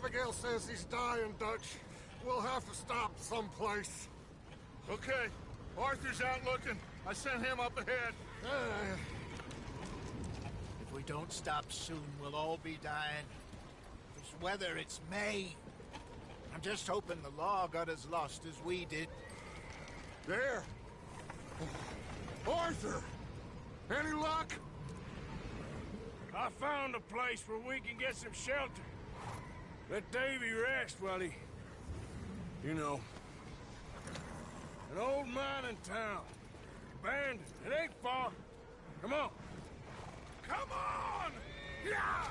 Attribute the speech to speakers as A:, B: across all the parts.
A: Abigail says he's dying, Dutch. We'll have to stop someplace.
B: Okay. Arthur's out looking. I sent him up ahead.
C: If we don't stop soon, we'll all be dying. This weather, it's May. I'm just hoping the law got as lost as we did.
A: There! Arthur! Any luck?
D: I found a place where we can get some shelter. Let Davy rest while he... You know. An old mining town. Abandoned. It ain't far. Come on. Come on! Yeah!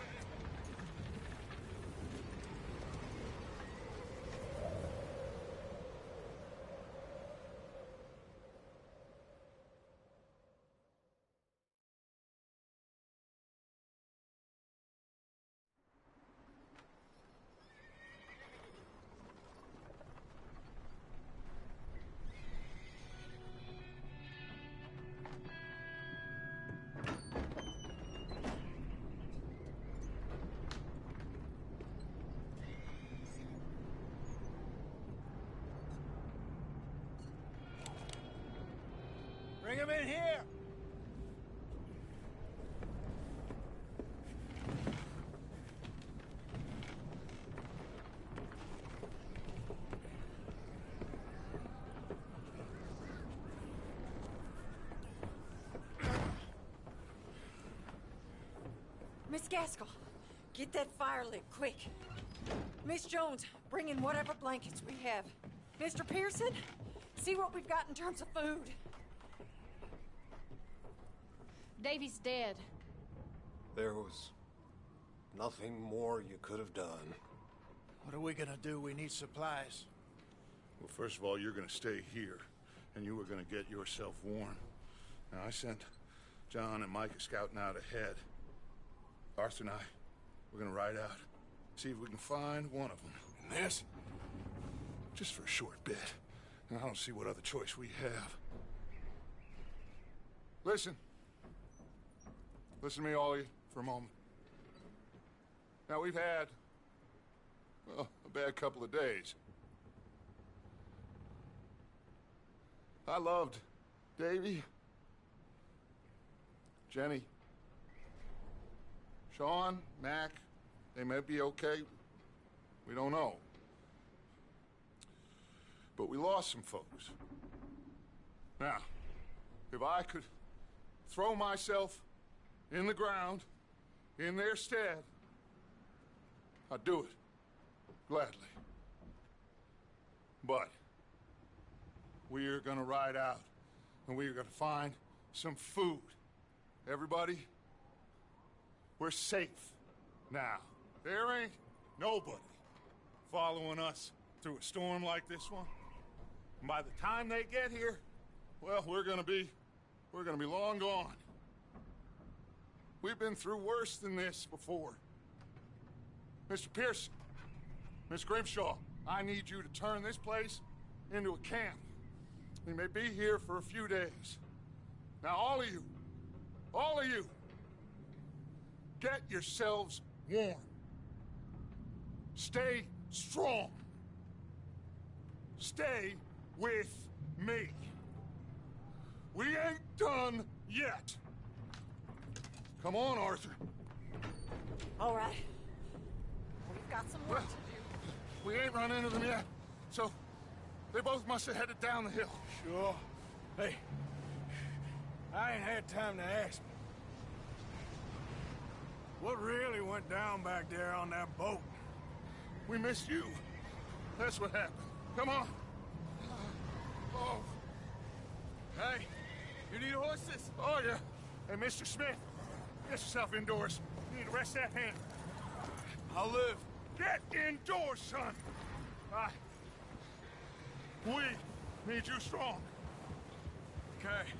C: Bring him in here!
E: Miss Gaskell, get that fire lit, quick. Miss Jones, bring in whatever blankets we have. Mr. Pearson, see what we've got in terms of food.
F: Davy's dead.
A: There was nothing more you could have done.
C: What are we gonna do? We need supplies.
B: Well, first of all, you're gonna stay here, and you were gonna get yourself warm. Now, I sent John and Micah scouting out ahead. Arthur and I, we're gonna ride out, see if we can find one of them. And this, just for a short bit. And I don't see what other choice we have. Listen. Listen to me, all of you, for a moment. Now, we've had, well, a bad couple of days. I loved Davy, Jenny, Sean, Mac. They may be okay. We don't know. But we lost some folks. Now, if I could throw myself in the ground, in their stead, I'd do it, gladly. But we are gonna ride out, and we are gonna find some food. Everybody, we're safe now. There ain't nobody following us through a storm like this one. And by the time they get here, well, we're gonna be long gone. We've been through worse than this before. Mr. Pearson, Miss Grimshaw, I need you to turn this place into a camp. We may be here for a few days. Now, all of you, get yourselves warm. Stay strong. Stay with me. We ain't done yet. Come on, Arthur.
E: All right. We've got some work to do.
B: We ain't run into them yet, so they both must have headed down the hill.
D: Sure. Hey, I ain't had time to ask. What really went down back there on that boat?
B: We missed you. That's what happened. Come on. Oh.
D: Hey, you need horses?
B: Oh, yeah. Hey, Mr. Smith, get yourself indoors. You need to rest that hand.
D: I'll live.
B: Get indoors, son. We need you strong.
D: Okay.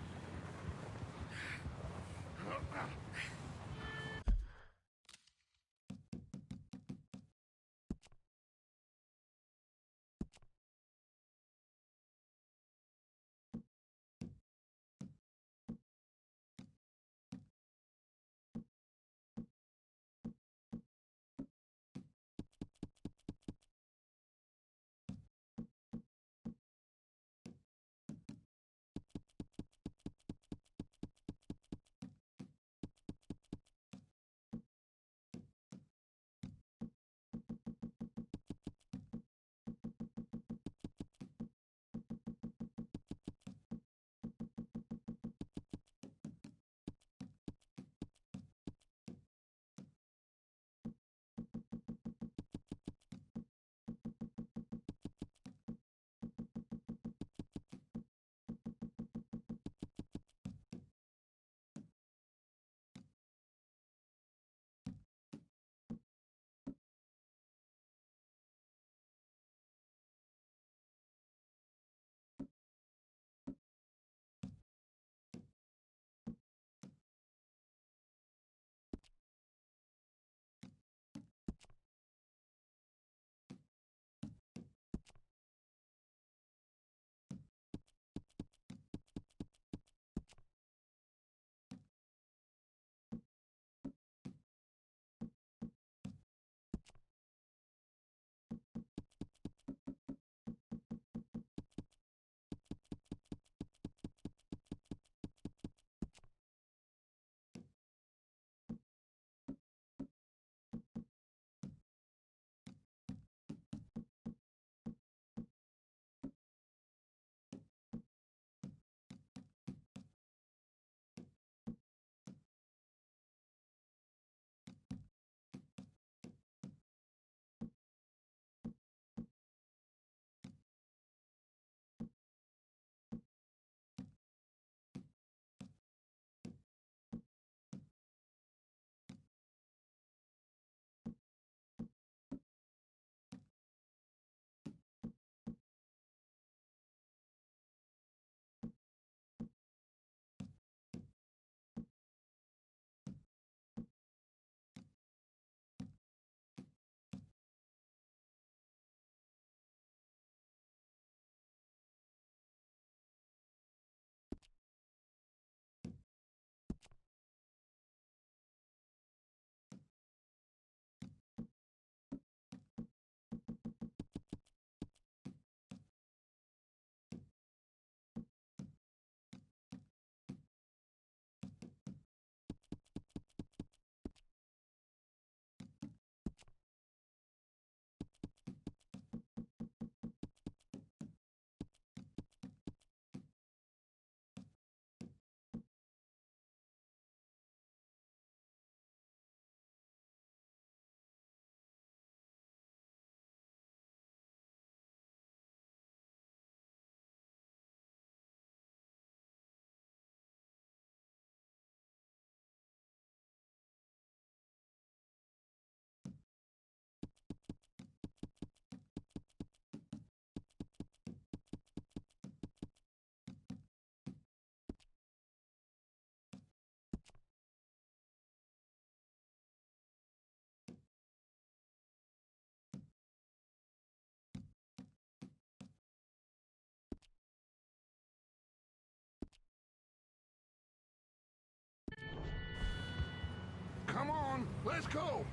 B: on, let's go.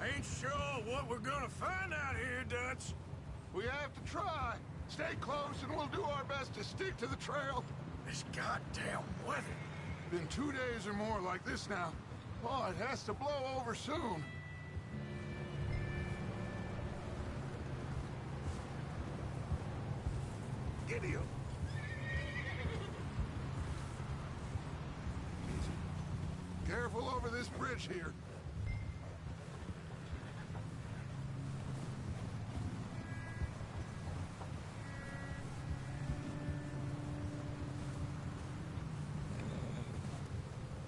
D: Ain't sure what we're gonna find out here, Dutch.
B: We have to try. Stay close and we'll do our best to stick to the trail.
D: This goddamn weather.
B: Been 2 days or more like this now. Oh, it has to blow over soon. Giddy up. Careful over this bridge here.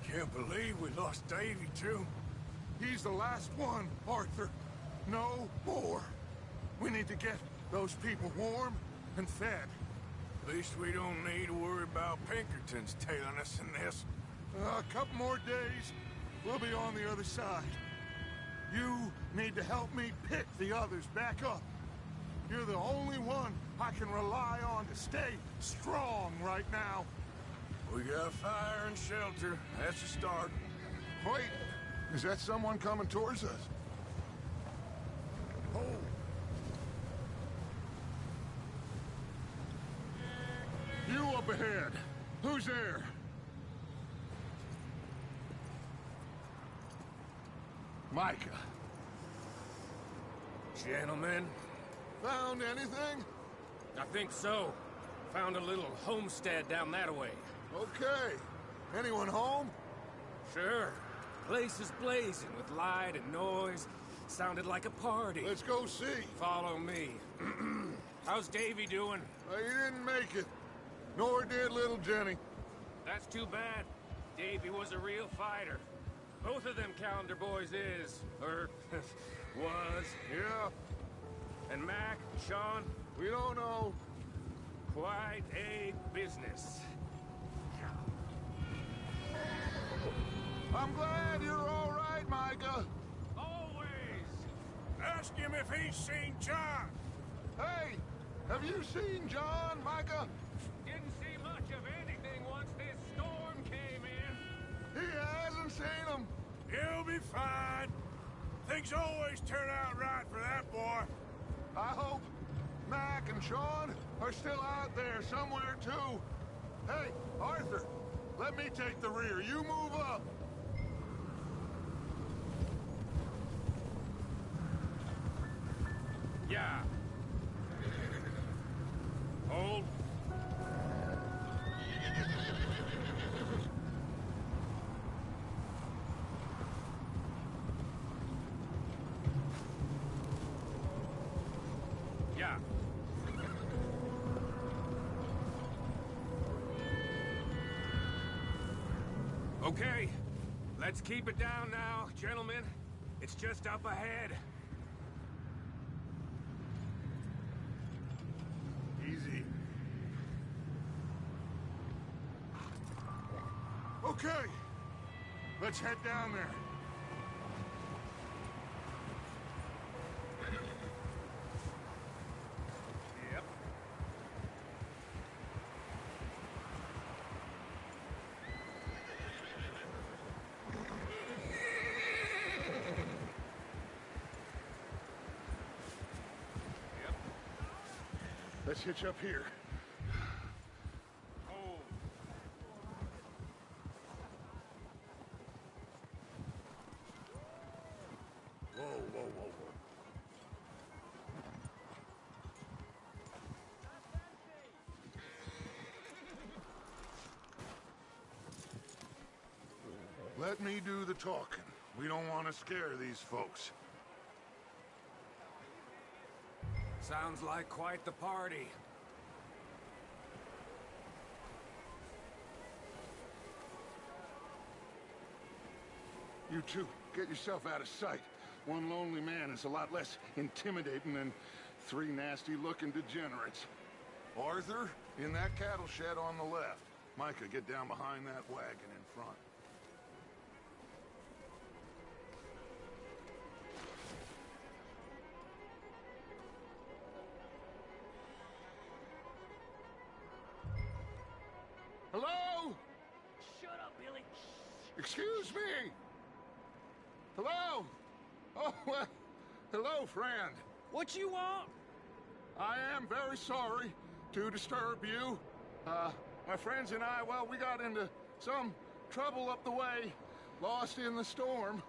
D: Can't believe we lost Davy, too.
B: He's the last one, Arthur. No more. We need to get those people warm and fed.
D: At least we don't need to worry about Pinkertons tailing us in this.
B: A couple more days, we'll be on the other side. You need to help me pick the others back up. You're the only one I can rely on to stay strong right now.
D: We got fire and shelter. That's a start.
B: Wait, is that someone coming towards us? Oh. You up ahead. Who's there? Micah.
G: Gentlemen,
B: Found anything?
G: I think so. Found a little homestead down that way.
B: Okay. Anyone home?
G: Sure. Place is blazing with light and noise. Sounded like a party.
B: Let's go see.
G: Follow me. How's Davy doing?
B: He didn't make it. Nor did little Jenny.
G: That's too bad. Davy was a real fighter. Both of them calendar boys is. Or was.
B: Yeah,
G: And Mac, Sean,
B: we don't know.
G: quite a business.
B: I'm glad you're all right, Micah.
G: Always!
D: Ask him if he's seen John.
B: Hey, have you seen John, Micah?
G: Didn't see much of anything once this storm came in.
B: He hasn't seen him.
D: He'll be fine. Things always turn out right for that boy.
B: I hope Mac and Sean are still out there somewhere, too. Hey, Arthur, let me take the rear. You move up.
G: Yeah. Hold. Yeah. Okay, let's keep it down now, gentlemen. It's just up ahead.
B: Easy. Okay. Let's head down there.
G: Yep.
B: Let's hitch up here.
G: Hold.
B: Whoa, whoa, whoa, whoa. Let me do the talking. We don't want to scare these folks.
G: Sounds like quite the party.
B: You two, get yourself out of sight. One lonely man is a lot less intimidating than three nasty-looking degenerates. Arthur, in that cattle shed on the left. Micah, get down behind that wagon in front. Hello?
H: Shut up, Billy.
B: Excuse me. Hello? Oh, well, hello, friend.
G: What you want?
B: I am very sorry to disturb you. My friends and I, well, we got into some trouble up the way, lost in the storm.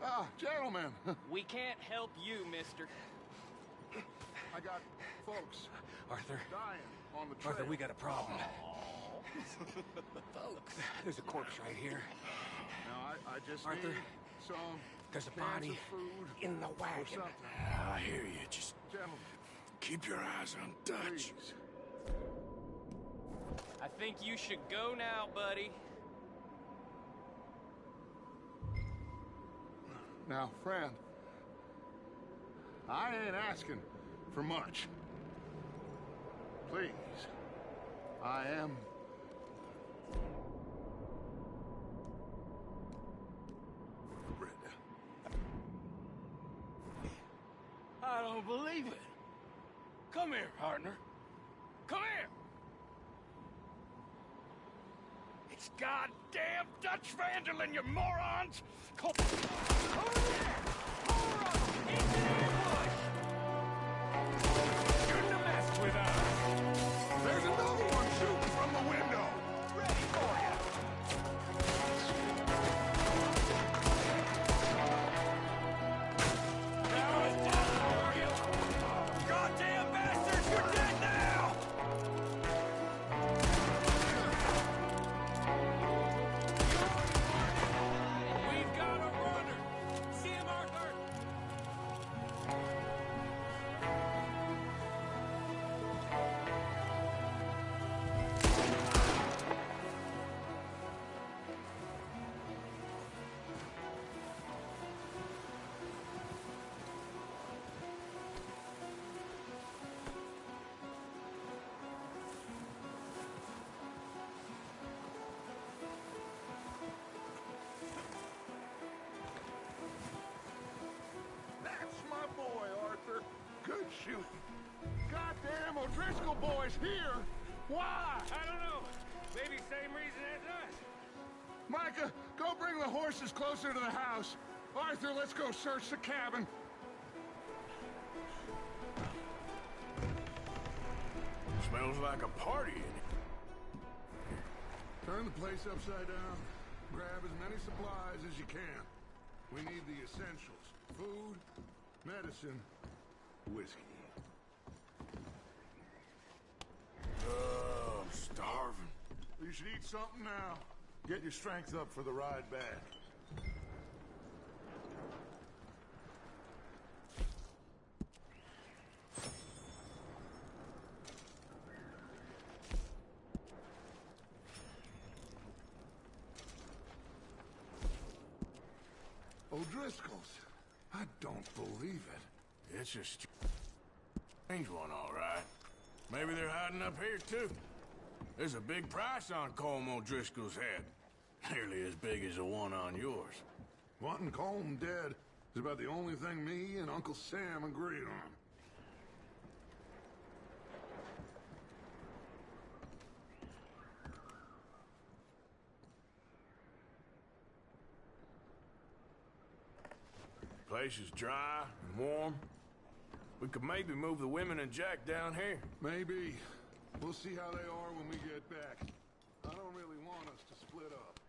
B: Ah, gentlemen.
G: We can't help you, mister.
B: I got folks
G: Arthur.
B: dying on the trail.
G: Arthur, we got a problem. Folks. There's a corpse right here.
B: Now, I just
G: Arthur,
B: need some
G: there's a
B: cans
G: body
B: of food
G: in the
B: or
G: wagon.
B: something.
D: I hear you. Just
B: Gentlemen,
D: keep your eyes on Dutch.
B: please.
G: I think you should go now, buddy.
B: Now, friend, I ain't asking for much. Please, I am... Brenda.
D: I don't believe it. Come here, partner. Come here. It's goddamn Dutch Vanderlyn, you morons! Over there! Over on into the ambush! Shouldn't have messed with us!
B: There's another one shooting from the window!
D: Ready for you! Now it's dead for you! Goddamn bastards, you're dead now! We've got a runner! See him, Arthur?
B: That's my boy, Arthur. Good shooting. Goddamn O'Driscoll boys here! Why?
G: I don't know. Maybe same reason as us.
B: Micah, go bring the horses closer to the house. Arthur, let's go search the cabin.
D: Smells like a party in it.
B: Turn the place upside down. Grab as many supplies as you can. We need the essentials. Food, medicine, whiskey.
D: I'm starving.
B: You should eat something now. Get your strength up for the ride back. O'Driscoll's. I don't believe it.
D: It's a strange one, all right. Maybe they're hiding up here, too. There's a big price on Colm O'Driscoll's head. Nearly as big as the one on yours.
B: Wanting Colm dead is about the only thing me and Uncle Sam agree on.
D: Place is dry and warm. We could maybe move the women and Jack down here.
B: Maybe. We'll see how they are when we get back. I don't really want us to split up.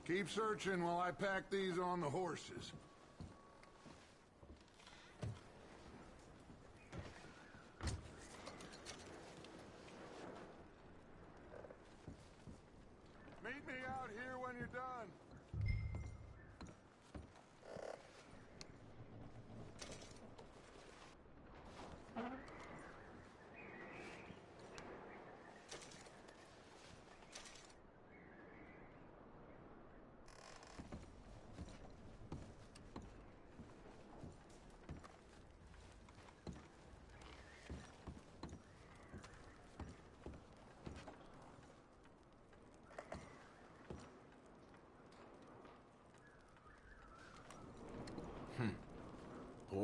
B: Keep searching while I pack these on the horses. Meet me out here when you're done.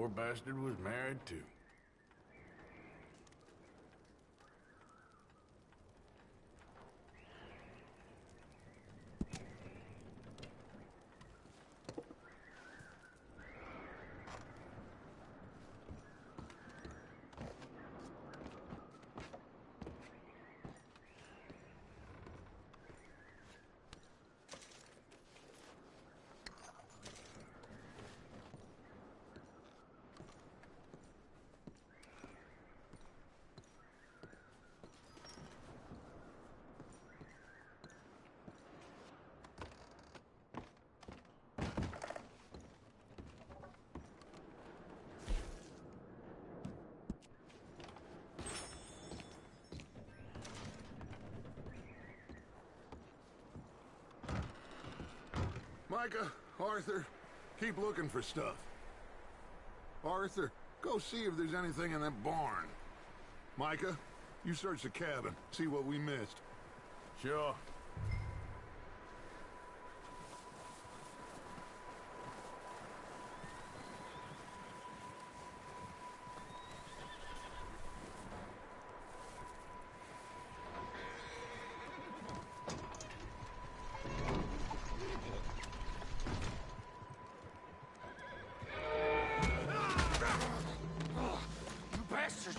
D: poor bastard was married too.
B: Micah, Arthur, keep looking for stuff. Arthur, go see if there's anything in that barn. Micah, you search the cabin, see what we missed.
D: Sure.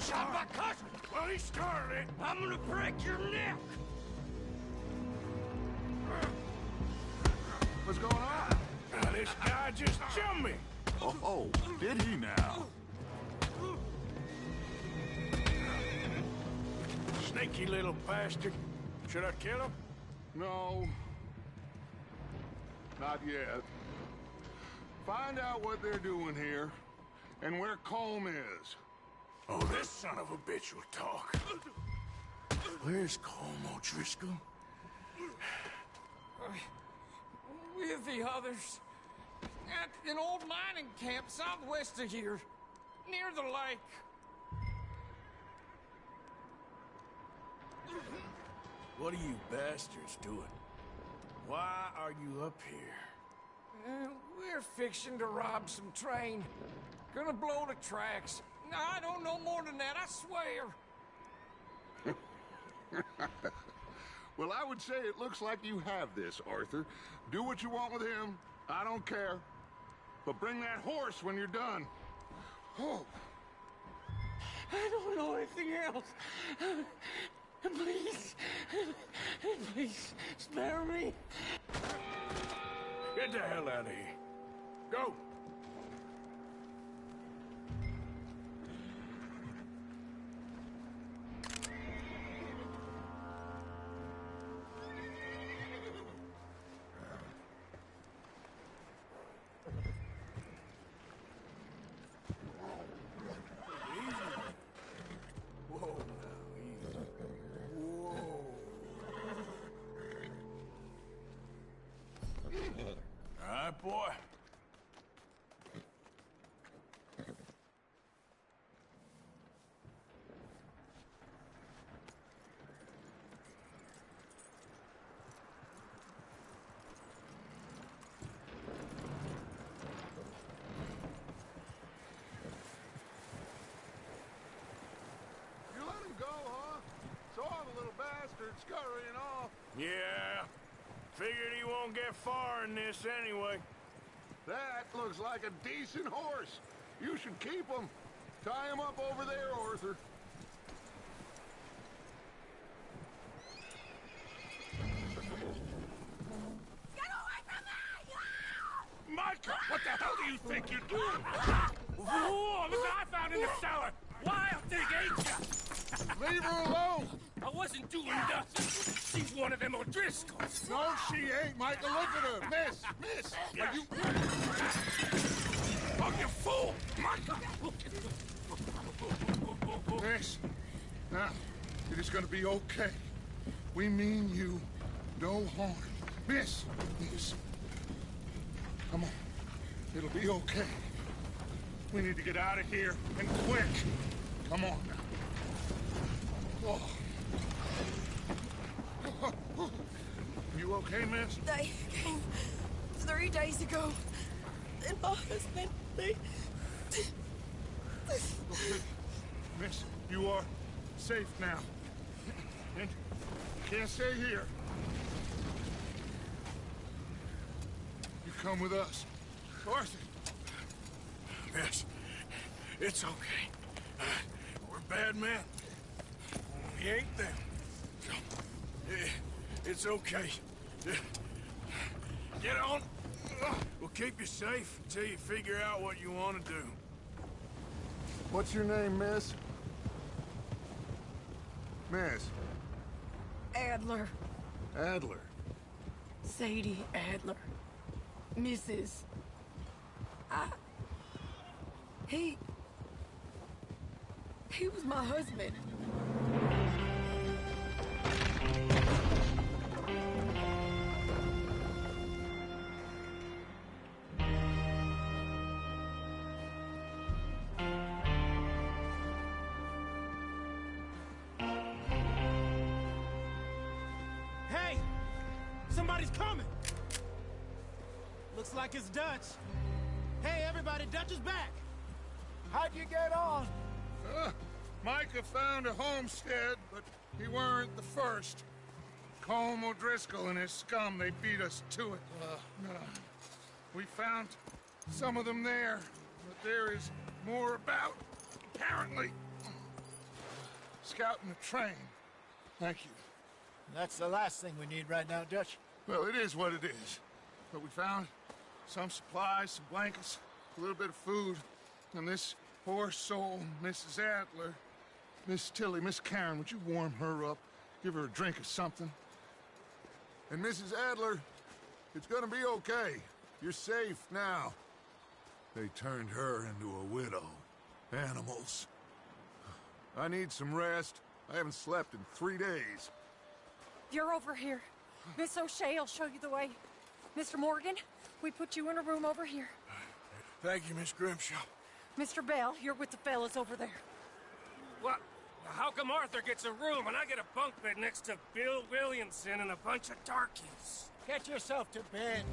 G: Shot my cousin! Well, he started it. I'm gonna break your neck!
B: What's going on?
D: Now, this guy just jumped me!
B: Oh, did he now?
D: Sneaky little bastard. Should I kill him?
B: No. Not yet. Find out what they're doing here, and where Colm is.
D: Oh, this son of a bitch will talk. Where's Colm O'Driscoll?
H: With the others. At an old mining camp southwest of here. Near the lake.
D: What are you bastards doing? Why are you up here?
H: We're fixing to rob some train. Gonna blow the tracks. I don't know more than that, I swear.
B: Well, I would say it looks like you have this, Arthur. Do what you want with him. I don't care. But bring that horse when you're done. Oh.
H: I don't know anything else. Please. Please, spare me.
D: Get the hell out of here. Go! All right, boy.
B: You let him go, huh? Saw the little bastard scurrying off.
D: Yeah. Figured he won't get far in this anyway.
B: That looks like a decent horse. You should keep him. Tie him up over there, Arthur.
E: Get away from me!
D: Micah, what the hell do you think you're doing?
G: Whoa, look what I found in the cellar! Wild thing, ain't ya?
B: Leave her alone.
G: I wasn't doing nothing. She's one of them O'Driscolls.
B: No, she ain't, Micah. Look at her. Miss. Are you...
D: Oh, you fool! Micah!
B: Miss. Now, it is gonna be okay. We mean you no harm. Miss. Come on. It'll be okay. We need to get out of here, and quick. Come on now. Oh. You okay, miss?
I: They came 3 days ago. And my husband,
B: Miss, you are safe now. And you can't stay here. You come with us. Arthur.
D: Miss, it's okay. We're bad men. We ain't them. It's okay. Get on. We'll keep you safe until you figure out what you want to do.
B: What's your name, miss? Miss.
E: Adler.
B: Adler.
E: Sadie Adler. Mrs. He was my husband.
I: Hey! Somebody's coming! Looks like it's Dutch. Hey, everybody, Dutch is back!
C: How'd you get on?
B: Micah found a homestead, but he weren't the first. Colm O'Driscoll and his scum, they beat us to it. We found some of them there, but there is more about, apparently. Scouting the train. Thank you.
C: That's the last thing we need right now, Dutch.
B: Well, it is what it is. But we found some supplies, some blankets, a little bit of food, and this poor soul, Mrs. Adler, Miss Tilly, Miss Karen, would you warm her up? Give her a drink or something? And Mrs. Adler, it's gonna be okay. You're safe now. They turned her into a widow. Animals. I need some rest. I haven't slept in 3 days.
E: You're over here. Miss O'Shea will show you the way. Mr. Morgan, we put you in a room over here.
D: Thank you, Miss Grimshaw.
E: Mr. Bell, you're with the fellas over there.
G: What? How come Arthur gets a room and I get a bunk bed next to Bill Williamson and a bunch of darkies?
C: Get yourself to bed.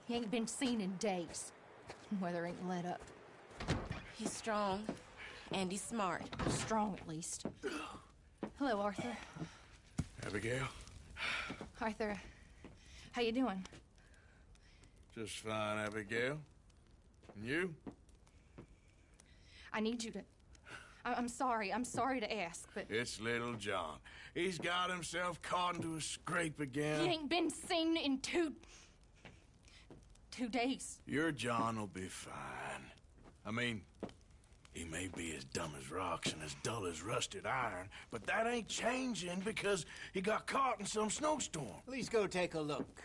F: He ain't been seen in days. Weather ain't let up.
J: He's strong, and he's smart.
F: Strong, at least. Hello, Arthur.
D: Abigail?
F: Arthur, how you doing?
D: Just fine, Abigail. And you?
F: I need you to... I'm sorry to ask, but...
D: It's little John. He's got himself caught into a scrape again.
F: He ain't been seen in 2 days.
D: Your John will be fine. I mean, he may be as dumb as rocks and as dull as rusted iron, but that ain't changing because he got caught in some snowstorm.
C: Please go take a look.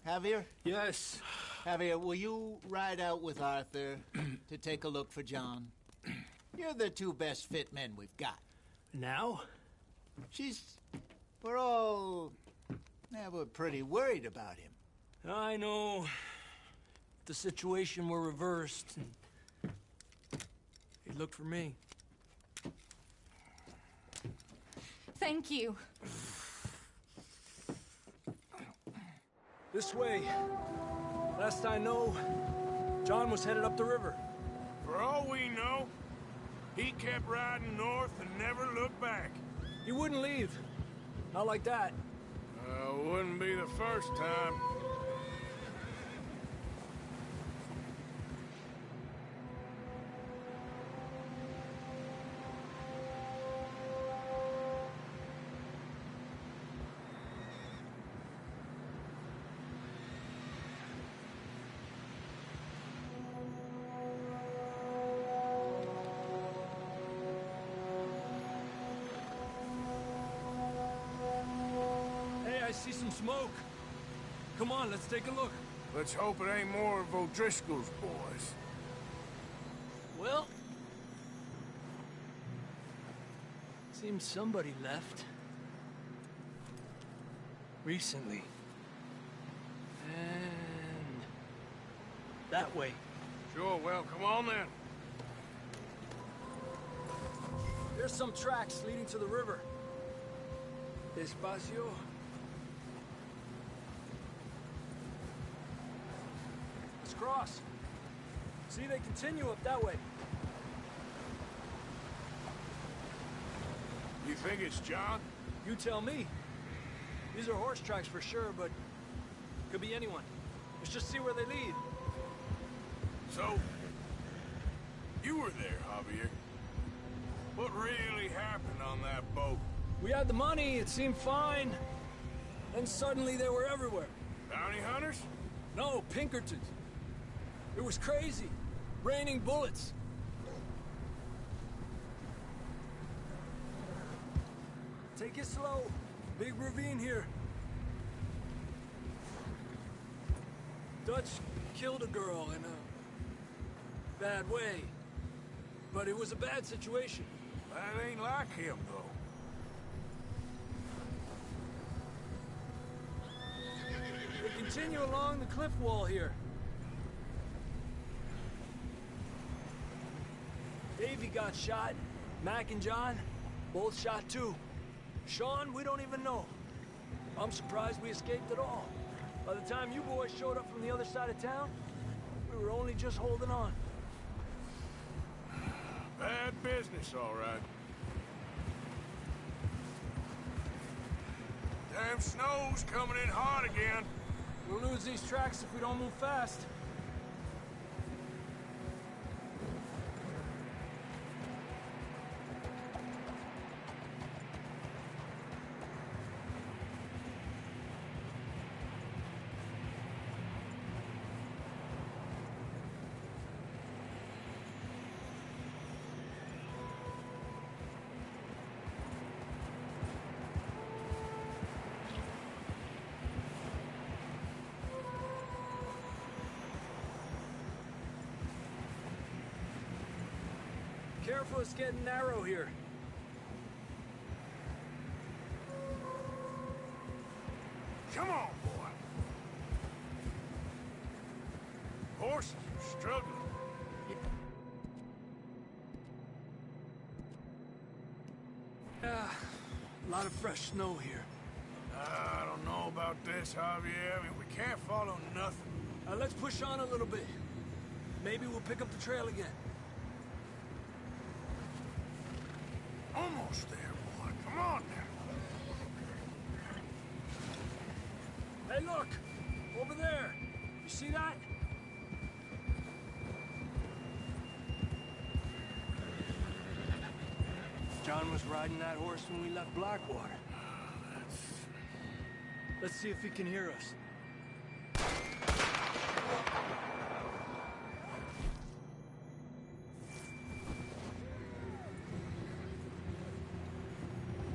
C: Javier?
I: Yes.
C: Javier, will you ride out with Arthur to take a look for John? You're the 2 best fit men we've got.
I: Now?
C: We're pretty worried about him.
I: I know. If the situation were reversed, he'd look for me.
F: Thank you.
I: This way. Last I know, John was headed up the river.
D: For all we know, he kept riding north and never looked back.
I: He wouldn't leave. Not like that.
D: Wouldn't be the first time.
I: I see some smoke. Come on, let's take a look.
D: Let's hope it ain't more of O'Driscoll's boys.
I: Well, seems somebody left. Recently. And That way.
D: Sure, well, come on then.
I: There's some tracks leading to the river. Despacio. Let's cross. See, they continue up that way.
D: You think it's John?
I: You tell me. These are horse tracks for sure, but could be anyone. Let's just see where they lead.
D: So, you were there, Javier. What really happened on that boat?
I: We had the money, it seemed fine. Then suddenly they were everywhere.
D: Bounty hunters?
I: No, Pinkertons. It was crazy. Raining bullets. Take it slow. Big ravine here. Dutch killed a girl in a bad way. But it was a bad situation.
D: That ain't like him, though.
I: We continue along the cliff wall here. Davey got shot. Mac and John, both shot too. Sean, we don't even know. I'm surprised we escaped at all. By the time you boys showed up from the other side of town, we were only just holding on.
D: Bad business, all right. Damn snow's coming in hard again.
I: We'll lose these tracks if we don't move fast. Careful, it's getting narrow here.
D: Come on, boy. Horses are struggling.
I: A lot of fresh snow here.
D: I don't know about this, Javier. I mean, we can't follow nothing.
I: Let's push on a little bit. Maybe we'll pick up the trail again.
D: Almost there, boy. Come on now.
I: Hey, look! Over there! You see that? John was riding that horse when we left Blackwater. Let's see if he can hear us.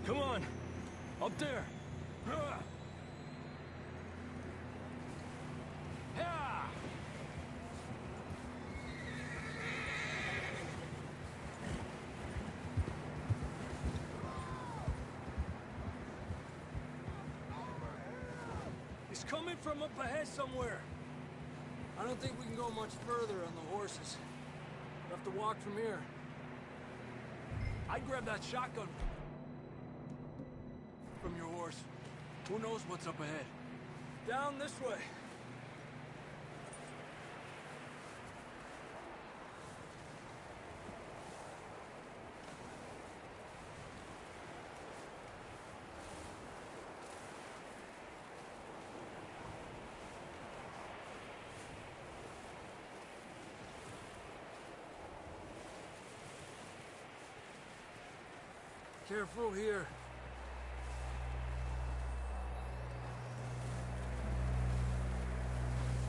I: Come on! Up there! He's coming from up ahead somewhere. I don't think we can go much further on the horses. We'll have to walk from here. I'd grab that shotgun from your horse. Who knows what's up ahead? Down this way. Careful here.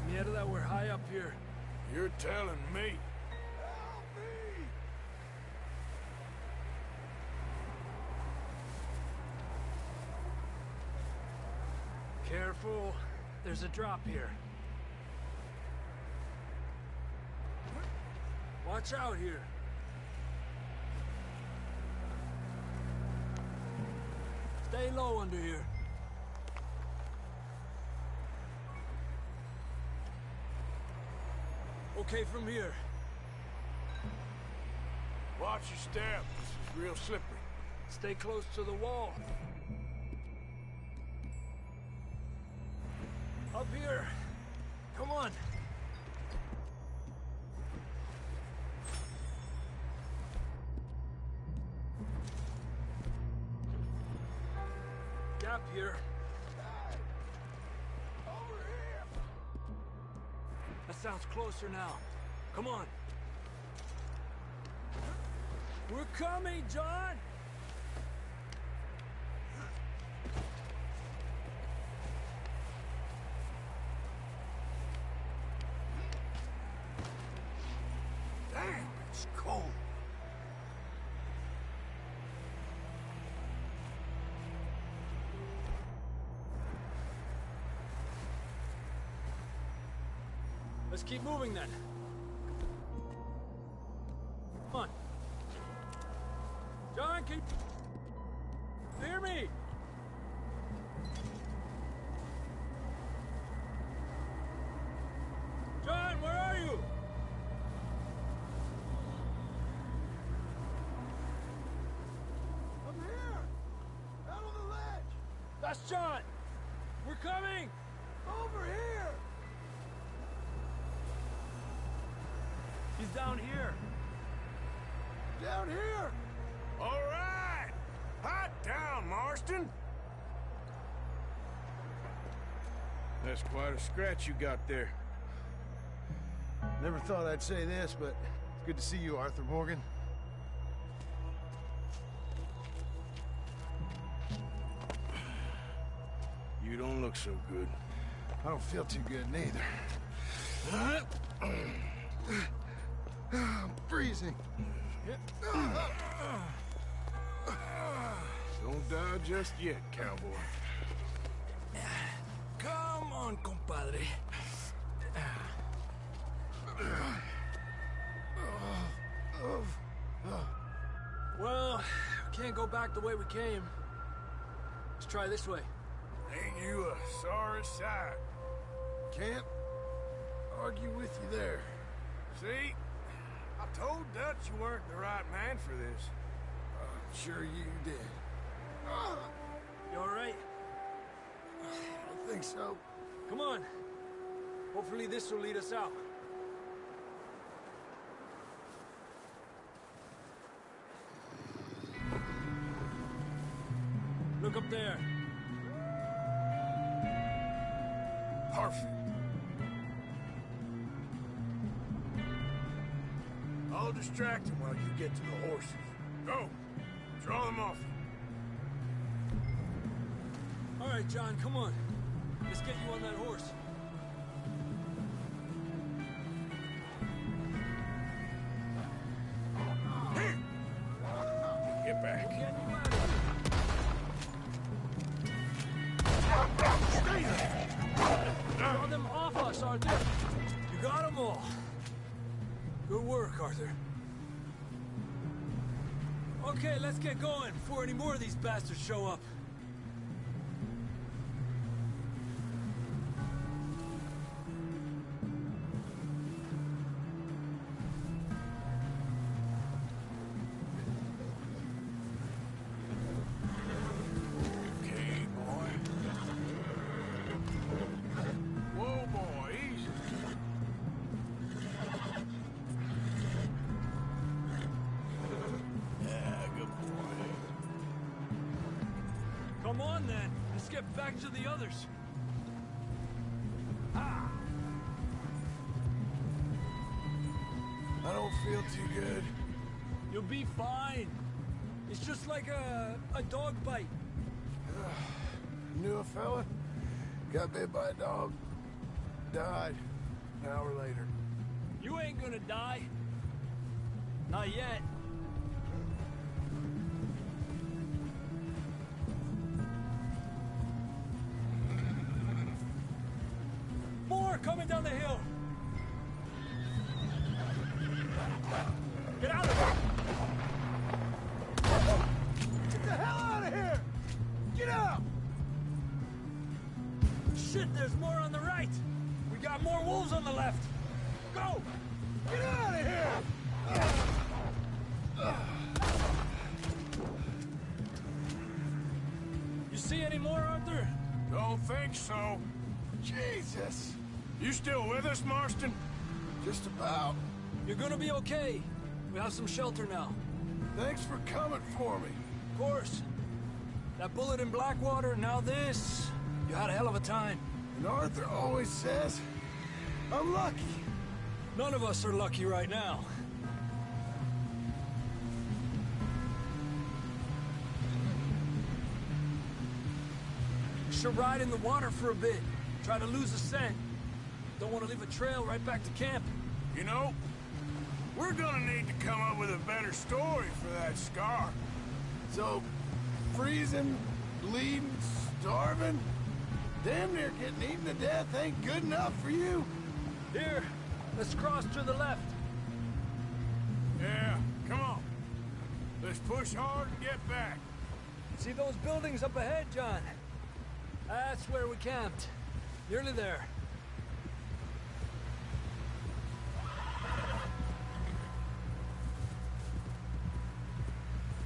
I: Mierda, we're high up here.
D: You're telling me.
I: Careful. There's a drop here. Watch out here. Stay low under here. okay from here.
D: Watch your step. This is real slippery.
I: Stay close to the wall. Up here. Come on. Gap here.
D: Over here!
I: That sounds closer now. Come on. We're coming, John!
D: Damn, it's cold.
I: Let's keep moving then. Come on. John, keep... Hear me? John, where are you?
D: I'm here! Out on the ledge!
I: That's John! We're coming!
D: Over here!
I: He's down here.
D: Down here! All right! Hot down, Marston! That's quite a scratch you got there.
A: Never thought I'd say this, but it's good to see you, Arthur Morgan.
D: You don't look so good.
A: I don't feel too good neither. I'm freezing.
D: Don't die just yet, cowboy.
I: Come on, compadre. Well, can't go back the way we came. Let's try this way.
D: Ain't you a sorry sight?
A: Can't argue with you there.
D: See? I told Dutch you weren't the right man for this.
A: Sure you did.
I: You all right?
A: I don't think so.
I: Come on. Hopefully this will lead us out. Look up there.
D: Perfect. I'll distract him while you get to the horses. Go! Draw them off.
I: All right, John, come on. Let's get you on that horse.
D: Here! Get back.
I: We'll get you out of here.
D: Stay there!
I: Draw them off us, Arthur. You got them all. Good work, Arthur. Okay, let's get going before any more of these bastards show up.
D: Okay, boy. Whoa, boy, easy. Yeah, good boy.
I: Come on, then. Let's get back to the others.
D: I don't feel too good.
I: You'll be fine. It's just like a dog bite.
A: Knew a fella, got bit by a dog, died an hour later.
I: You ain't gonna die. Not yet. More coming down the hill. Get out of here!
D: Get the hell out of here! Get out!
I: Shit, there's more on the right. We got more wolves on the left. Go!
D: don't think so.
A: Jesus!
D: You still with us, Marston?
A: Just about.
I: You're gonna be okay. We have some shelter now.
A: Thanks for coming for me.
I: Of course. That bullet in Blackwater, now this. You had a hell of a time.
A: And Arthur always says, I'm lucky.
I: None of us are lucky right now. We should ride in the water for a bit. Try to lose the scent. Don't want to leave a trail right back to camp.
D: You know, we're gonna need to come up with a better story for that scar.
A: So, freezing, bleeding, starving, damn near getting eaten to death ain't good enough for you?
I: Here, let's cross to the left.
D: Yeah, come on. Let's push hard and get back.
I: See those buildings up ahead, John? That's where we camped. Nearly there.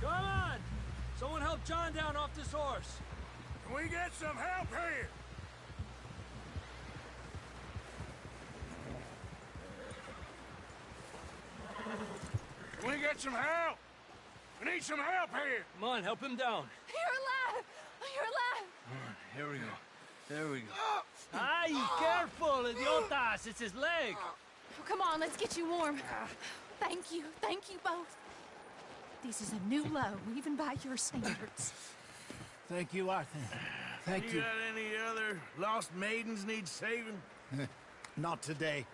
I: Come on! Someone help John down off this horse.
D: Can we get some help here? Can we get some help? We need some help here.
I: Come on, help him down.
F: You're alive! You're alive!
I: Here we go. There we go. Ay, careful, idiotas! It's his leg.
F: Oh, come on, let's get you warm. Thank you both. This is a new low, even by your standards.
C: Thank you, Arthur. Thank you.
D: You got any other lost maidens need saving?
C: Not today.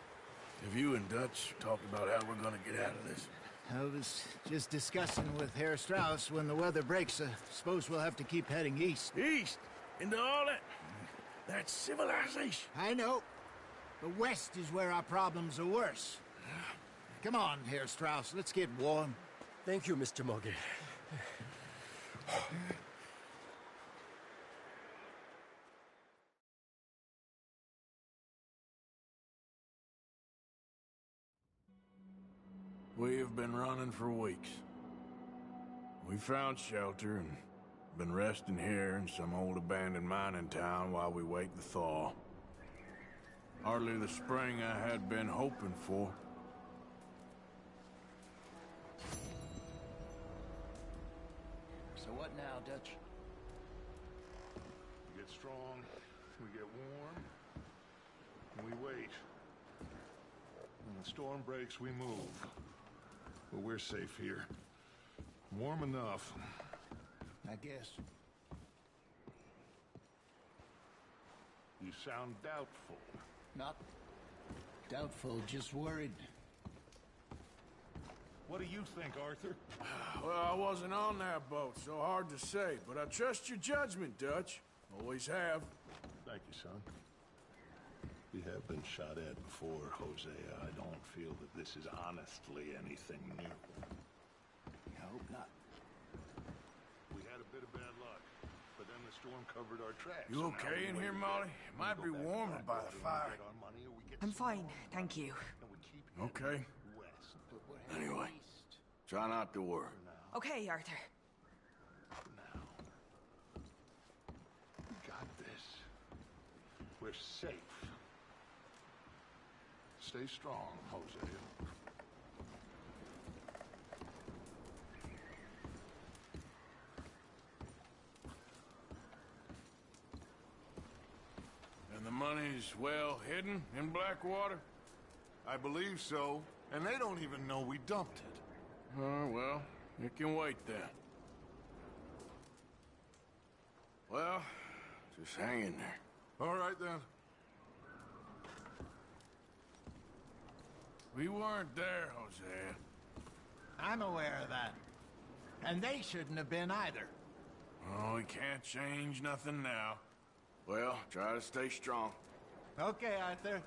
A: Have you and Dutch talked about how we're gonna get out of this?
C: I was just discussing with Herr Strauss when the weather breaks. Suppose we'll have to keep heading east.
D: East? Into all that... That's civilization.
C: I know. The west is where our problems are worse. Come on, Herr Strauss, let's get warm.
I: Thank you, Mr. Moggy.
D: We have been running for weeks. We found shelter and been resting here in some old abandoned mining town while we wait the thaw. Hardly the spring I had been hoping for.
C: So what now, Dutch?
B: We get strong, we get warm, and we wait. When the storm breaks, we move. But we're safe here. Warm enough.
C: I guess.
B: You sound doubtful.
C: Not doubtful, just worried.
B: What do you think, Arthur?
D: Well, I wasn't on that boat, so hard to say. But I trust your judgment, Dutch. Always have.
B: Thank you, son. We have been shot at before, Hosea. I don't feel that this is honestly anything new.
C: I hope not.
B: We had a bit of bad luck, but then the storm covered our tracks.
D: You okay in here, Molly? It might be warmer by the fire.
K: I'm fine, thank you.
D: Okay. Anyway, try not to worry.
K: Okay, Arthur.
B: Now. We got this. We're safe. Stay strong, Hosea.
D: And the money's well hidden in Blackwater?
B: I believe so, and they don't even know we dumped it.
D: Well, it can wait then. Well, just hang in there.
B: All right, then.
D: We weren't there, Hosea.
C: I'm aware of that. And they shouldn't have been either.
D: Oh, we can't change nothing now. Well, try to stay strong.
C: Okay, Arthur.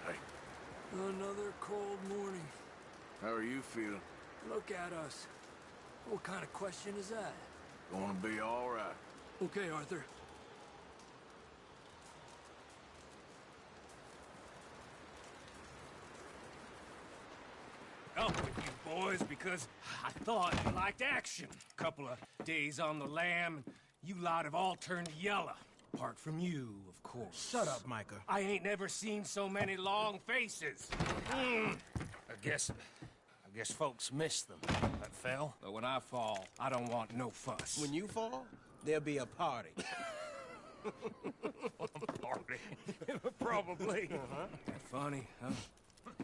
D: Hey,
I: Another cold morning.
D: how are you feeling?
I: Look at us. What kind of question is that?
D: Gonna be all right.
I: Okay, Arthur.
G: up with you boys because I thought you liked action. Couple of days on the lam, you lot have all turned yellow. Apart from you, of course.
D: Shut up, Micah.
G: I ain't never seen so many long faces. I guess folks miss them. That fell. But when I fall, I don't want no fuss.
D: When you fall, there'll be a party.
G: Party? Probably. That funny, huh?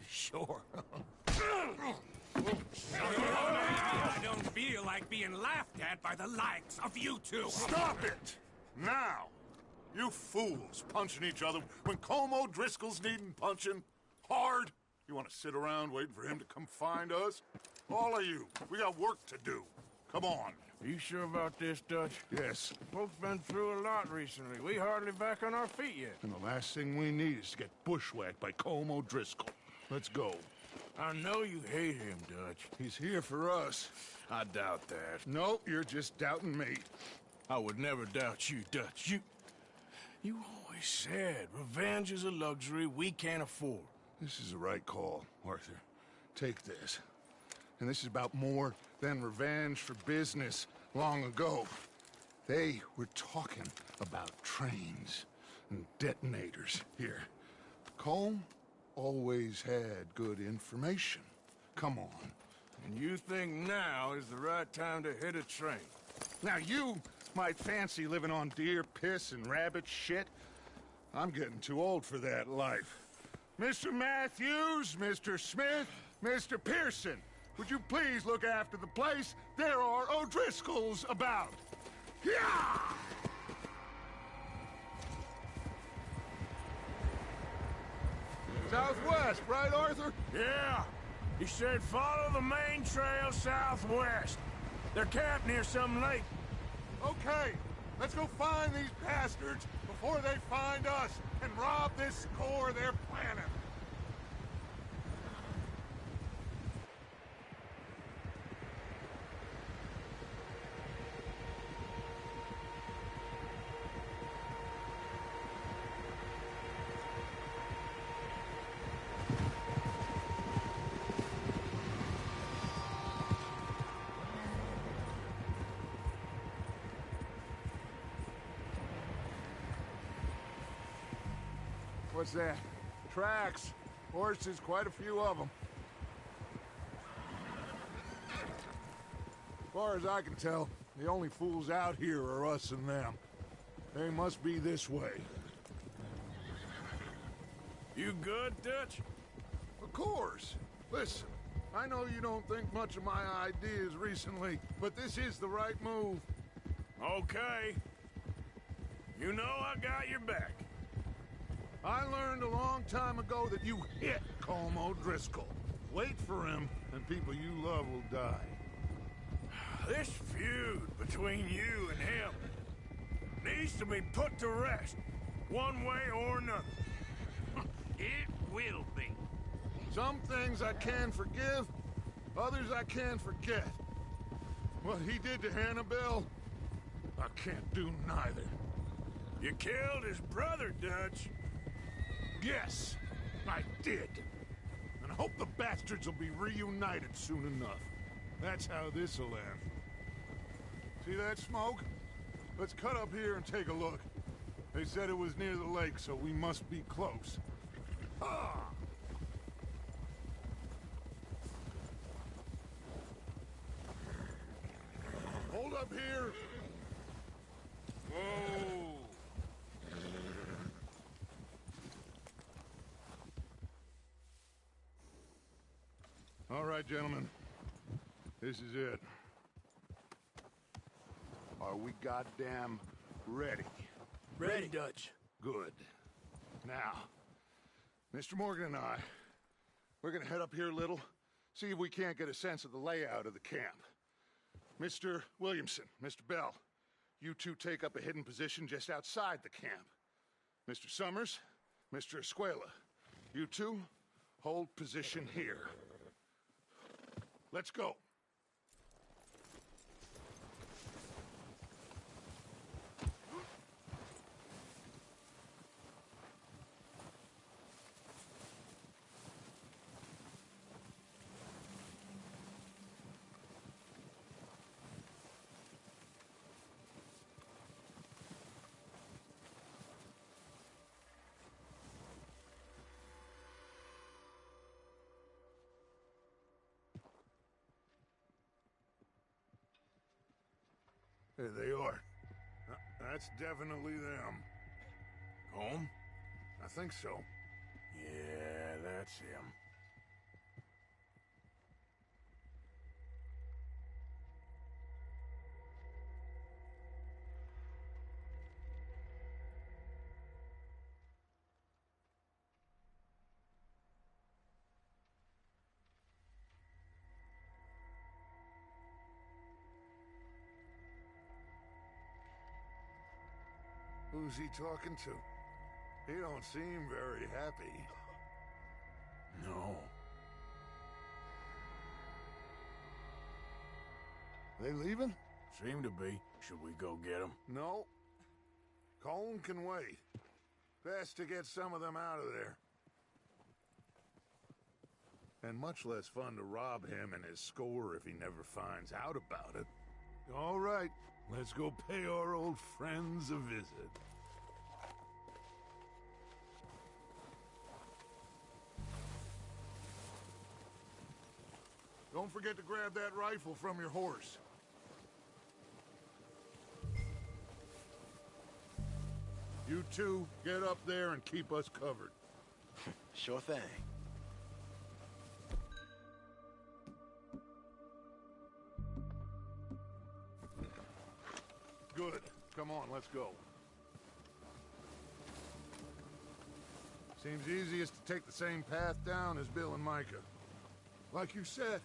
G: Sure. I don't feel like being laughed at by the likes of you two.
B: Stop it! Now! You fools punching each other when Como Driscoll's needing punching hard. You want to sit around waiting for him to come find us? All of you, we got work to do. Come on.
D: Are you sure about this, Dutch?
B: Yes.
D: Folks been through a lot recently. We hardly back on our feet yet.
B: And the last thing we need is to get bushwhacked by Como Driscoll. Let's go.
D: I know you hate him, Dutch.
B: He's here for us.
D: I doubt that.
B: No, you're just doubting me.
D: I would never doubt you, Dutch. You always said revenge is a luxury we can't afford.
B: This is the right call, Arthur. Take this. And this is about more than revenge for business long ago. They were talking about trains and detonators here. Colm always had good information. Come on.
D: And you think now is the right time to hit a train?
B: Now you might fancy living on deer piss and rabbit shit. I'm getting too old for that life. Mr. Matthews, Mr. Smith, Mr. Pearson, would you please look after the place? There are O'Driscolls about. Yeah! Southwest, right, Arthur?
D: Yeah. He said follow the main trail southwest. They're camped near some lake.
B: Okay, let's go find these bastards before they find us and rob this core they're planning. What's that? Tracks. Horses, quite a few of them. As far as I can tell, the only fools out here are us and them. They must be this way.
D: You good, Dutch?
B: Of course. Listen, I know you don't think much of my ideas recently, but this is the right move.
D: Okay. You know I got your back.
B: I learned a long time ago that you hit Colm O'Driscoll. Wait for him, and people you love will die.
D: This feud between you and him needs to be put to rest, one way or another.
G: It will be.
B: Some things I can forgive, others I can't forget. What he did to Hannibal, I can't do neither.
D: You killed his brother, Dutch.
B: Yes, I did. And I hope the bastards will be reunited soon enough. That's how this'll end. See that smoke? Let's cut up here and take a look. They said it was near the lake, so we must be close. Ah! Hold up here.
G: Whoa!
B: All right, gentlemen. This is it. Are we goddamn ready?
I: Ready, Dutch.
B: Good. Now, Mr. Morgan and I, we're gonna head up here a little, see if we can't get a sense of the layout of the camp. Mr. Williamson, Mr. Bell, you two take up a hidden position just outside the camp. Mr. Summers, Mr. Escuela, you two hold position here. Let's go. There they are. That's definitely them.
D: Home?
B: I think so.
D: Yeah, that's him.
B: Who's he talking to? He don't seem very happy.
D: No.
B: They leaving?
D: Seem to be. Should we go get them?
B: No. Colin can wait. Best to get some of them out of there. And much less fun to rob him and his score if he never finds out about it. All right, let's go pay our old friends a visit. Don't forget to grab that rifle from your horse. You two, get up there and keep us covered.
L: Sure thing.
B: Good. Come on, let's go. Seems easiest to take the same path down as Bill and Micah. Like you said,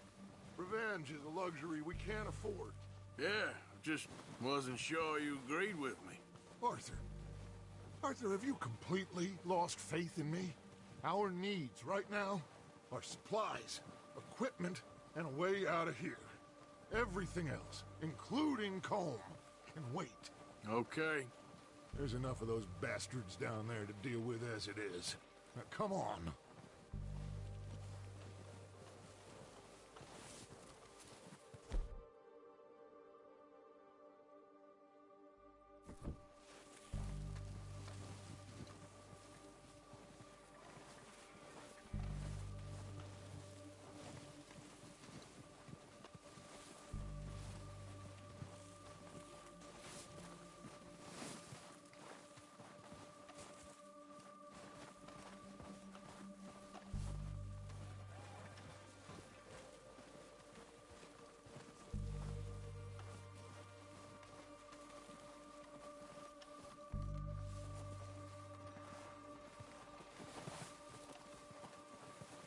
B: revenge is a luxury we can't afford.
D: Yeah, just wasn't sure you agreed with me.
B: Arthur, have you completely lost faith in me? Our needs right now are supplies, equipment, and a way out of here. Everything else, including Colm, can wait.
D: Okay.
B: There's enough of those bastards down there to deal with as it is. Now, come on.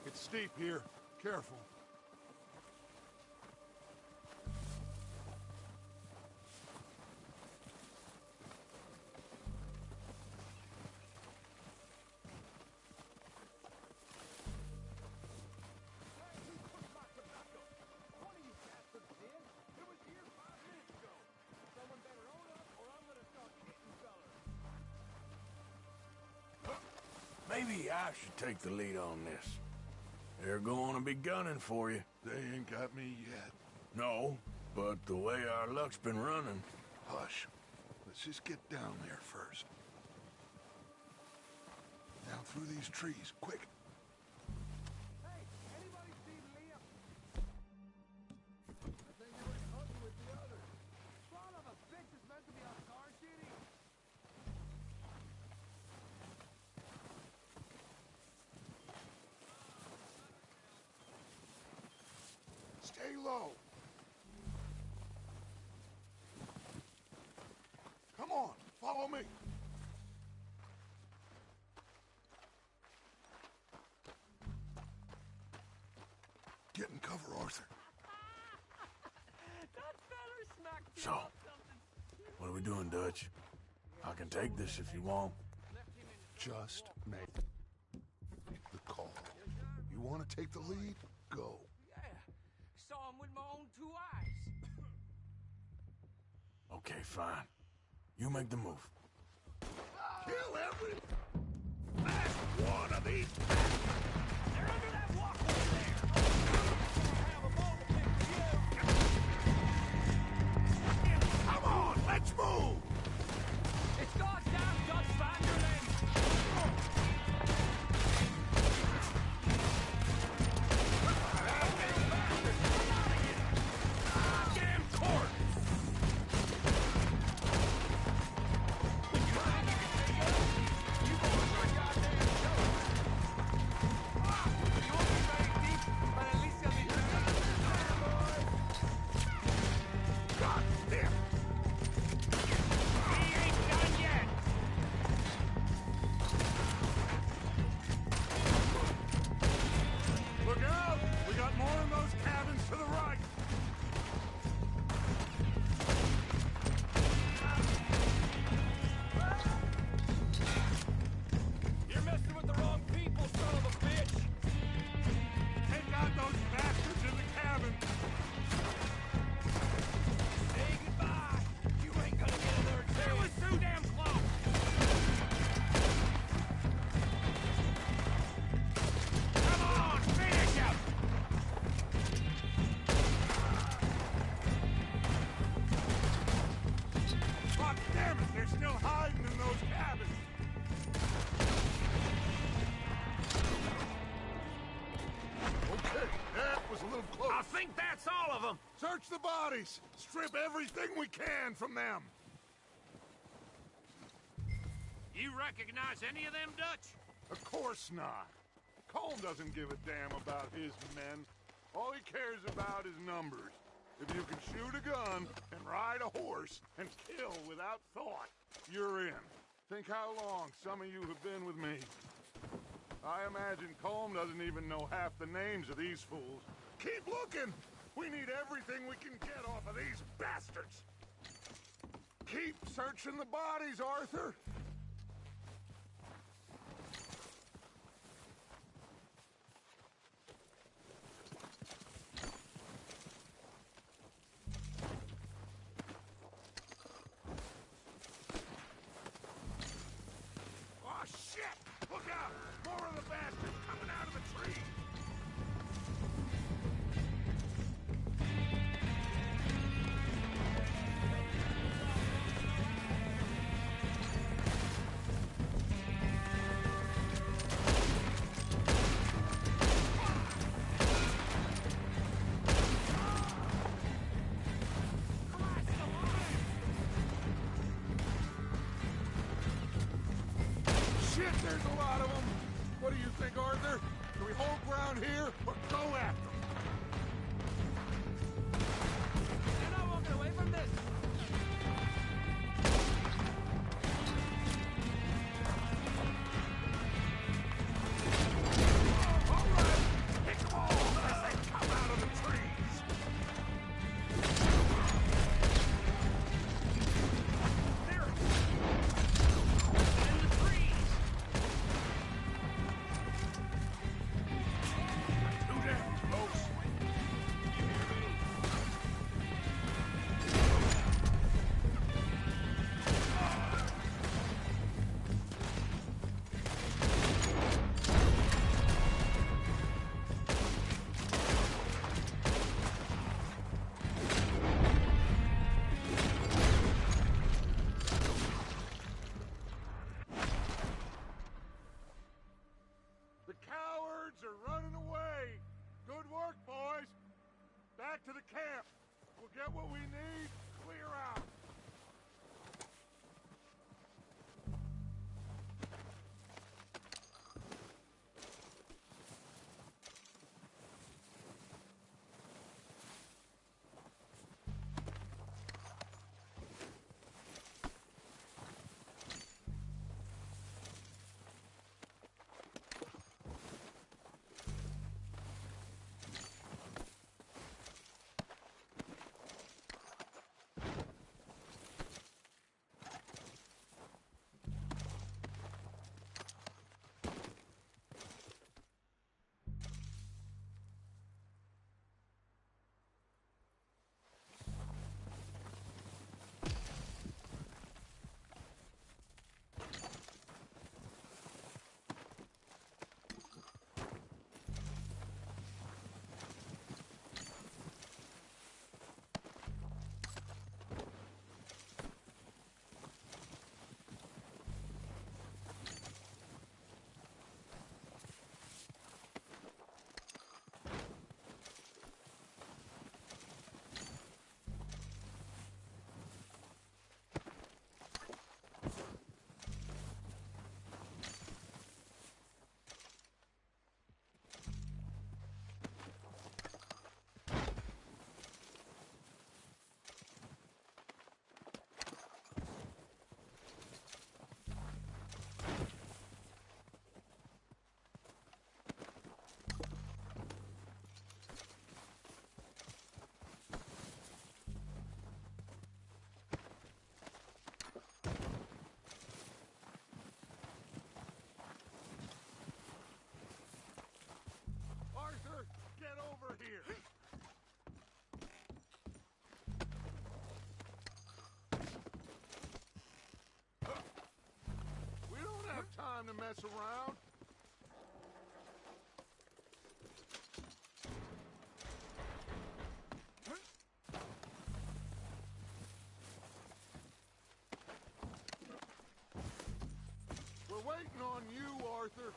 B: It's steep here. Careful.
D: Maybe I should take the lead on this. They're going to be gunning for you.
B: They ain't got me yet.
D: No, but the way our luck's been running...
B: Hush. Let's just get down there first. Down through these trees, quick.
A: Hey, anybody see Liam? I think he was hunting with the others. Son of a bitch is meant to be on car shooting.
B: Stay low. Come on, follow me. Get in cover, Arthur.
D: So, what are we doing, Dutch? I can take this if you want.
B: Just make the call. You want to take the lead? Go.
H: Yeah, saw him with my own 2 eyes.
D: Okay, fine. You make the move.
B: Kill every last one of these.
H: They're under that walkway there. Have a moment for you.
B: Come on, let's move.
H: It's God's down, Dutch, find your lady.
D: Damn court! think that's all of them?
B: Search the bodies! Strip everything we can from them!
D: You recognize any of them, Dutch?
B: Of course not. Colm doesn't give a damn about his men. All he cares about is numbers. If you can shoot a gun and ride a horse and kill without thought, you're in. Think how long some of you have been with me. I imagine Colm doesn't even know half the names of these fools. Keep looking! We need everything we can get off of these bastards! Keep searching the bodies, Arthur!
D: Oh, shit! Look out! More of the bastards coming out of the tree!
B: Shit, there's a lot of them! What do you think, Arthur? Do we hold ground here or go after them?
I: You're not walking away from this!
D: All right! Pick them all as they come out of the trees! There! In the trees! Too damn close! You hear me?
B: The cowards are running away! Good work, boys! Back to the camp! We'll get what we need, clear out! Arthur, get over here! We don't have time to mess around. We're waiting on you, Arthur.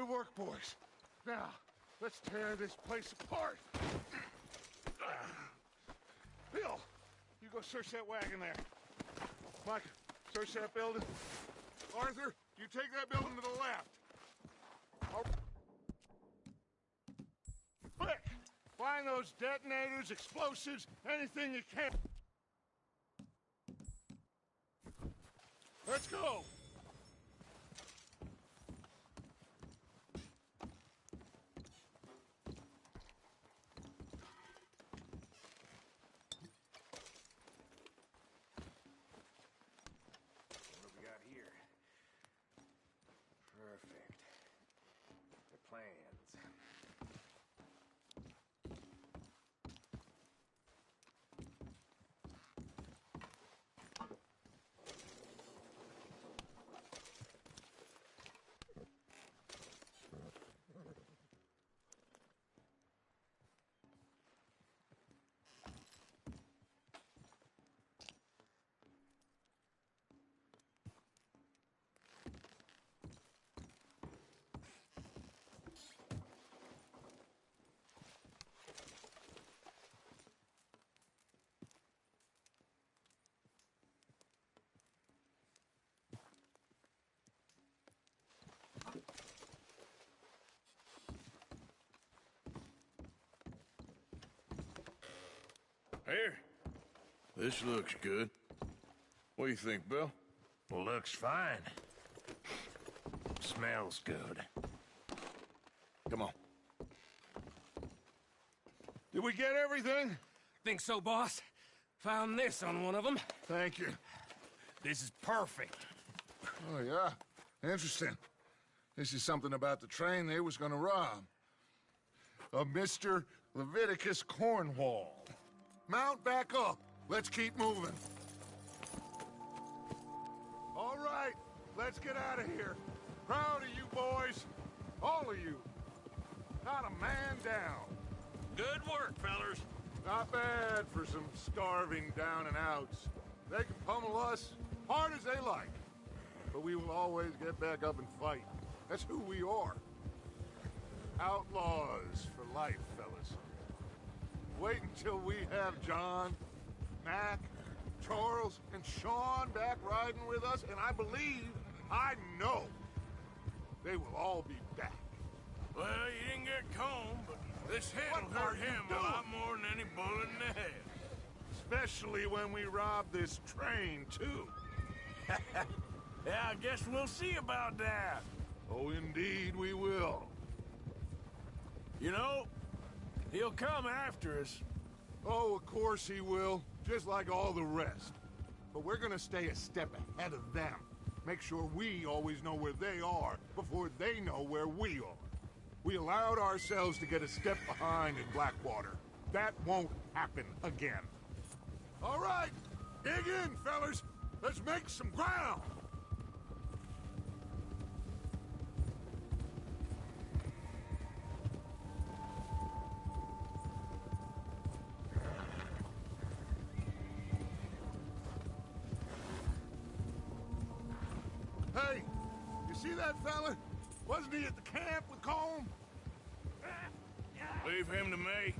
B: Good work, boys. Now, let's tear this place apart. Bill, you go search that wagon there. Mike, search that building. Arthur, you take that building to the left. Quick! Find those detonators, explosives, anything you can. Let's go!
G: What do we got here? Perfect. The plans.
D: Here. This looks good. What do you think, Bill?
G: Looks fine. Smells good.
B: Come on. Did we get everything?
G: Think so, boss. Found this on one of them.
B: Thank you.
G: This is perfect.
B: Oh, yeah? Interesting. This is something about the train they was gonna rob. Of Mr. Leviticus Cornwall. Mount back up. Let's keep moving. All right, let's get out of here. Proud of you boys. All of you. Not a man down.
D: Good work, fellers.
B: Not bad for some starving down and outs. They can pummel us hard as they like. But we will always get back up and fight. That's who we are. Outlaws for life, fellas. Wait until we have John, Mac, Charles, and Sean back riding with us, and I know, they will all be back.
D: Well, you didn't get Combe, but this hit will
B: What are
D: hurt
B: you
D: him a
B: doing?
D: lot more than any bullet in the head.
B: Especially when we rob this train, too.
D: Yeah, I guess we'll see about that.
B: Oh, indeed we will.
D: You know, he'll come after us.
B: Oh, of course he will, just like all the rest. But we're gonna stay a step ahead of them. Make sure we always know where they are before they know where we are. We allowed ourselves to get a step behind in Blackwater. That won't happen again. All right, dig in, fellas. Let's make some ground. Hey, you see that fella? Wasn't he at the camp with Combe?
D: Leave him to me.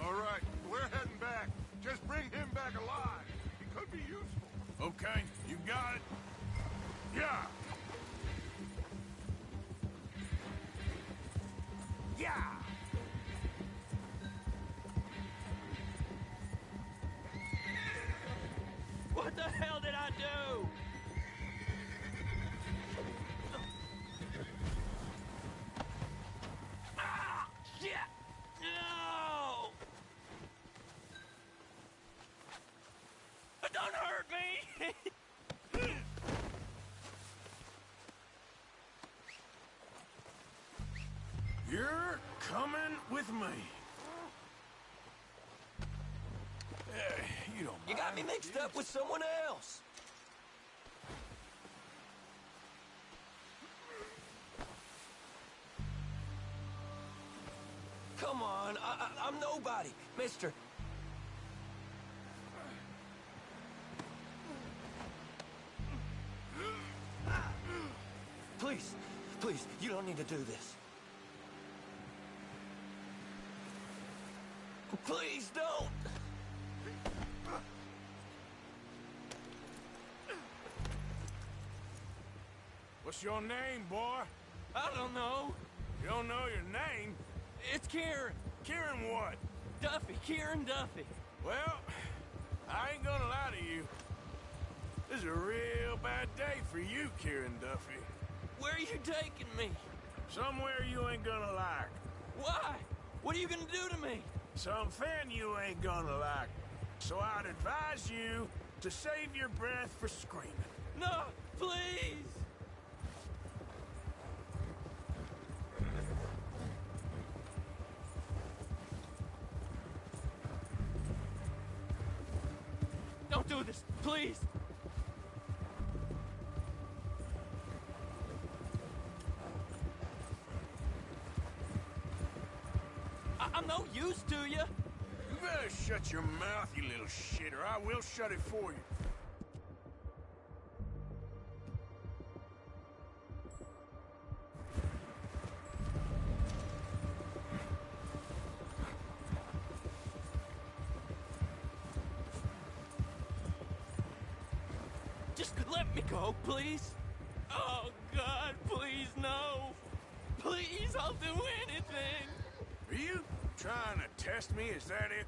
B: All right, we're heading back. Just bring him back alive. He could be useful.
D: Okay, you got it.
B: Yeah.
G: Yeah!
I: What the hell did I do? Ah! Shit! No! Don't hurt me!
D: You're coming with me. You don't
I: You got me mixed up with someone else. Come on, I'm nobody, mister. Please, Please, you don't need to do this. Please don't!
D: What's your name, boy?
H: I don't know.
D: You don't know your name?
H: It's Kieran.
D: Kieran what?
H: Duffy. Kieran Duffy.
D: Well, I ain't gonna lie to you. This is a real bad day for you, Kieran Duffy.
H: Where are you taking me?
D: Somewhere you ain't gonna like.
H: Why? What are you gonna do to me?
D: Something you ain't gonna like. So I'd advise you to save your breath for screaming.
H: No, please! Don't do this, please! I'm no use to you.
D: You better shut your mouth, you little shit, or I will shut it for you.
H: Just let me go, please. Oh, God, please, no. Please, I'll do anything.
D: Are you trying to test me? Is that it?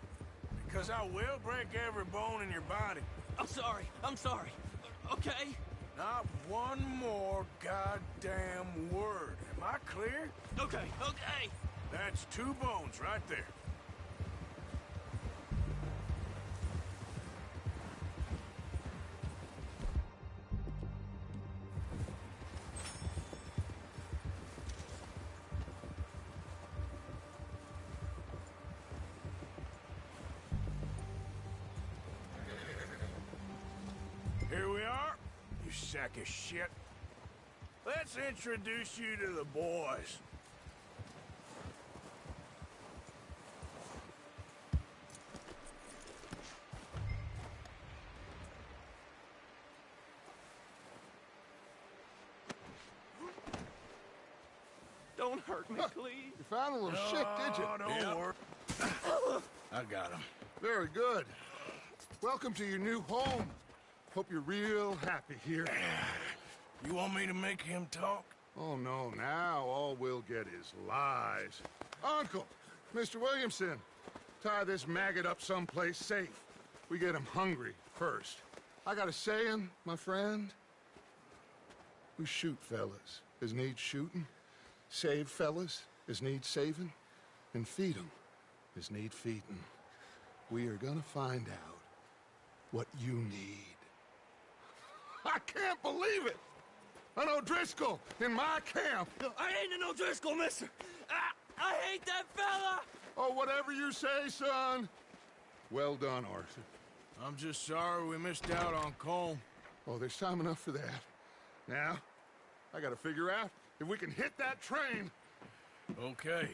D: Because I will break every bone in your body.
H: I'm sorry. Okay?
D: Not one more goddamn word. Am I clear?
H: Okay.
D: That's 2 bones right there. Here we are, you sack of shit. Let's introduce you to the boys.
H: Don't hurt me, please.
B: You found a little shit, did you?
D: Don't worry. I got him.
B: Very good. Welcome to your new home. Hope you're real happy here.
D: You want me to make him talk?
B: Oh, no, now all we'll get is lies. Uncle, Mr. Williamson, tie this maggot up someplace safe. We get him hungry first. I got a saying, my friend. We shoot fellas as need shooting, save fellas as need saving, and feed 'em as need feeding. We are gonna find out what you need. I can't believe it! An O'Driscoll in my camp!
H: I ain't an O'Driscoll, mister! I hate that fella!
B: Oh, whatever you say, son. Well done, Arthur.
D: I'm just sorry we missed out on Colm.
B: Oh, there's time enough for that. Now, I gotta figure out if we can hit that train.
D: Okay.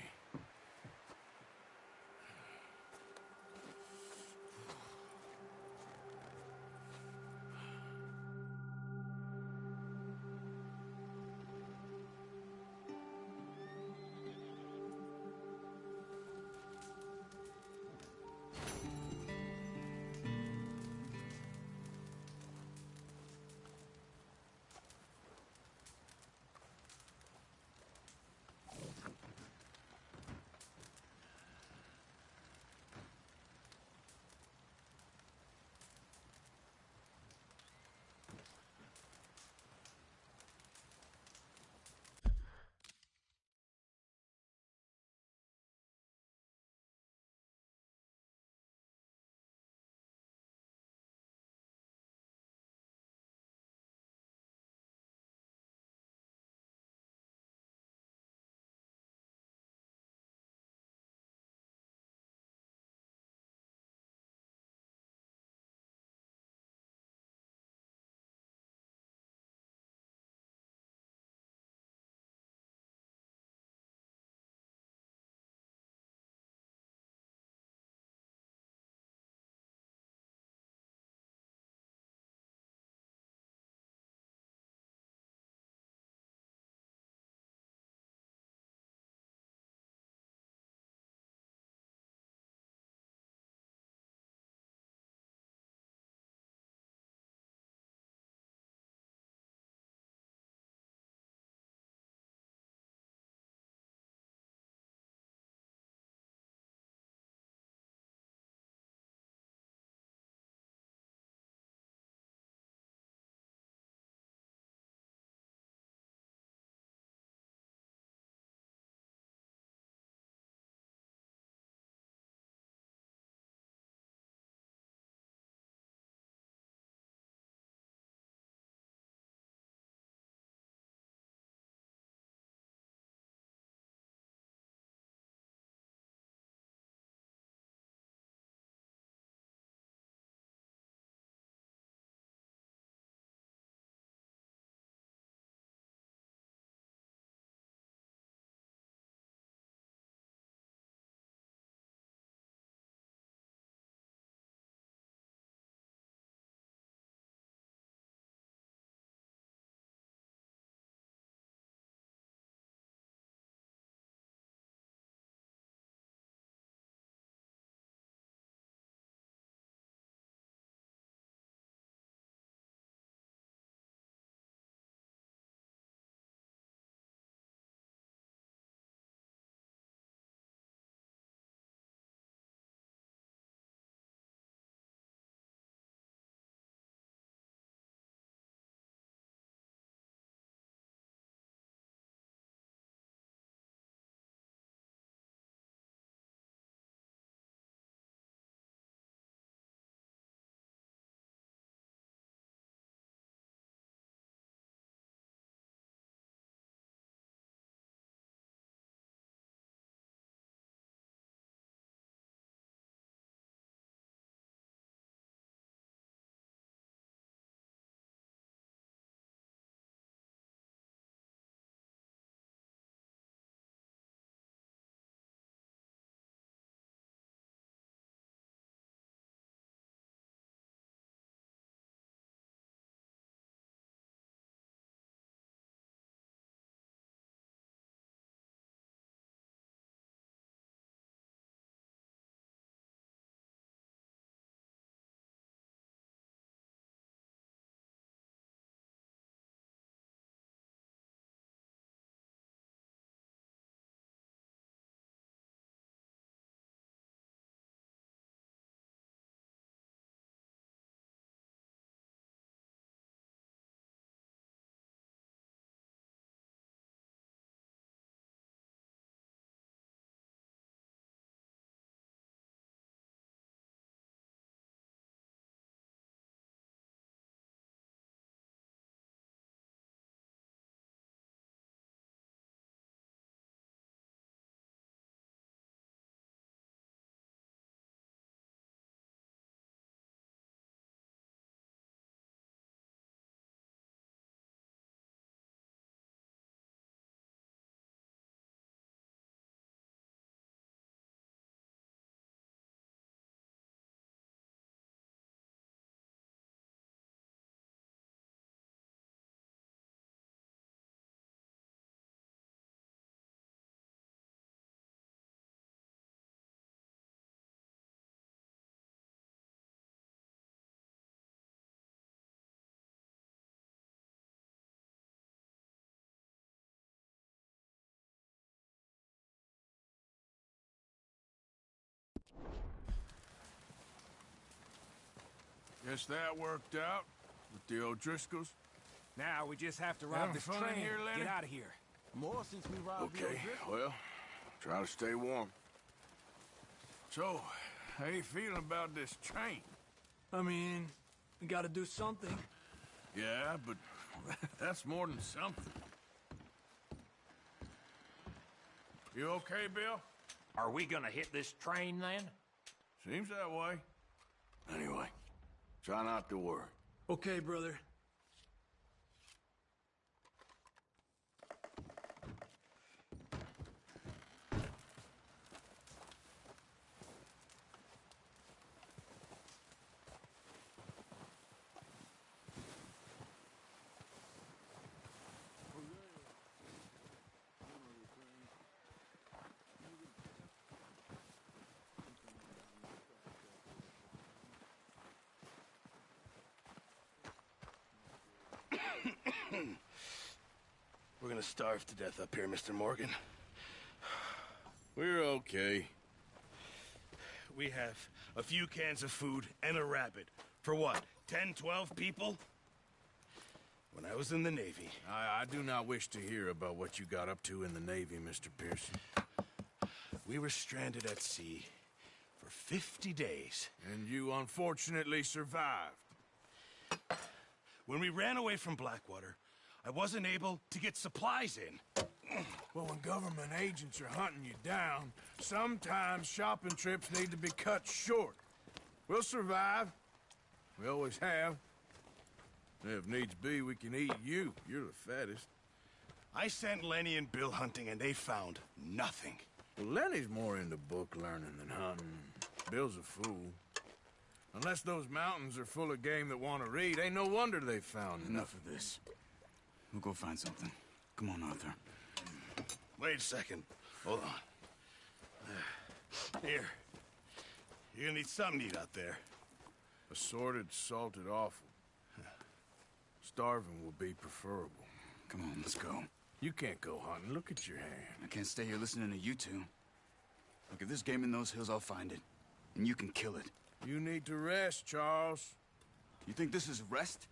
D: Guess that worked out with the O'Driscolls.
G: Now we just have to rob
D: Having
G: this
D: fun
G: train
D: here,
G: and
D: Lenny?
G: get out of here.
L: More since we robbed the
D: Okay,
L: O'Driscolls.
D: well, try to stay warm. So, how you feeling about this train?
I: I mean, we gotta do something.
D: Yeah, but that's more than something. You okay, Bill?
G: Are we gonna hit this train then?
D: Seems that way. Anyway, try not to worry.
I: Okay, brother.
L: We're gonna starve to death up here, Mr. Morgan.
D: We're okay.
L: We have a few cans of food and a rabbit. For what, 10, 12 people? When I was in the Navy...
D: I do not wish to hear about what you got up to in the Navy, Mr. Pearson.
L: We were stranded at sea for 50 days.
D: And you unfortunately survived.
L: When we ran away from Blackwater, I wasn't able to get supplies in.
D: Well, when government agents are hunting you down, sometimes shopping trips need to be cut short. We'll survive. We always have. If needs be, we can eat you. You're the fattest.
L: I sent Lenny and Bill hunting, and they found nothing.
D: Well, Lenny's more into book learning than hunting. Bill's a fool. Unless those mountains are full of game that want to read, ain't no wonder they found
M: Enough of this. We'll go find something. Come on, Arthur.
L: Wait a second. Hold on. Here. You're gonna need something to eat out there.
D: Assorted, salted offal. Starving will be preferable.
M: Come on, let's go.
D: You can't go hunting. Look at your hand.
M: I can't stay here listening to you two. Look, if there's game in those hills, I'll find it. And you can kill it.
D: You need to rest, Charles.
M: You think this is rest?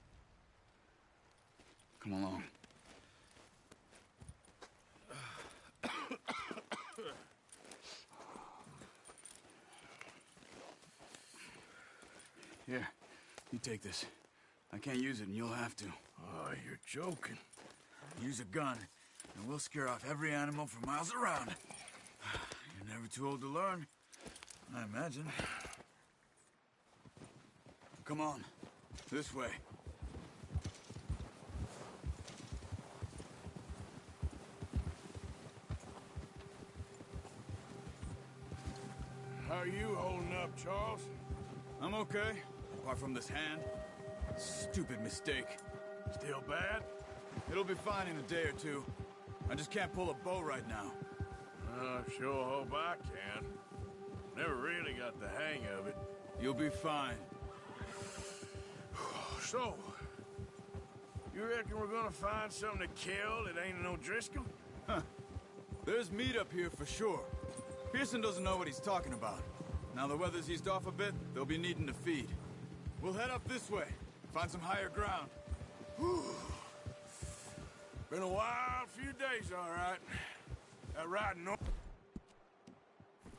M: Come along. Here, you take this. I can't use it, and you'll have to.
D: Oh, you're joking.
M: Use a gun, and we'll scare off every animal for miles around. You're never too old to learn, I imagine. Come on, this way.
D: How are you holding up, Charles?
M: I'm okay, apart from this hand. Stupid mistake.
D: Still bad?
M: It'll be fine in a day or two. I just can't pull a bow right now.
D: I sure hope I can. Never really got the hang of it.
M: You'll be fine.
D: So, you reckon we're gonna find something to kill that ain't an O'Driscoll?
M: Huh. There's meat up here for sure. Pearson doesn't know what he's talking about. Now the weather's eased off a bit, they'll be needing to feed. We'll head up this way, find some higher ground.
D: Been a wild few days, all right. That ride north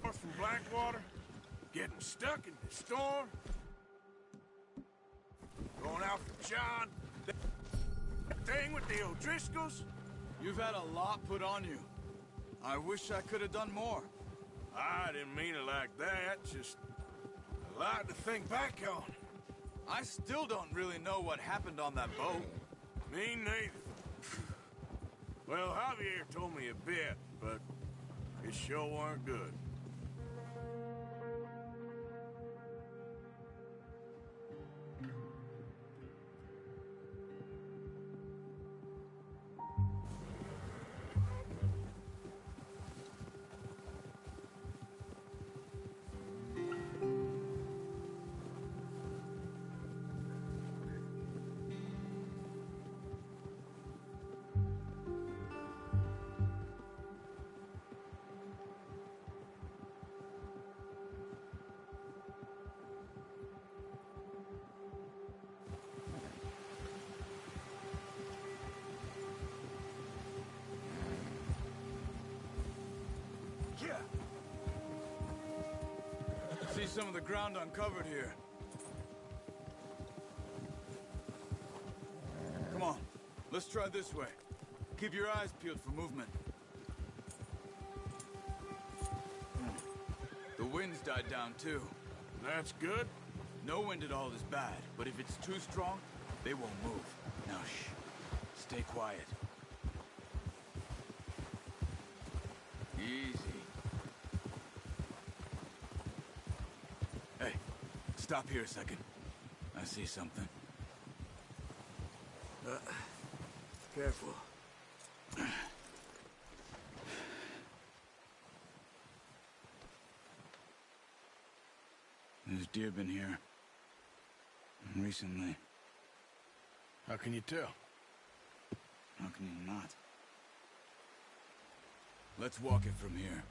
D: from Blackwater, getting stuck in the storm, going out for John, that thing with the O'Driscolls.
M: You've had a lot put on you. I wish I could have done more.
D: I didn't mean it like that, just a lot to think back on.
M: I still don't really know what happened on that boat.
D: Me neither. Well, Javier told me a bit, but it sure weren't good.
M: some of the ground uncovered here. Come on, let's try this way. Keep your eyes peeled for movement. The wind's died down too.
D: That's good.
M: No wind at all is bad, but if it's too strong, they won't move. Now shh. Stay quiet. Easy. Hey, stop here a second. I see something.
I: Careful.
M: There's deer been here. Recently.
D: How can you tell?
M: How can you not? Let's walk it from here.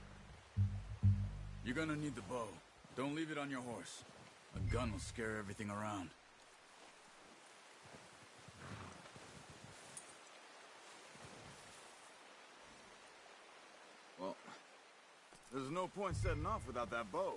M: You're gonna need the bow. Don't leave it on your horse. A gun will scare everything around. Well, there's no point setting off without that bow.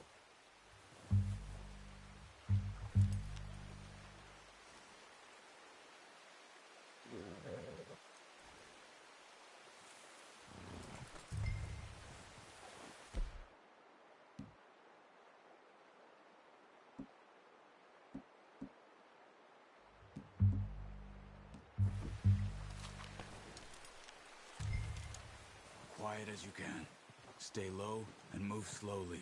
M: Quiet as you can. Stay low and move slowly.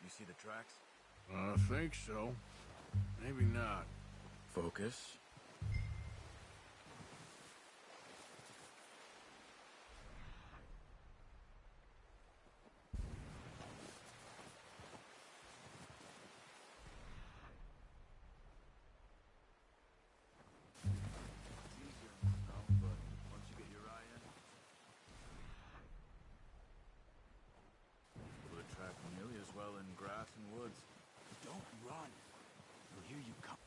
M: You see the tracks?
D: I think so. Maybe not.
M: Focus. Grass and woods. Don't run. You'll hear you come.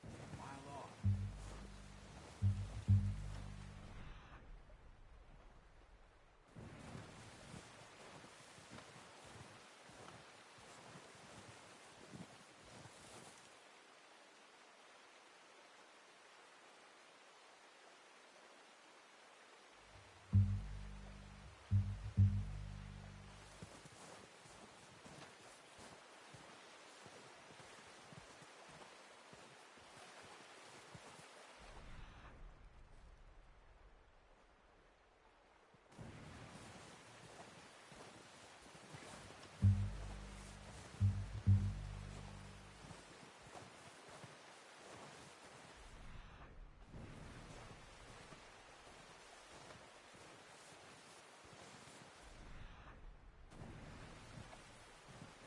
M: A mile off.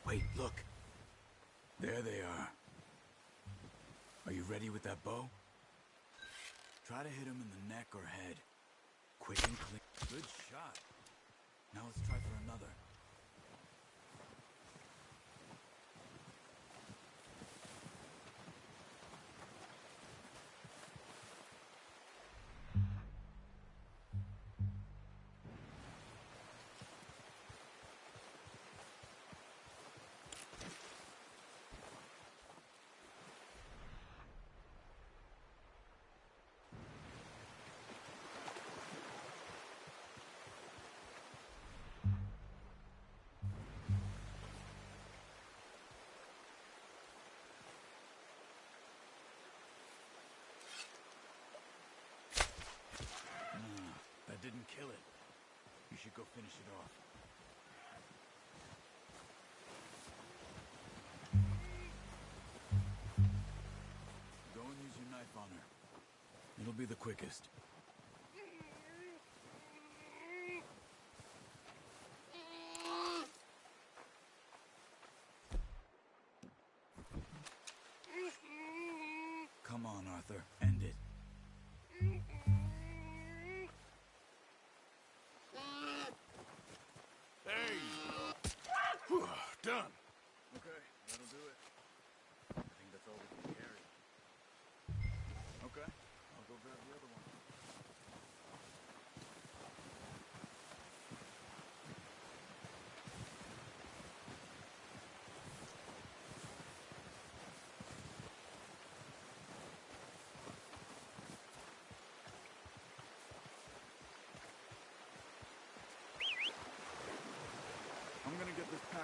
M: Wait, look. There they are. Are you ready with that bow? Try to hit him in the neck or head. Quick and clean. Good shot. Now let's try for another. That didn't kill it. You should go finish it off. Go and use your knife on her. It'll be the quickest. Come on, Arthur. End it.
D: Done.
M: Okay, that'll do it. I think that's all we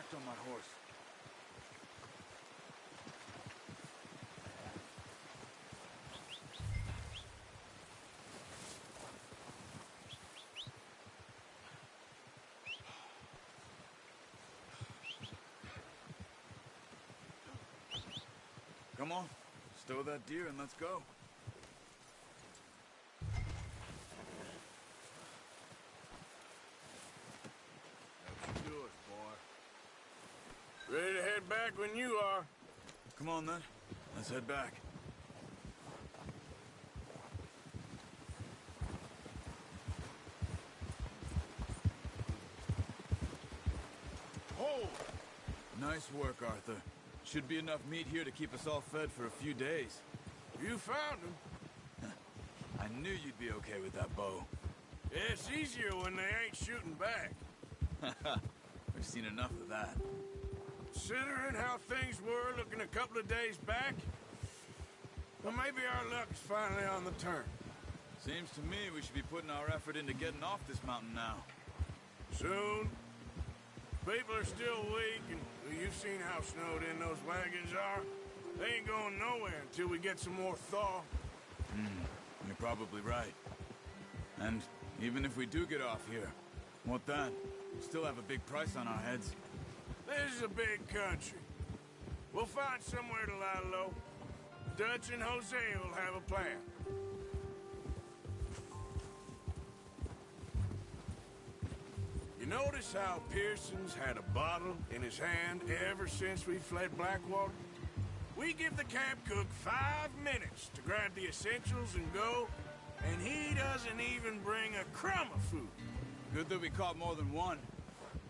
M: backed on my horse. Come on, stow that deer and let's go.
D: That's yours, boy. Ready to head back when you are.
M: Come on then, let's head back.
D: Hold!
M: Nice work, Arthur. Should be enough meat here to keep us all fed for a few days.
D: You found him.
M: I knew you'd be okay with that bow.
D: Yeah, it's easier when they ain't shooting back.
M: We've seen enough of that.
D: Considering how things were looking a couple of days back, well, maybe our luck is finally on the turn.
M: Seems to me we should be putting our effort into getting off this mountain now.
D: Soon. People are still weak, and you've seen how snowed in those wagons are. They ain't going nowhere until we get some more thaw.
M: You're probably right. And even if we do get off here, what then? We still have a big price on our heads.
D: This is a big country. We'll find somewhere to lie low. Dutch and Jose will have a plan. You notice how Pearson's had a bottle in his hand ever since we fled Blackwater? We give the camp cook 5 minutes to grab the essentials and go, and he doesn't even bring a crumb of food.
M: Good that we caught more than one.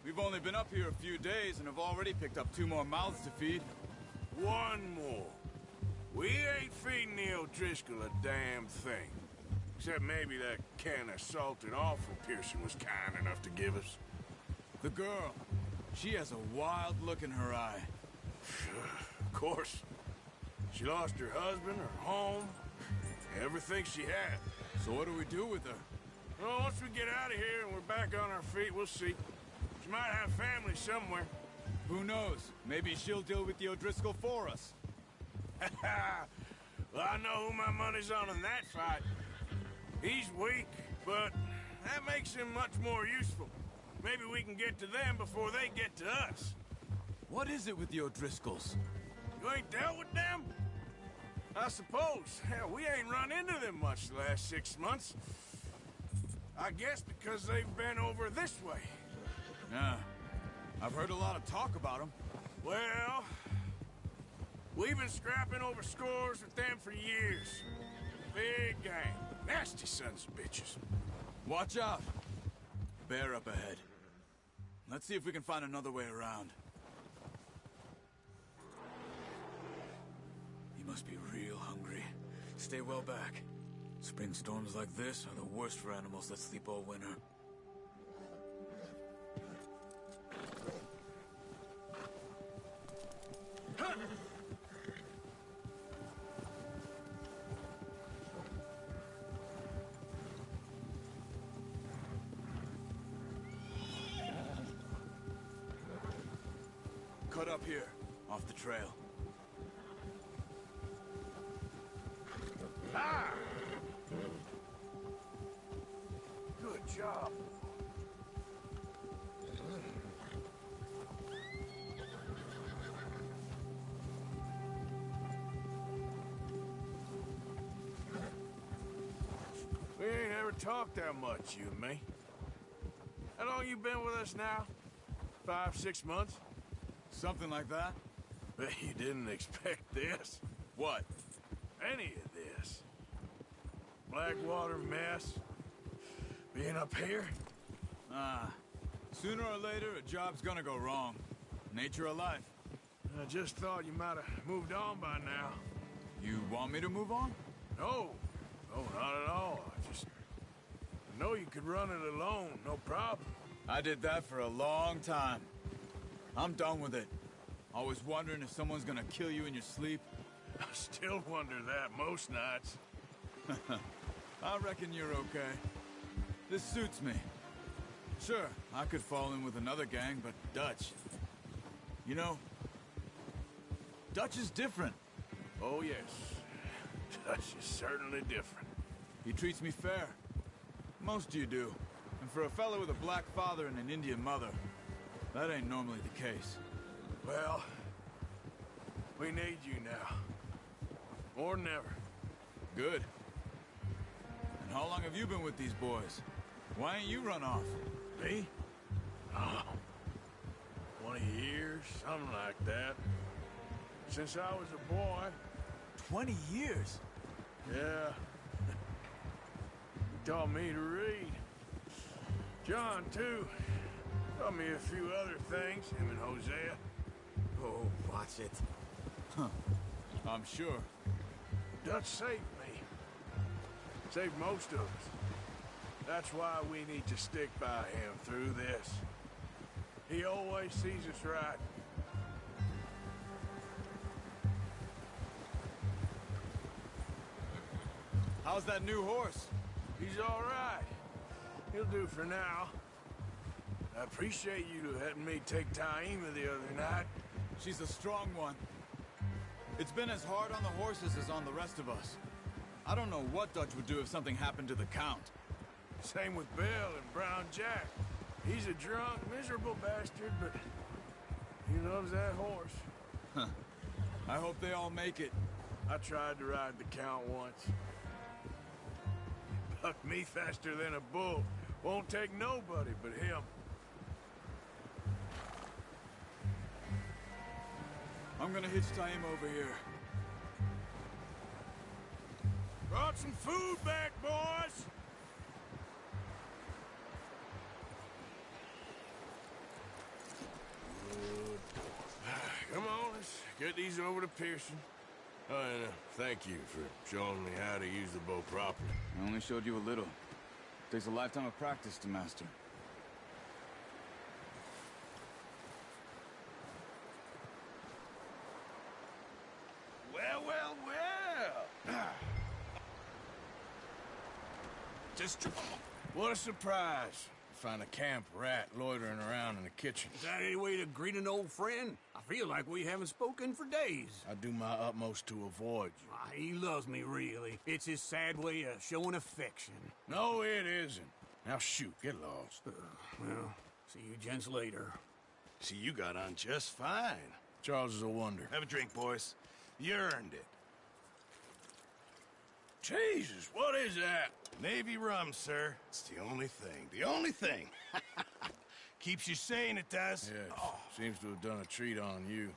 M: We've only been up here a few days and have already picked up 2 more mouths to feed.
D: 1 more. We ain't feeding the O'Driscoll a damn thing. Except maybe that can of salted offal Pearson was kind enough to give us.
M: The girl. She has a wild look in her eye.
D: Of course. She lost her husband, her home, everything she had.
M: So what do we do with her?
D: Well, once we get out of here and we're back on our feet, we'll see. She might have family somewhere.
M: Who knows? Maybe she'll deal with the O'Driscoll for us.
D: Well, I know who my money's on in that fight. He's weak, but that makes him much more useful. Maybe we can get to them before they get to us.
M: What is it with the O'Driscolls?
D: You ain't dealt with them? I suppose. Hell, we ain't run into them much the last 6 months. I guess because they've been over this way.
M: Yeah. I've heard a lot of talk about them.
D: Well, we've been scrapping over scores with them for years. Big gang. Nasty sons of bitches.
M: Watch out. Bear up ahead. Let's see if we can find another way around. He must be real hungry. Stay well back. Spring storms like this are the worst for animals that sleep all winter. Cut up here, off the trail.
D: Ah! Good job. We ain't ever talked that much, you and me. How long you been with us now? 5, 6 months?
M: Something like that?
D: Bet you didn't expect this.
M: What?
D: Any of this. Blackwater mess. Being up here.
M: Sooner or later, a job's gonna go wrong. Nature of life.
D: I just thought you might have moved on by now.
M: You want me to move on?
D: No. No, not at all. I know you could run it alone, no problem.
M: I did that for a long time. I'm done with it. Always wondering if someone's gonna kill you in your sleep.
D: I still wonder that most nights.
M: I reckon you're okay. This suits me. Sure, I could fall in with another gang, but Dutch. You know, Dutch is different.
D: Oh, yes. Dutch is certainly different.
M: He treats me fair. Most of you do. And for a fellow with a black father and an Indian mother, that ain't normally the case.
D: Well, we need you now. More than ever.
M: Good. And how long have you been with these boys? Why ain't you run off?
D: Me? Oh, 20 years, something like that. Since I was a boy.
M: 20 years?
D: Yeah. He taught me to read. John, too. Taught me a few other things, him and Hosea.
M: Oh, watch it. Huh. I'm sure.
D: Dutch saved me. Saved most of us. That's why we need to stick by him through this. He always sees us right.
M: How's that new horse?
D: He's all right. He'll do for now. I appreciate you letting me take Taima the other night.
M: She's a strong one. It's been as hard on the horses as on the rest of us. I don't know what Dutch would do if something happened to the Count.
D: Same with Bill and Brown Jack. He's a drunk, miserable bastard, but he loves that horse.
M: Huh. I hope they all make it.
D: I tried to ride the Count once. He bucked me faster than a bull. Won't take nobody but him.
M: I'm gonna hitch Taima over here.
D: Brought some food back, boys! Good. Come on, let's get these over to Pearson. Oh, and thank you for showing me how to use the bow properly.
M: I only showed you a little. Takes a lifetime of practice to master.
D: Well, well, well! Just what a surprise. Find a camp rat loitering around in the kitchen.
G: Is that any way to greet an old friend? I feel like we haven't spoken for days.
D: I do my utmost to avoid you.
G: He loves me, really. It's his sad way of showing affection.
D: No, it isn't. Now shoot, get lost.
G: Well, see you gents later.
L: See, you got on just fine.
D: Charles is a wonder.
L: Have a drink, boys. You earned it.
D: Jesus, what is that?
L: Navy rum, sir. It's the only thing. The only thing. Keeps you sane, it does.
D: Yes, seems to have done a treat on you.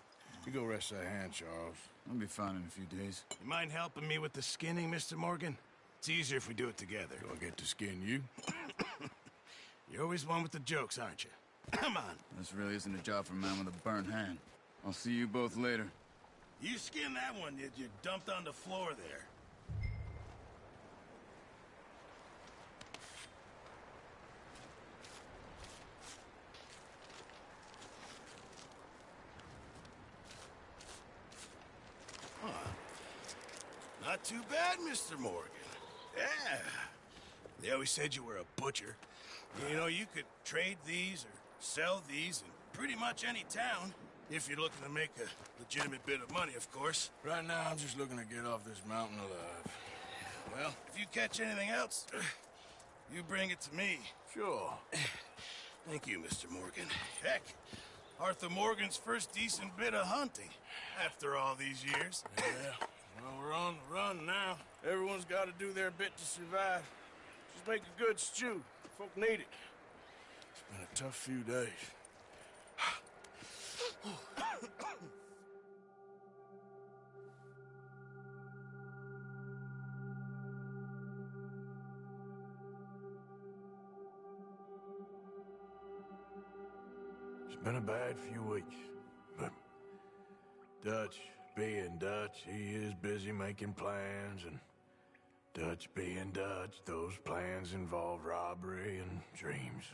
D: You go rest that hand, Charles.
M: I'll be fine in a few days.
L: You mind helping me with the skinning, Mr. Morgan? It's easier if we do it together.
D: Do I get to skin you?
L: You're always one with the jokes, aren't you? Come on.
M: This really isn't a job for a man with a burnt hand. I'll see you both later.
L: You skinned that one that you dumped on the floor there. Not too bad, Mr. Morgan. Yeah. They always said you were a butcher. You know, you could trade these or sell these in pretty much any town, if you're looking to make a legitimate bit of money, of course.
D: Right now, I'm just looking to get off this mountain alive.
L: Well, if you catch anything else, you bring it to me.
D: Sure.
L: Thank you, Mr. Morgan. Heck, Arthur Morgan's first decent bit of hunting after all these years.
D: Yeah. Well, we're on the run now. Everyone's got to do their bit to survive. Just make a good stew. Folk need it. It's been a tough few days. It's been a bad few weeks, but Dutch being Dutch, he is busy making plans, and Dutch being Dutch, those plans involve robbery and dreams.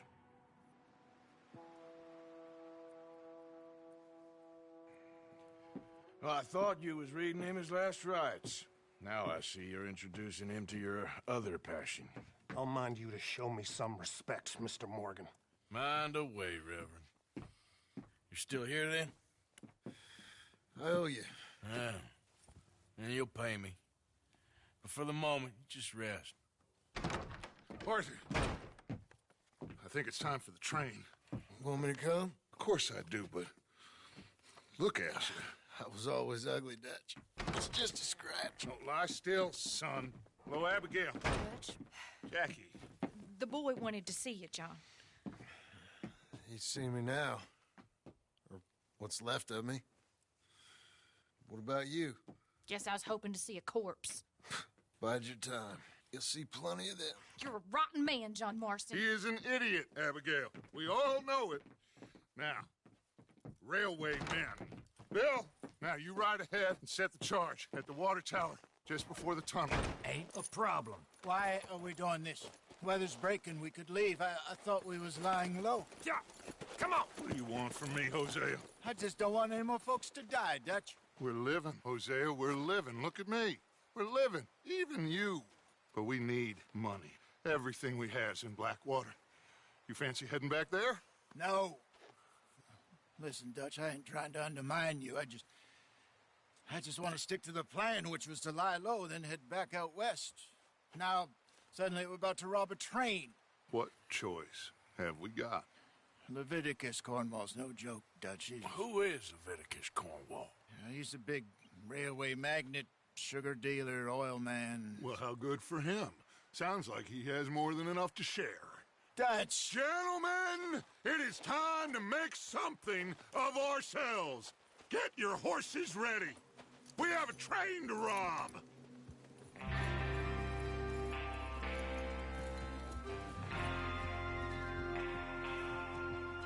D: Well, I thought you was reading him his last rites. Now I see you're introducing him to your other passion.
N: I'll mind you to show me some respect, Mr. Morgan.
D: Mind away, Reverend. You're still here, then?
A: I owe you.
D: Yeah. And you'll pay me. But for the moment, just rest.
B: Arthur, I think it's time for the train.
A: Want me to come?
B: Of course I do, but look at you.
A: I was always ugly, Dutch. It's just a scratch.
B: Don't lie still, son. Hello, Abigail.
F: Dutch,
B: Jackie.
F: the boy wanted to see you, John.
A: He's seen me now. Or what's left of me. What about you?
F: Guess I was hoping to see a corpse.
A: Bide your time. You'll see plenty of them.
F: You're a rotten man, John Marston.
B: He is an idiot, Abigail. We all know it. Now, railway men. Bill, now you ride ahead and set the charge at the water tower just before the tunnel.
C: Ain't a problem. Why are we doing this? Weather's breaking. We could leave. I thought we was lying low.
B: Yeah, come on. What do you want from me, Hosea?
C: I just don't want any more folks to die, Dutch.
B: We're living, Hosea. We're living. Look at me. We're living. Even you. But we need money. Everything we has in Blackwater. You fancy heading back there?
C: No. Listen, Dutch, I ain't trying to undermine you. I just want to stick to the plan, which was to lie low, then head back out west. Now, suddenly we're about to rob a train.
B: What choice have we got?
C: Leviticus Cornwall's no joke, Dutch.
D: Who is Leviticus Cornwall?
C: He's a big railway magnate, sugar dealer, oil man.
B: Well, how good for him. Sounds like he has more than enough to share.
C: Dutch!
B: Gentlemen, it is time to make something of ourselves. Get your horses ready. We have a train to rob.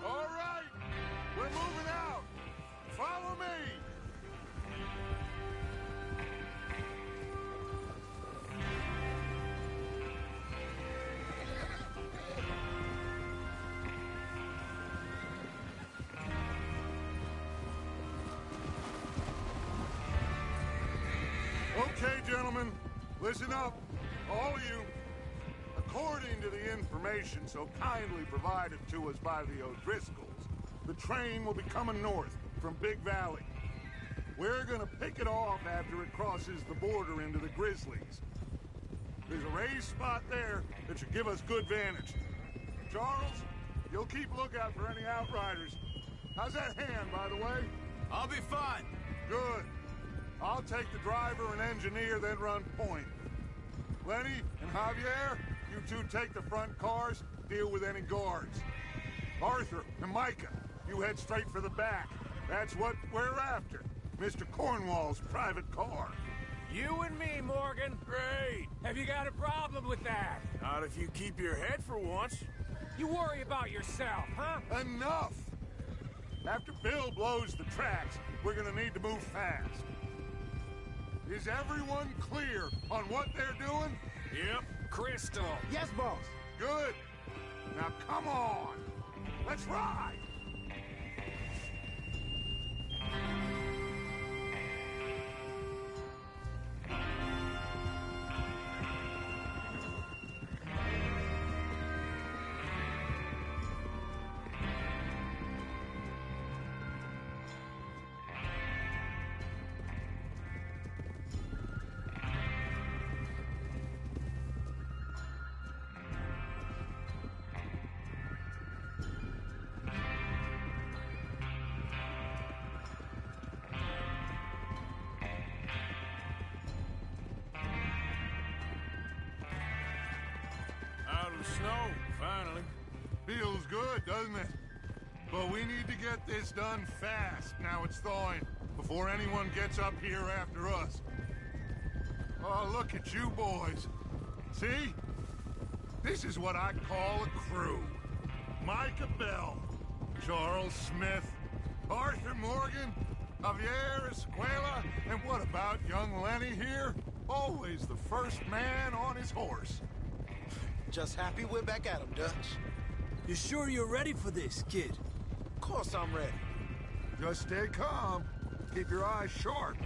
B: All right, we're moving out. Follow me. Okay, gentlemen, listen up, all of you. According to the information so kindly provided to us by the O'Driscolls, the train will be coming north from Big Valley. We're gonna pick it off after it crosses the border into the Grizzlies. There's a raised spot there that should give us good vantage. Charles, you'll keep lookout for any outriders. How's that hand, by the way?
L: I'll be fine.
B: Good. I'll take the driver and engineer, then run point. Lenny and Javier, you two take the front cars, deal with any guards. Arthur and Micah, you head straight for the back. That's what we're after. Mr. Cornwall's private car.
G: You and me, Morgan.
D: Great.
G: Have you got a problem with that?
D: Not if you keep your head for once.
G: You worry about yourself, huh?
B: Enough! After Bill blows the tracks, we're gonna need to move fast. Is everyone clear on what they're doing?
G: Yep. Crystal.
C: Yes, boss.
B: Good. Now come on. Let's ride.
D: Snow, finally.
B: Feels good, doesn't it? But we need to get this done fast, now it's thawing, before anyone gets up here after us. Oh, look at you boys. See? This is what I call a crew. Micah Bell, Charles Smith, Arthur Morgan, Javier Escuela, and what about young Lenny here? Always the first man on his horse.
L: Just happy we're back at him, Dutch.
I: You sure you're ready for this, kid?
L: Of course I'm ready.
B: Just stay calm. Keep your eyes sharp.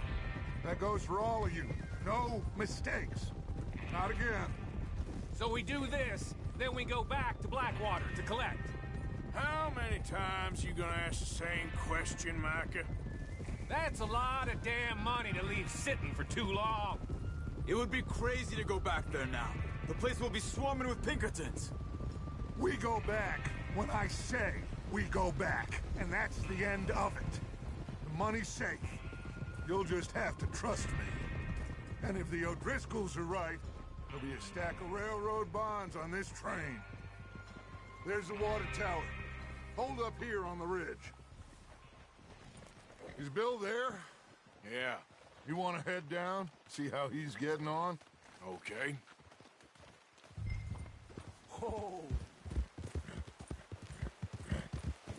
B: That goes for all of you. No mistakes. Not again.
G: So we do this, then we go back to Blackwater to collect.
D: How many times you gonna ask the same question, Micah?
G: That's a lot of damn money to leave sitting for too long.
O: It would be crazy to go back there now. The place will be swarming with Pinkertons.
B: We go back when I say we go back, and that's the end of it. The money's safe. You'll just have to trust me. And if the O'Driscolls are right, there'll be a stack of railroad bonds on this train. There's the water tower. Hold up here on the ridge. Is Bill there?
D: Yeah.
B: You want to head down, see how he's getting on?
D: Okay.
O: Oh.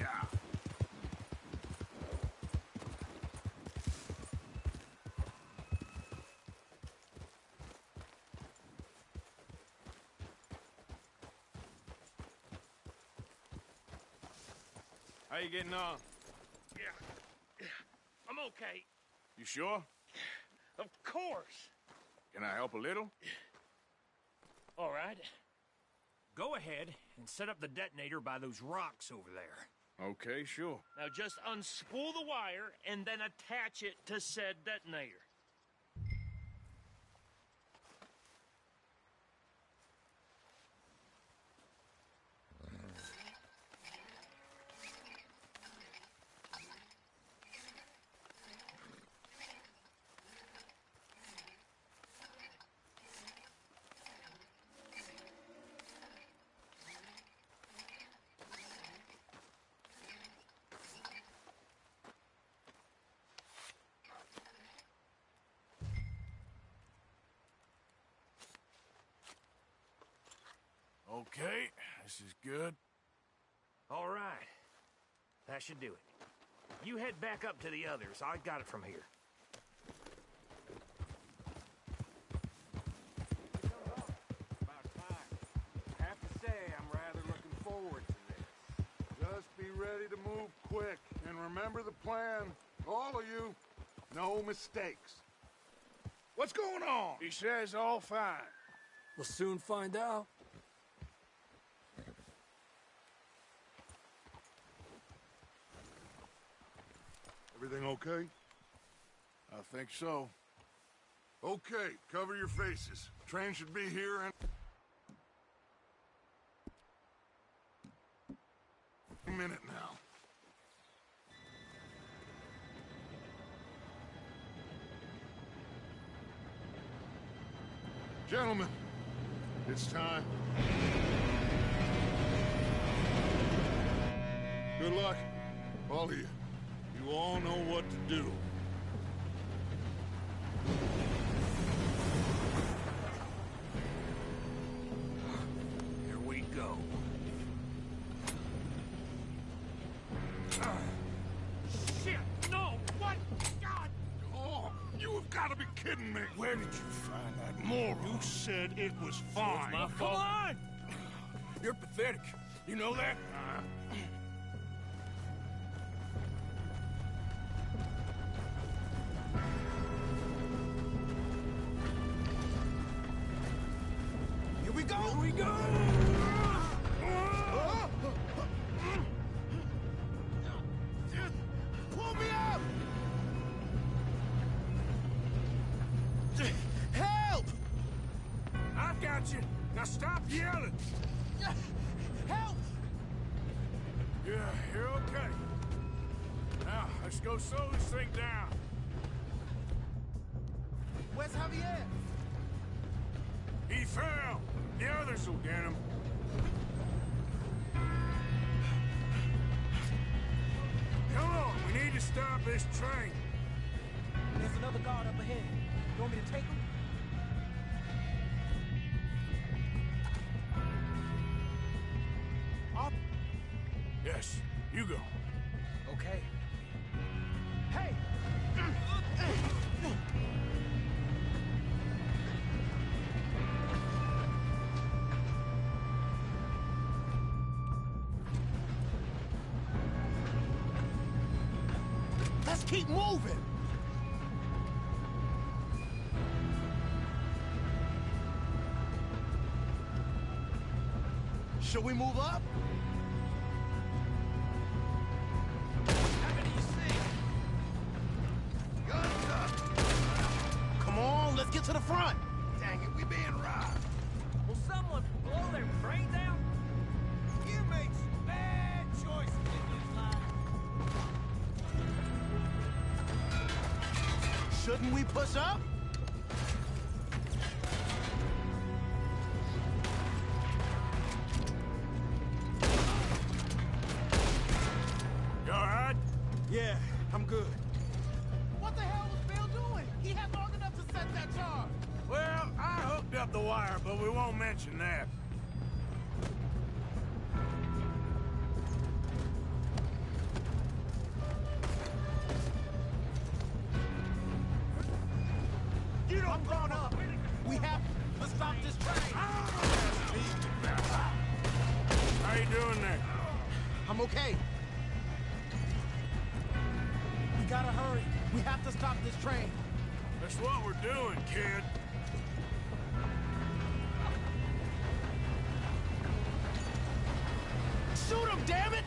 D: Yeah. How you getting on?
P: Yeah. I'm okay.
D: You sure?
P: Of course.
D: Can I help a little?
P: All right. Go ahead and set up the detonator by those rocks over there.
D: Okay, sure.
P: Now just unspool the wire and then attach it to said detonator.
D: Okay, this is good.
P: All right. That should do it. You head back up to the others. I got it from here.
G: About time. I have to say, I'm rather looking forward to this.
B: Just be ready to move quick, and remember the plan. All of you, no mistakes. What's going on?
D: He says all fine.
I: We'll soon find out.
B: Everything okay?
D: I think so.
B: Okay, cover your faces. Train should be here in a minute now. Gentlemen, it's time. Good luck, all of you. You all know what to do.
P: Here we go.
D: Shit! No! What? God!
B: Oh, you have got to be kidding me.
D: Where did you find that moron?
B: You said it was fine.
D: My fault. Come on! You're pathetic. You know that?
L: Here we go!
D: Here we go!
L: Pull me up! Help!
D: I've got you. Now stop yelling.
L: Help!
D: Yeah, you're okay. Now, let's go slow this thing down.
L: Where's Javier?
D: He fell. The others will get him. Come on, we need to stop this train.
K: There's another guard up ahead. You want me to take him?
D: Yes, you go.
K: Okay. Hey!
L: Let's keep moving! Should we move up?
C: front! Dang it, we being robbed.
K: Will someone blow their brains out? You made some bad choices in this life.
C: Shouldn't we push up?
D: You all right?
O: Yeah, I'm good.
K: What the hell was Bill doing? He had long enough to set that charge.
D: Well, I hooked up the wire, but we won't mention that.
K: You don't I'm going up. We have to stop this train.
D: How you doing there?
K: I'm okay. We gotta hurry. We have to stop this train.
D: That's what we're doing, kid.
K: Shoot him, damn it!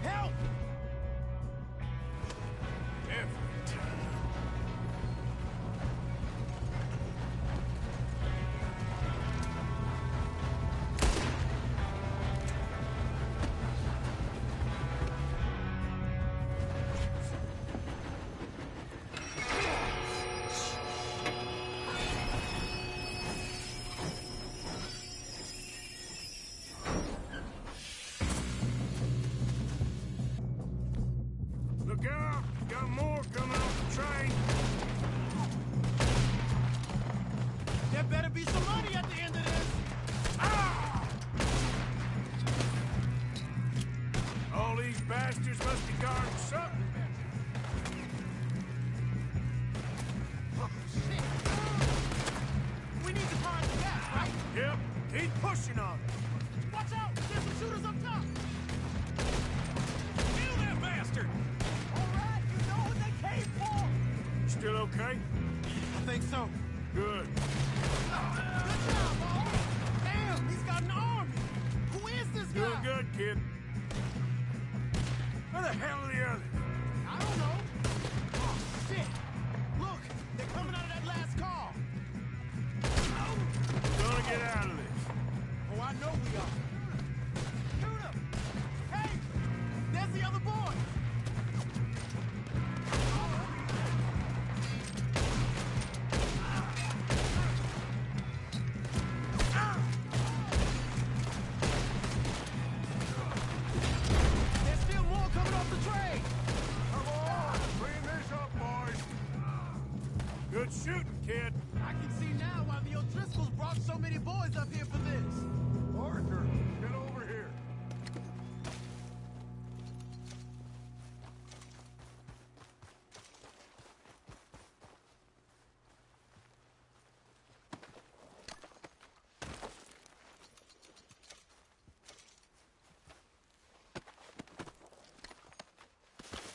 K: Help!
D: Every time. Look out! Got more coming off the train.
K: There better be some money at the end of this.
D: Ah! All these bastards must be guarding something.
K: Oh, shit. We need to find the gas, right?
D: Yep, keep pushing on it.
K: Watch out! There's some shooters up top! Kill that bastard! All right, you know what they came for!
D: Still okay?
K: I think so.
D: Good.
K: Good job, Baldy! Damn, he's got an army! Who is this guy?
D: Doing good, kid. Where the hell are the others?
K: I don't know. Oh, shit! Look, they're coming out of that last car!
D: We're gonna get out of this.
K: Oh, I know we are. Shoot him! Hey! There's the other boy! There's still more coming off the train!
D: Come on, clean this up, boys. Good shooting, kid.
K: I can see now why the O'Driscolls brought so many boys up here for this.
D: Arthur, get over here.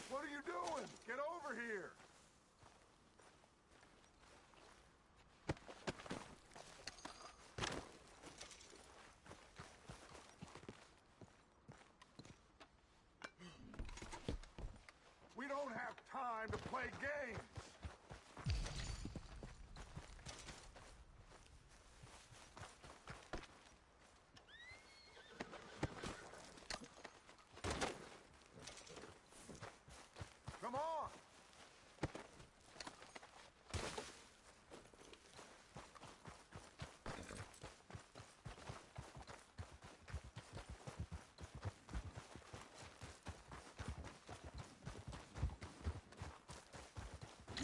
D: What are you doing? Get over here. We don't have time to play games. Come on.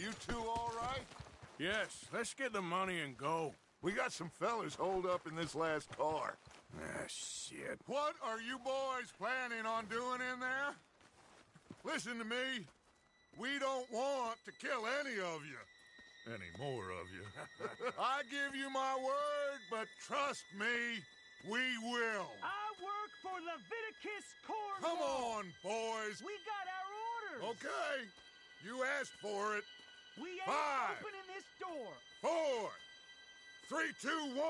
B: You two all right?
D: Yes, let's get the money and go.
B: We got some fellas holed up in this last car.
D: Ah, shit.
B: What are you boys planning on doing in there? Listen to me. We don't want to kill any of you. Any more of you. I give you my word, but trust me, we will.
K: I work for Leviticus Cornwall.
B: Come on, boys.
K: We got our orders.
B: Okay. You asked for it.
K: We ain't
B: 5,
K: opening this door.
B: 4, 3, 2, 1.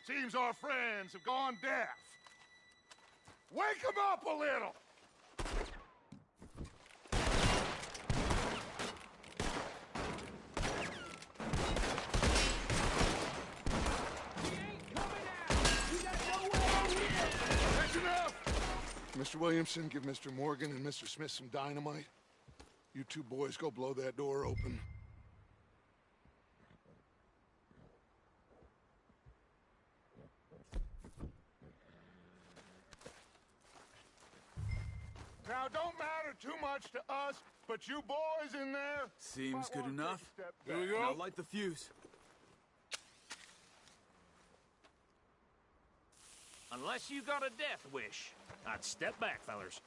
B: Seems our friends have gone deaf. Wake them up a little. That's enough! Mr. Williamson, give Mr. Morgan and Mr. Smith some dynamite. You two boys go blow that door open. Now, don't matter too much to us, but you boys in there...
O: Seems good enough.
D: Here we go.
O: Now light the fuse.
P: Unless you got a death wish, I'd step back, fellers.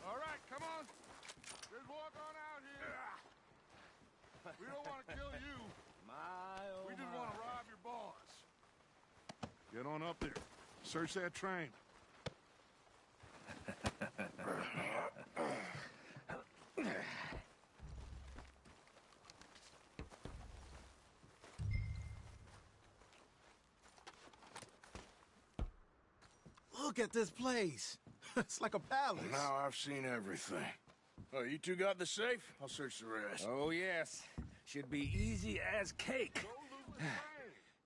B: All right, come on. Just walk on out here. We don't want to kill you. We just want to rob your boss. Get on up there. Search that train.
O: Look at this place. It's like a palace.
D: Now I've seen everything. Oh, you two got the safe? I'll search the rest.
G: Oh, yes. Should be easy as cake.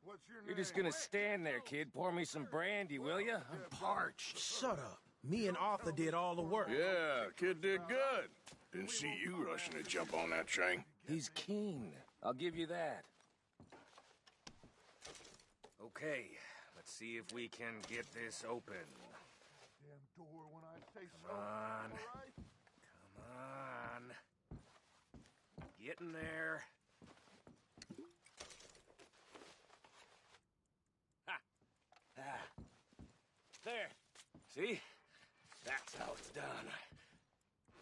B: What's your
G: You're just gonna stand there, kid. Pour me some brandy, will you? I'm parched.
Q: Shut up. Me and Arthur did all the work.
D: Yeah, kid did good. Didn't see you rushing to jump on that train.
G: He's keen. I'll give you that. Okay, let's see if we can get this open.
B: Damn door when I say so.
G: Come on.
B: All right?
G: Come on. Get in there. Ha! Ah. There. See? That's how it's done.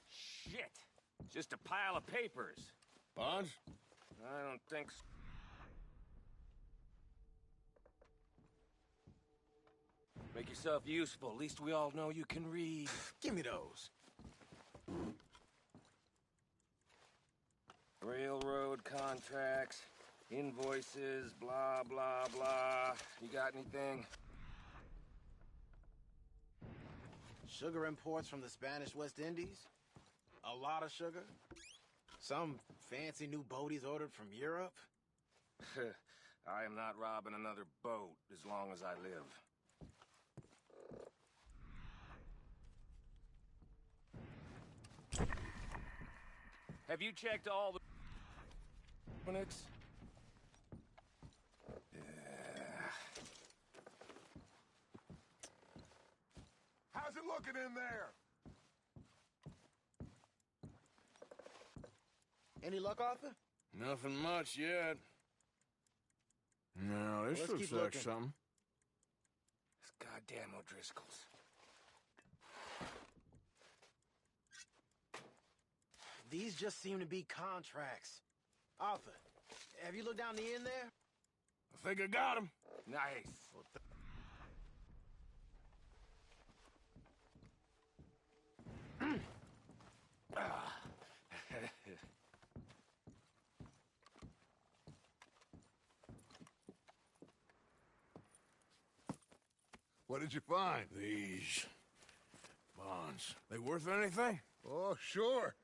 G: Shit. Just a pile of papers.
D: Bonds?
G: I don't think so. Make yourself useful. At least we all know you can read.
Q: Give me those.
G: Railroad contracts, invoices, blah, blah, blah. You got anything?
Q: Sugar imports from the Spanish West Indies. A lot of sugar. Some fancy new boat he's ordered from Europe.
G: I am not robbing another boat as long as I live. Have you checked all the minutes?
B: How's it looking in there?
Q: Any luck, Arthur?
D: Nothing much yet. No, this
Q: Let's
D: looks
Q: keep
D: like
Q: looking.
D: something.
G: It's goddamn O'Driscoll's.
Q: These just seem to be contracts. Arthur, have you looked down the end there?
D: I think I got him.
G: Nice.
B: What did you find?
D: These bonds. They worth anything?
B: Oh, sure.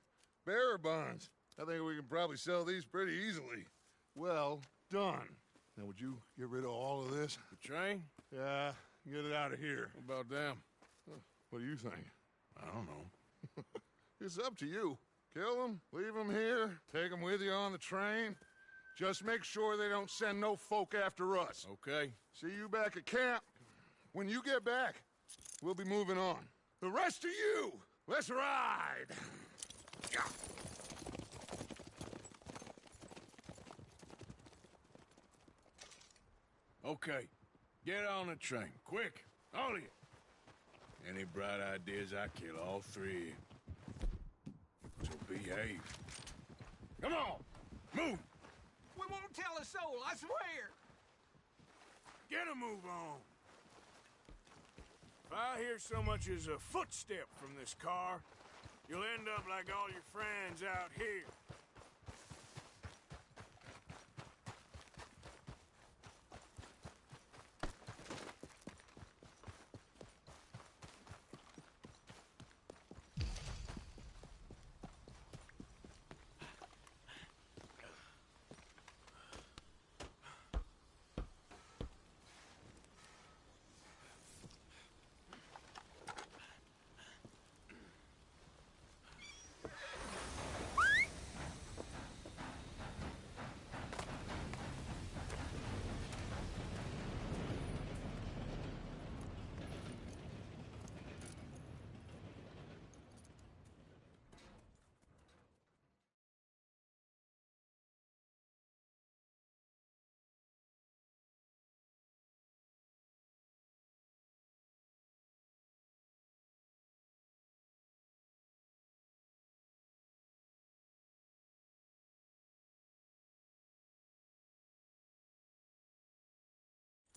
B: Bearer bonds. I think we can probably sell these pretty easily. Well done. Now, would you get rid of all of this?
D: The train?
B: Yeah, get it out of here.
D: What about them?
B: What do you think?
D: I don't know.
B: It's up to you. Kill them, leave them here, take them with you on the train. Just make sure they don't send no folk after us.
D: Okay.
B: See you back at camp. When you get back, we'll be moving on. The rest of you, let's ride! Yeah.
D: Okay. Get on the train. Quick. All of you. Any bright ideas, I kill all three of you. So behave. Come on! Move!
H: We won't tell a soul, I swear!
D: Get a move on! If I hear so much as a footstep from this car, you'll end up like all your friends out here.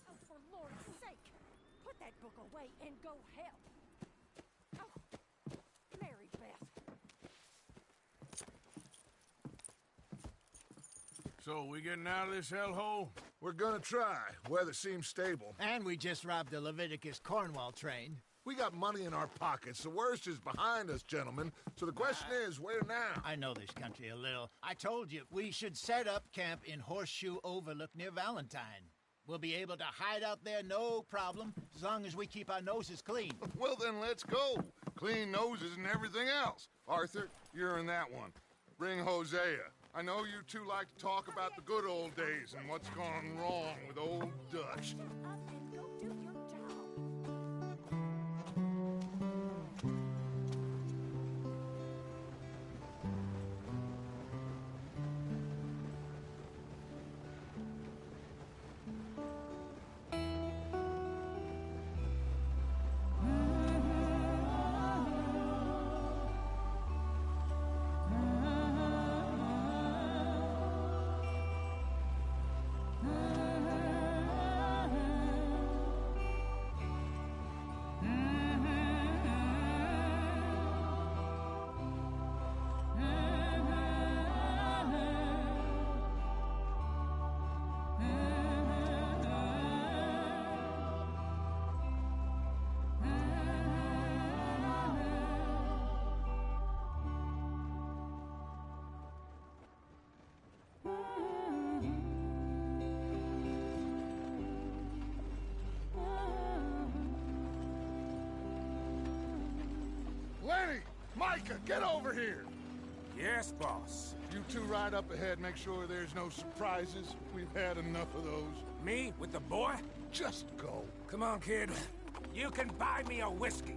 E: Oh, for Lord's sake, put that book away and go help. Oh, Mary Beth.
D: So, we getting out of this hellhole?
B: We're gonna try. Weather seems stable.
C: And we just robbed the Leviticus Cornwall train.
B: We got money in our pockets. The worst is behind us, gentlemen. So the question is, where now?
C: I know this country a little. I told you, we should set up camp in Horseshoe Overlook near Valentine. We'll be able to hide out there, no problem, as long as we keep our noses clean.
B: Well, then let's go. Clean noses and everything else. Arthur, you're in that one. Bring Hosea. I know you two like to talk about the good old days and what's gone wrong with old Dutch. Lenny! Micah, get over here!
D: Yes, boss.
B: You two ride up ahead, make sure there's no surprises. We've had enough of those.
P: Me? With the boy?
B: Just go.
P: Come on, kid. You can buy me a whiskey.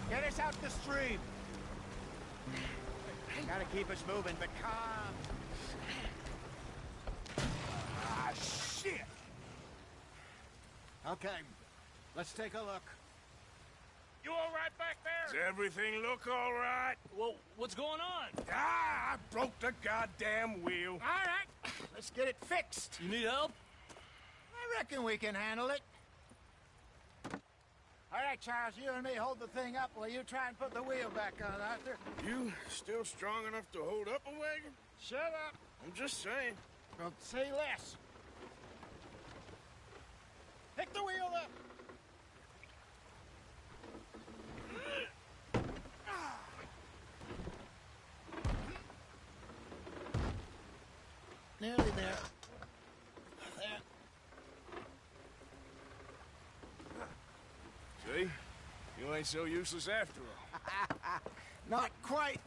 C: Get us out the stream. Gotta keep us moving, but calm.
P: Ah, shit!
C: Okay, let's take a look.
D: You all right back there? Does everything look all right?
I: Well, what's going on?
D: Ah, I broke the goddamn wheel.
C: All right, let's get it fixed.
I: You need help?
C: I reckon we can handle it. All right, Charles, you and me hold the thing up while you try and put the wheel back on, Arthur.
D: You still strong enough to hold up a wagon?
C: Shut up.
D: I'm just saying.
C: Well, say less. Pick the wheel up. Nearly there. There.
D: See? You ain't so useless after all.
C: Not quite.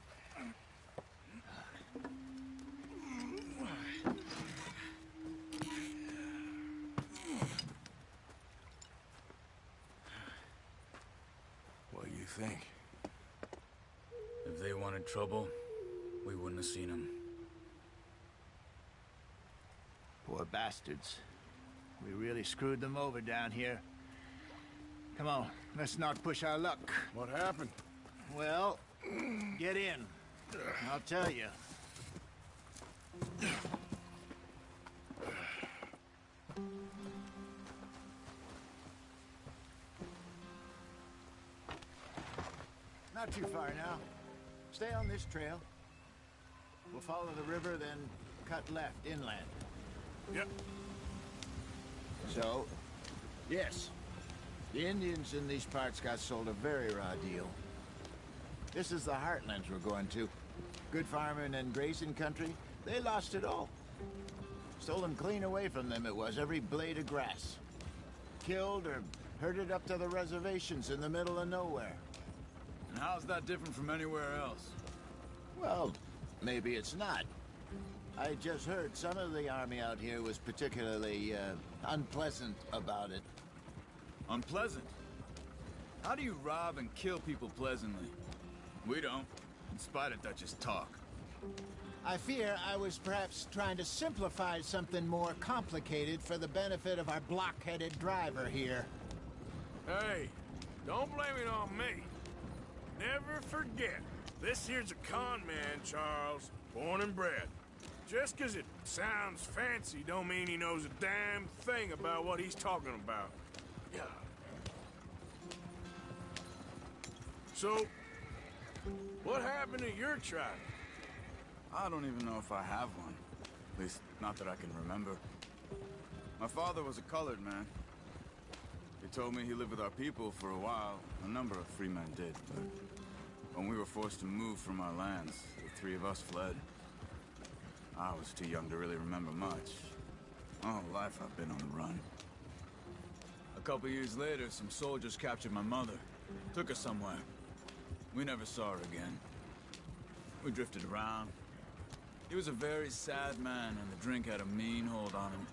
D: What do you think?
M: If they wanted trouble, we wouldn't have seen them.
C: Poor bastards. We really screwed them over down here. Come on, let's not push our luck.
D: What happened?
C: Well, get in. I'll tell you. Not too far now. Stay on this trail. We'll follow the river, then cut left inland.
D: Yep.
C: So, yes, the Indians in these parts got sold a very raw deal. This is the heartlands we're going to. Good farming and grazing country, they lost it all. Stolen clean away from them it was, every blade of grass. Killed or herded up to the reservations in the middle of nowhere.
M: And how's that different from anywhere else?
C: Well, maybe it's not. I just heard some of the army out here was particularly, unpleasant about it.
M: Unpleasant? How do you rob and kill people pleasantly? We don't, in spite of Dutch's talk.
C: I fear I was perhaps trying to simplify something more complicated for the benefit of our block-headed driver here.
D: Hey, don't blame it on me. Never forget, this here's a con man, Charles, born and bred. Just 'cause it sounds fancy don't mean he knows a damn thing about what he's talking about. Yeah. So, what happened to your tribe?
M: I don't even know if I have one. At least, not that I can remember. My father was a colored man. He told me he lived with our people for a while. A number of free men did, but when we were forced to move from our lands, the three of us fled. I was too young to really remember much. My whole life I've been on the run. A couple years later, some soldiers captured my mother. Took her somewhere. We never saw her again. We drifted around. He was a very sad man, and the drink had a mean hold on him.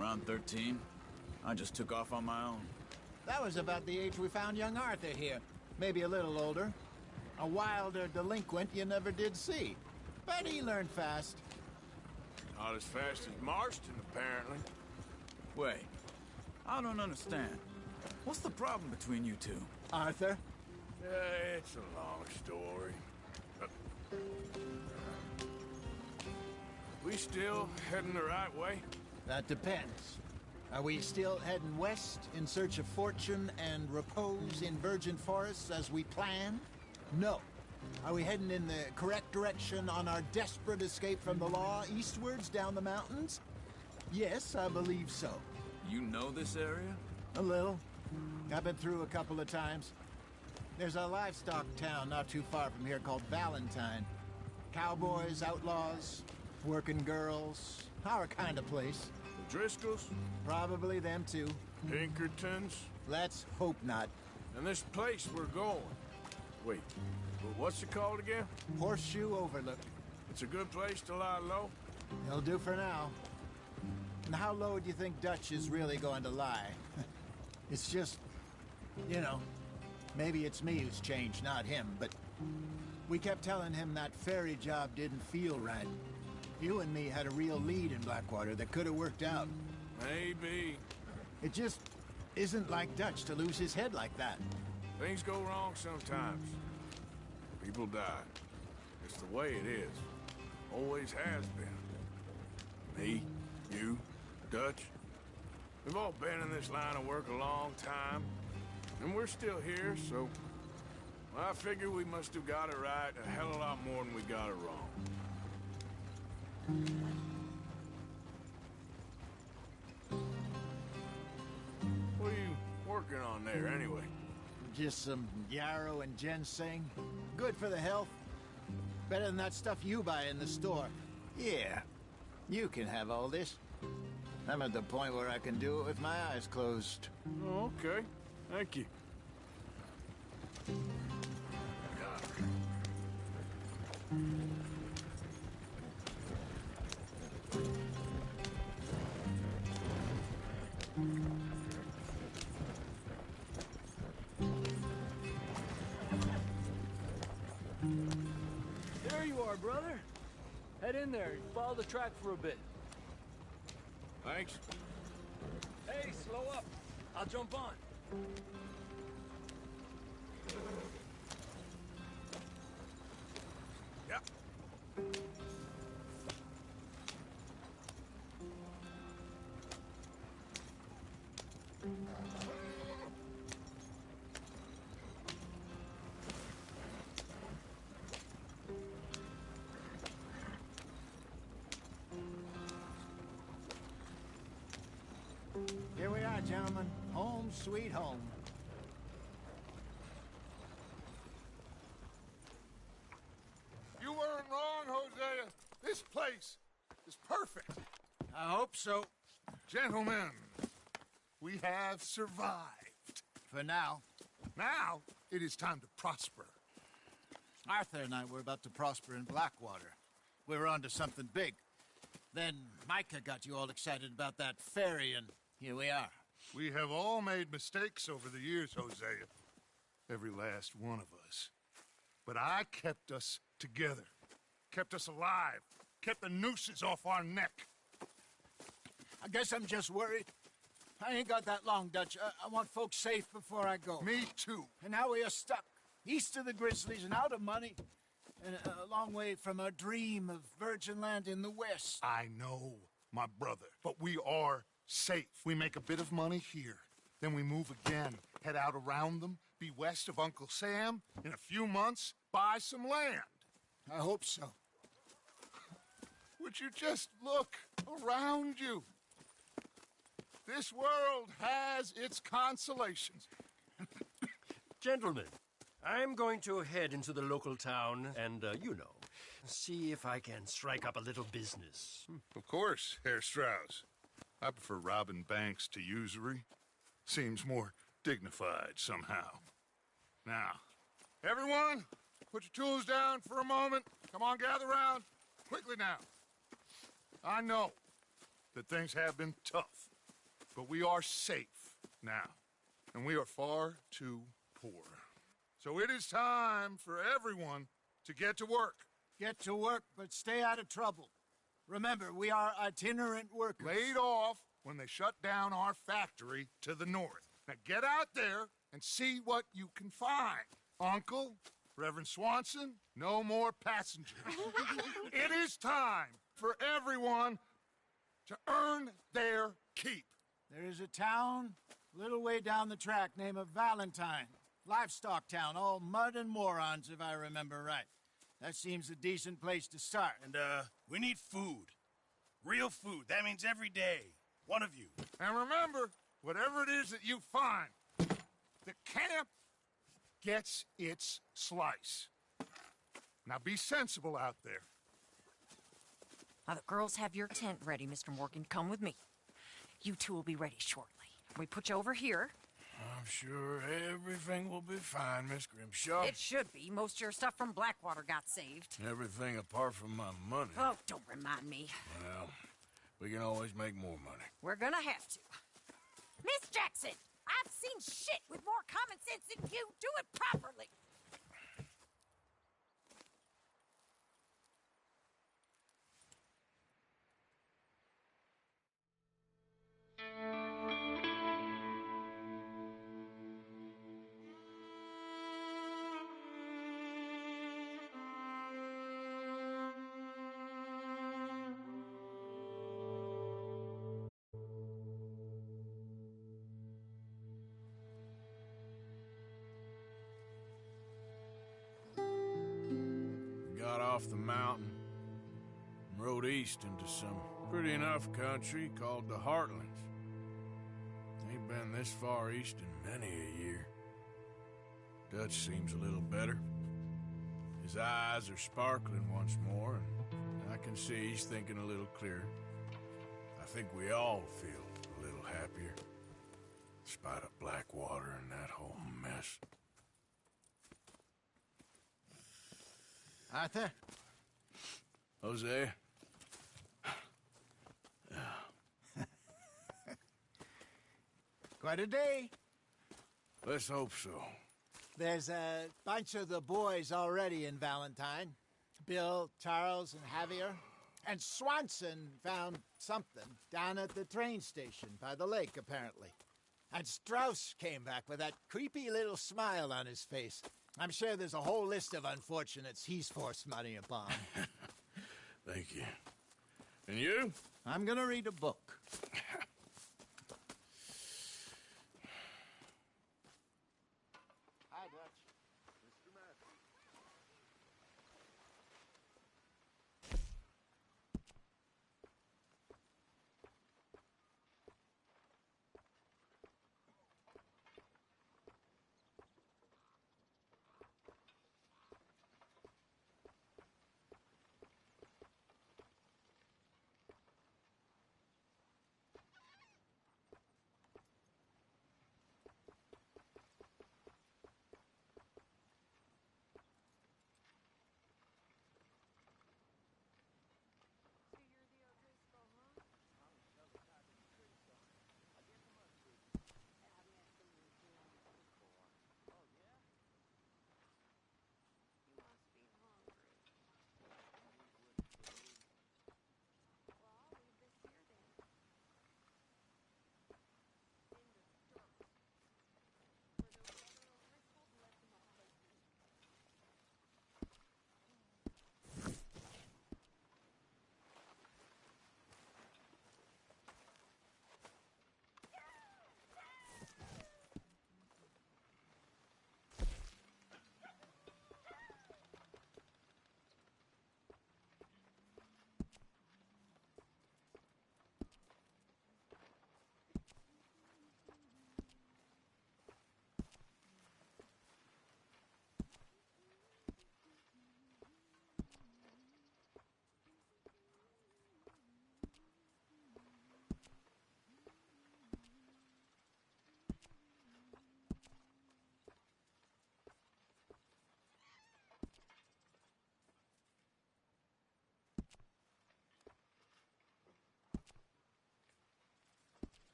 M: Around 13, I just took off on my own.
C: That was about the age we found young Arthur here. Maybe a little older. A wilder delinquent you never did see. But he learned fast.
D: Not as fast as Marston, apparently.
M: Wait, I don't understand. What's the problem between you two?
C: Arthur?
D: It's a long story. We still heading the right way?
C: That depends. Are we still heading west in search of fortune and repose in virgin forests as we planned? No. Are we heading in the correct direction on our desperate escape from the law eastwards down the mountains? Yes, I believe so.
M: You know this area?
C: A little. I've been through a couple of times. There's a livestock town not too far from here called Valentine. Cowboys, outlaws, working girls, our kind of place.
D: The Driscolls?
C: Probably them too.
D: Pinkertons?
C: Let's hope not.
D: And this place we're going. Wait, what's it called again?
C: Horseshoe Overlook.
D: It's a good place to lie low?
C: It'll do for now. And how low do you think Dutch is really going to lie? It's just, you know, maybe it's me who's changed, not him, but we kept telling him that ferry job didn't feel right. You and me had a real lead in Blackwater that could have worked out.
D: Maybe.
C: It just isn't like Dutch to lose his head like that.
D: Things go wrong sometimes. People die. It's the way it is. Always has been. Me, you, Dutch. We've all been in this line of work a long time. And we're still here, so I figure we must have got it right a hell of a lot more than we got it wrong. What are you working on there, anyway?
C: Just some yarrow and ginseng. Good for the health. Better than that stuff you buy in the store. Yeah, you can have all this. I'm at the point where I can do it with my eyes closed.
D: Oh, okay. Thank you.
I: There you are, brother. Head in there. Follow the track for a bit.
D: Thanks.
I: Hey, slow up. I'll jump on.
D: Yeah.
C: Here we are, gentlemen. Home sweet home.
B: You weren't wrong, Hosea. This place is perfect.
C: I hope so.
B: Gentlemen, we have survived.
C: For now.
B: Now, it is time to prosper.
C: Arthur and I were about to prosper in Blackwater. We were onto something big. Then Micah got you all excited about that ferry, and here we are.
B: We have all made mistakes over the years, Hosea. Every last one of us. But I kept us together. Kept us alive. Kept the nooses off our neck.
C: I guess I'm just worried. I ain't got that long, Dutch. I want folks safe before I go.
B: Me too.
C: And now we are stuck. East of the Grizzlies and out of money. And a long way from our dream of virgin land in the west.
B: I know, my brother. But we are safe. We make a bit of money here. Then we move again. Head out around them. Be west of Uncle Sam. In a few months, buy some land.
C: I hope so.
B: Would you just look around you? This world has its consolations.
P: Gentlemen, I'm going to head into the local town and, see if I can strike up a little business.
B: Of course, Herr Strauss. I prefer robbing banks to usury. Seems more dignified somehow. Now, everyone, put your tools down for a moment. Come on, gather round. Quickly now. I know that things have been tough, but we are safe now, and we are far too poor. So it is time for everyone to get to work.
C: Get to work, but stay out of trouble. Remember, we are itinerant workers.
B: Laid off when they shut down our factory to the north. Now get out there and see what you can find. Uncle, Reverend Swanson, no more passengers. It is time for everyone to earn their keep.
C: There is a town a little way down the track named Valentine. Livestock town, all mud and morons, if I remember right. That seems a decent place to start.
L: And, we need food. Real food. That means every day. One of you.
B: And remember, whatever it is that you find, the camp gets its slice. Now be sensible out there.
E: Now, the girls have your tent ready, Mr. Morgan. Come with me. You two will be ready shortly. We put you over here.
D: I'm sure everything will be fine, Miss Grimshaw.
E: It should be. Most of your stuff from Blackwater got saved.
D: Everything apart from my money.
E: Oh, don't remind me.
D: Well, we can always make more money.
E: We're gonna have to. Miss Jackson, I've seen shit with more common sense than you. Do it properly.
D: off the mountain and rode east into some pretty enough country called the Heartlands. Ain't been this far east in many a year. Dutch seems a little better. His eyes are sparkling once more, and I can see he's thinking a little clearer. I think we all feel a little happier, despite of Blackwater and that whole mess.
C: Arthur?
D: Jose?
C: Quite a day.
D: Let's hope so.
C: There's a bunch of the boys already in Valentine. Bill, Charles, and Javier. And Swanson found something down at the train station by the lake, apparently. And Strauss came back with that creepy little smile on his face. I'm sure there's a whole list of unfortunates he's forced money upon.
D: Thank you. And you?
C: I'm gonna read a book. Hi, Dutch. Mr. Matthews.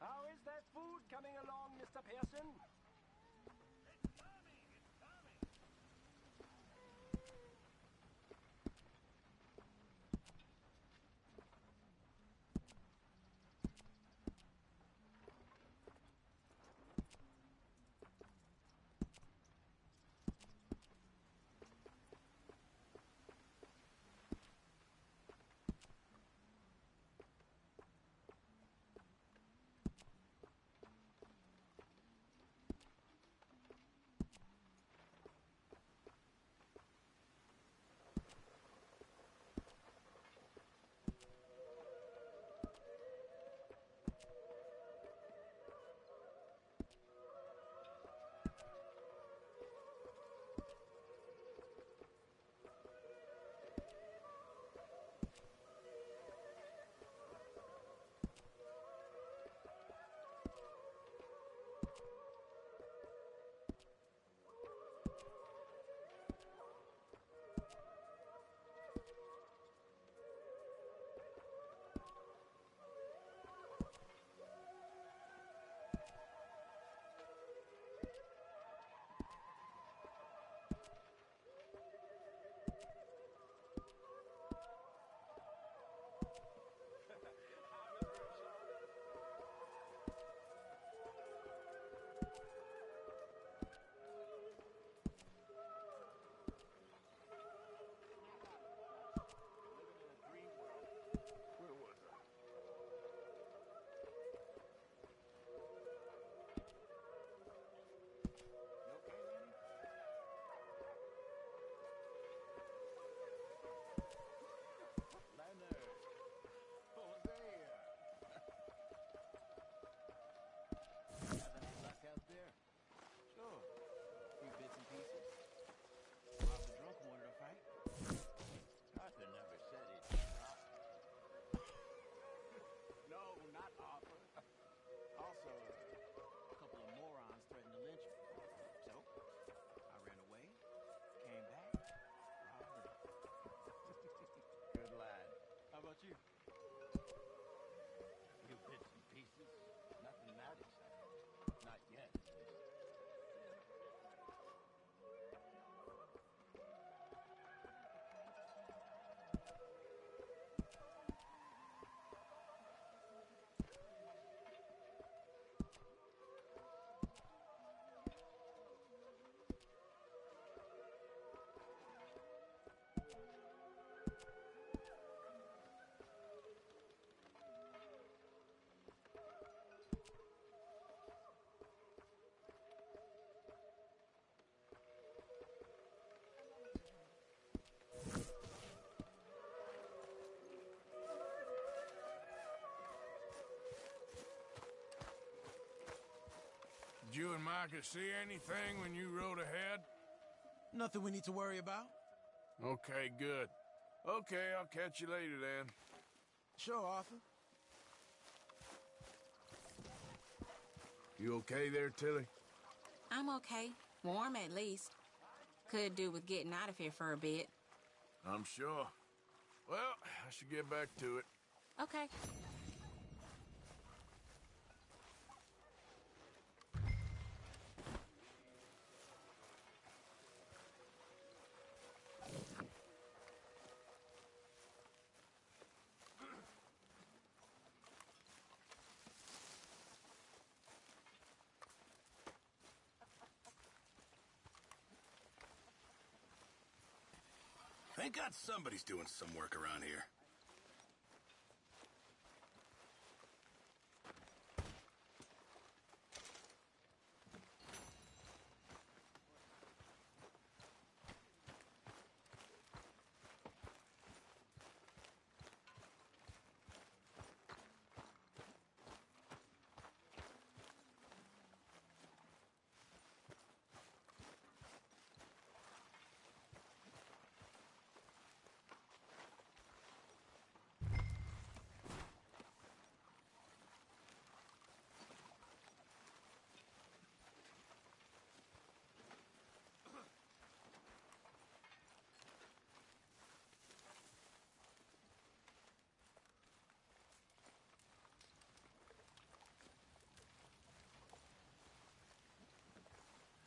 P: How is that food coming along, Mr. Pearson?
Q: pieces. While the drunk wanted to fight.
K: Arthur never said it.
Q: No, not Arthur. Also, a couple of morons threatened to lynch me. So, I ran away, came back, robbed them.
K: Good lad.
Q: How about you?
K: Few bits and pieces. Nothing that exciting. Not yet, at least.
D: Did you and Micah see anything when you rode ahead?
L: Nothing we need to worry about.
D: Okay, good. Okay, I'll catch you later then.
L: Sure, Arthur.
D: You okay there, Tilly?
J: I'm okay. Warm at least. Could do with getting out of here for a bit.
D: I'm sure. Well, I should get back to it.
J: Okay.
L: Thank God somebody's doing some work around here.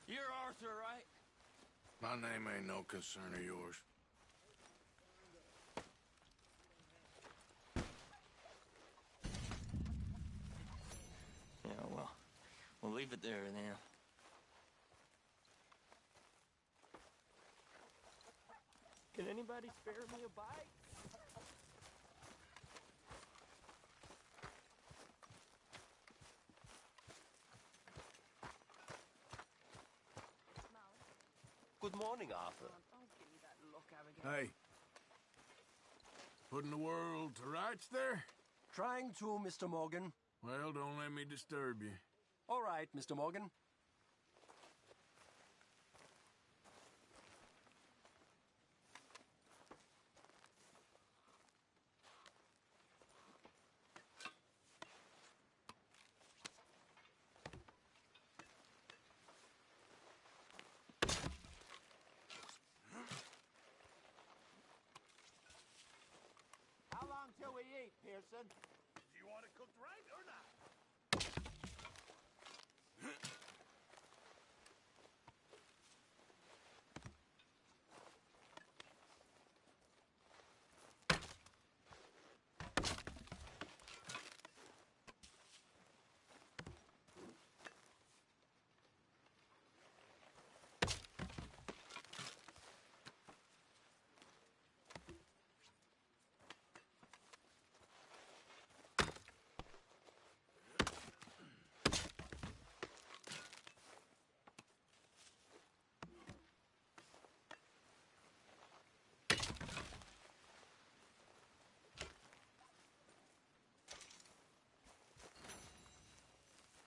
K: You're Arthur, right?
D: My name ain't no concern of yours.
K: Yeah, well, we'll leave it there then.
I: Can anybody spare me a bite?
P: Good morning, Arthur.
D: Hey. Putting the world to rights there?
P: Trying to, Mr. Morgan.
D: Well, don't let me disturb you.
P: All right, Mr. Morgan.
K: How long till we eat, Pearson?
L: Do you want it cooked right or not?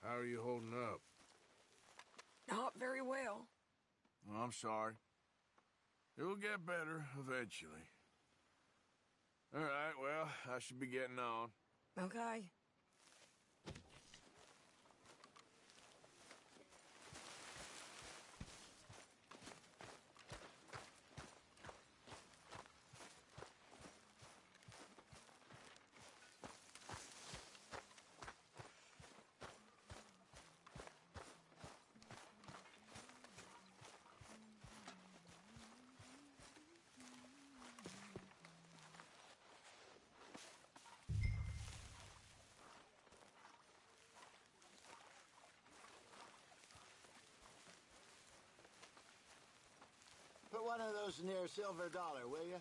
D: How are you holding up?
E: Not very well.
A: I'm sorry. It'll get better eventually. All right, well, I should be getting on.
E: Okay.
C: Put one of those near silver dollar, will you?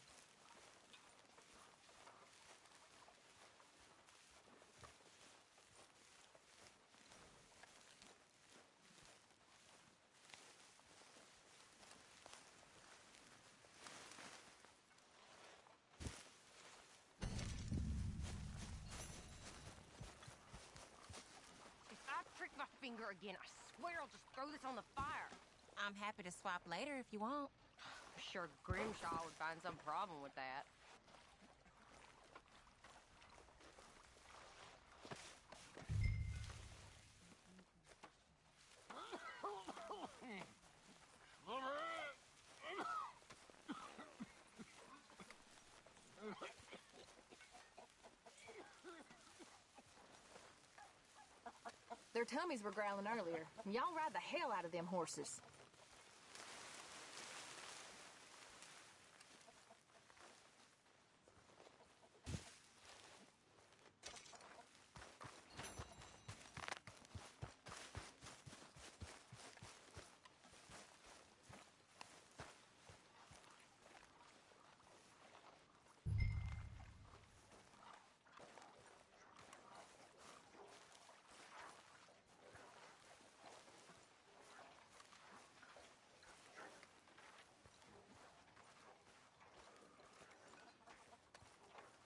R: If I prick my finger again, I swear I'll just throw this on the fire.
J: I'm happy to swap later if you want.
R: I'm sure Grimshaw would find some problem with that.
F: Their tummies were growling earlier. Y'all ride the hell out of them horses.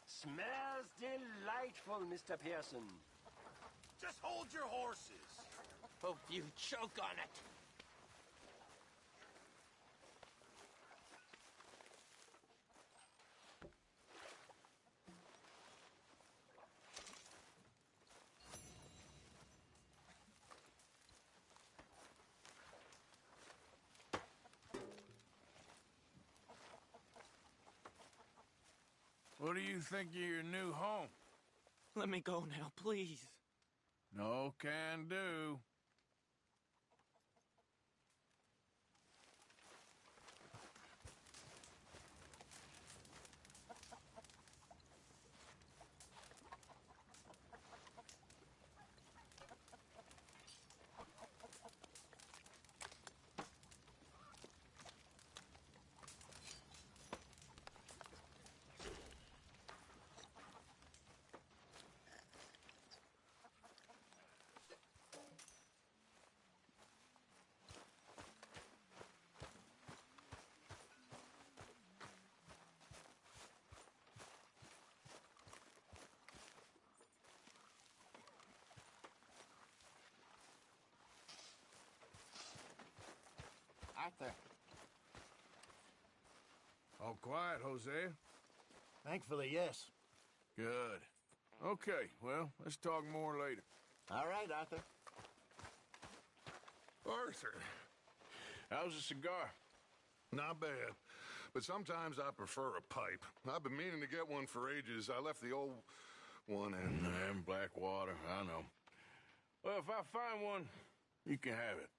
P: Smells delightful, Mr. Pearson.
L: Just hold your horses.
G: Hope you choke on it.
A: What do you think of your new home?
K: Let me go now, please.
A: No can do.
C: Arthur.
A: All quiet, Hosea?
C: Thankfully, yes.
A: Good. Okay, well, let's talk more later.
C: All right, Arthur.
B: Arthur,
A: How's the cigar?
B: not bad. But sometimes I prefer a pipe. I've been meaning to get one for ages. I left the old one in
A: Blackwater, I know. Well, if I find one, you can have it.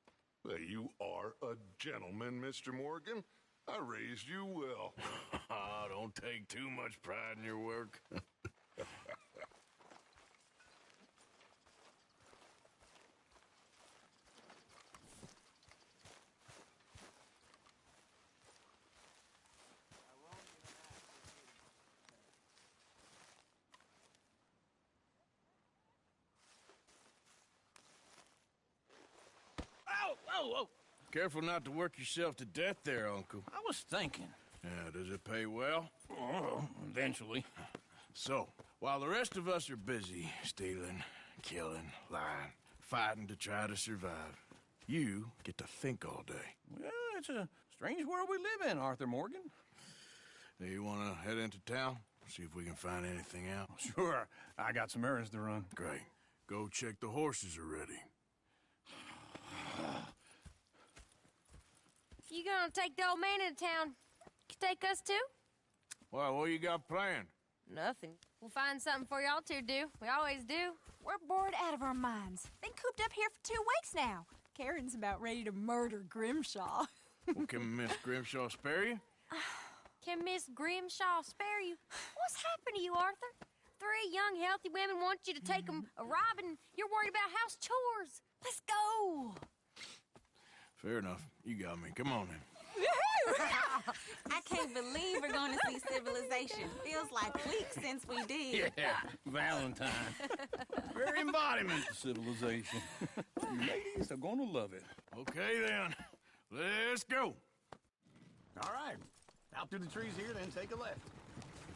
B: Well, you are a gentleman, Mr. Morgan. I raised you well.
A: Don't take too much pride in your work.
C: Whoa!
A: Careful not to work yourself to death there, Uncle.
C: I was thinking.
A: Yeah, does it pay well?
C: Oh, eventually.
A: So, while the rest of us are busy stealing, killing, lying, fighting to try to survive, you get to think all day.
C: Well, it's a
S: Strange world we live in, Arthur Morgan.
L: Hey, you want to head into town? See if we can find anything out?
S: Sure. I got some errands to run.
L: Great. Go check the horses are ready.
R: You gonna take the old man into town? You take us too?
L: Well, what you got planned?
R: Nothing. We'll find something for y'all to do. We always do.
E: We're bored out of our minds. Been cooped up here for 2 weeks now. Karen's about ready to murder Grimshaw.
L: Well, can Miss Grimshaw spare you?
R: Can Miss Grimshaw spare you? What's happened to you, Arthur? 3 young, healthy women want you to take them a robbing. You're worried about house chores. Let's go.
L: Fair enough. You got me. Come on then.
J: I can't believe we're going to see civilization. Feels like weeks since we did.
S: Yeah, Valentine. Very embodiment of civilization. Ladies are gonna love it.
L: Okay then. Let's go.
S: All right. Out through the trees here, then take a left.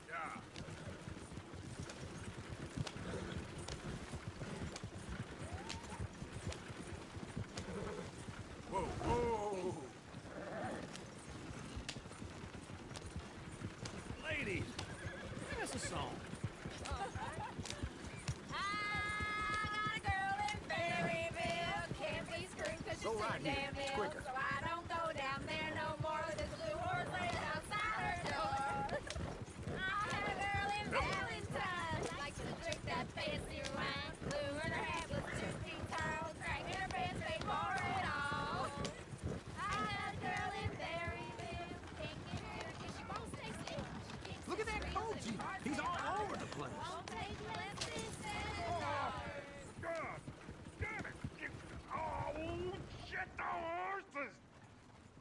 L: Yeah.
S: Whoa, whoa. Ladies, sing us a song.
E: Go
S: right here. It's quicker.
E: So I don't go down there no more with this blue horse laying outside her door. I had a girl in Valentine, likes to drink that fancy wine. Blue in her hat with 2 pink towels, dragging her pants, paid for it all. I had a girl in Berryville, can't get her because she won't stay still. She keeps
S: Look at that Koji. He's all over the place.
E: won't take less than $7.
B: God damn it! Oh, shit, the horses!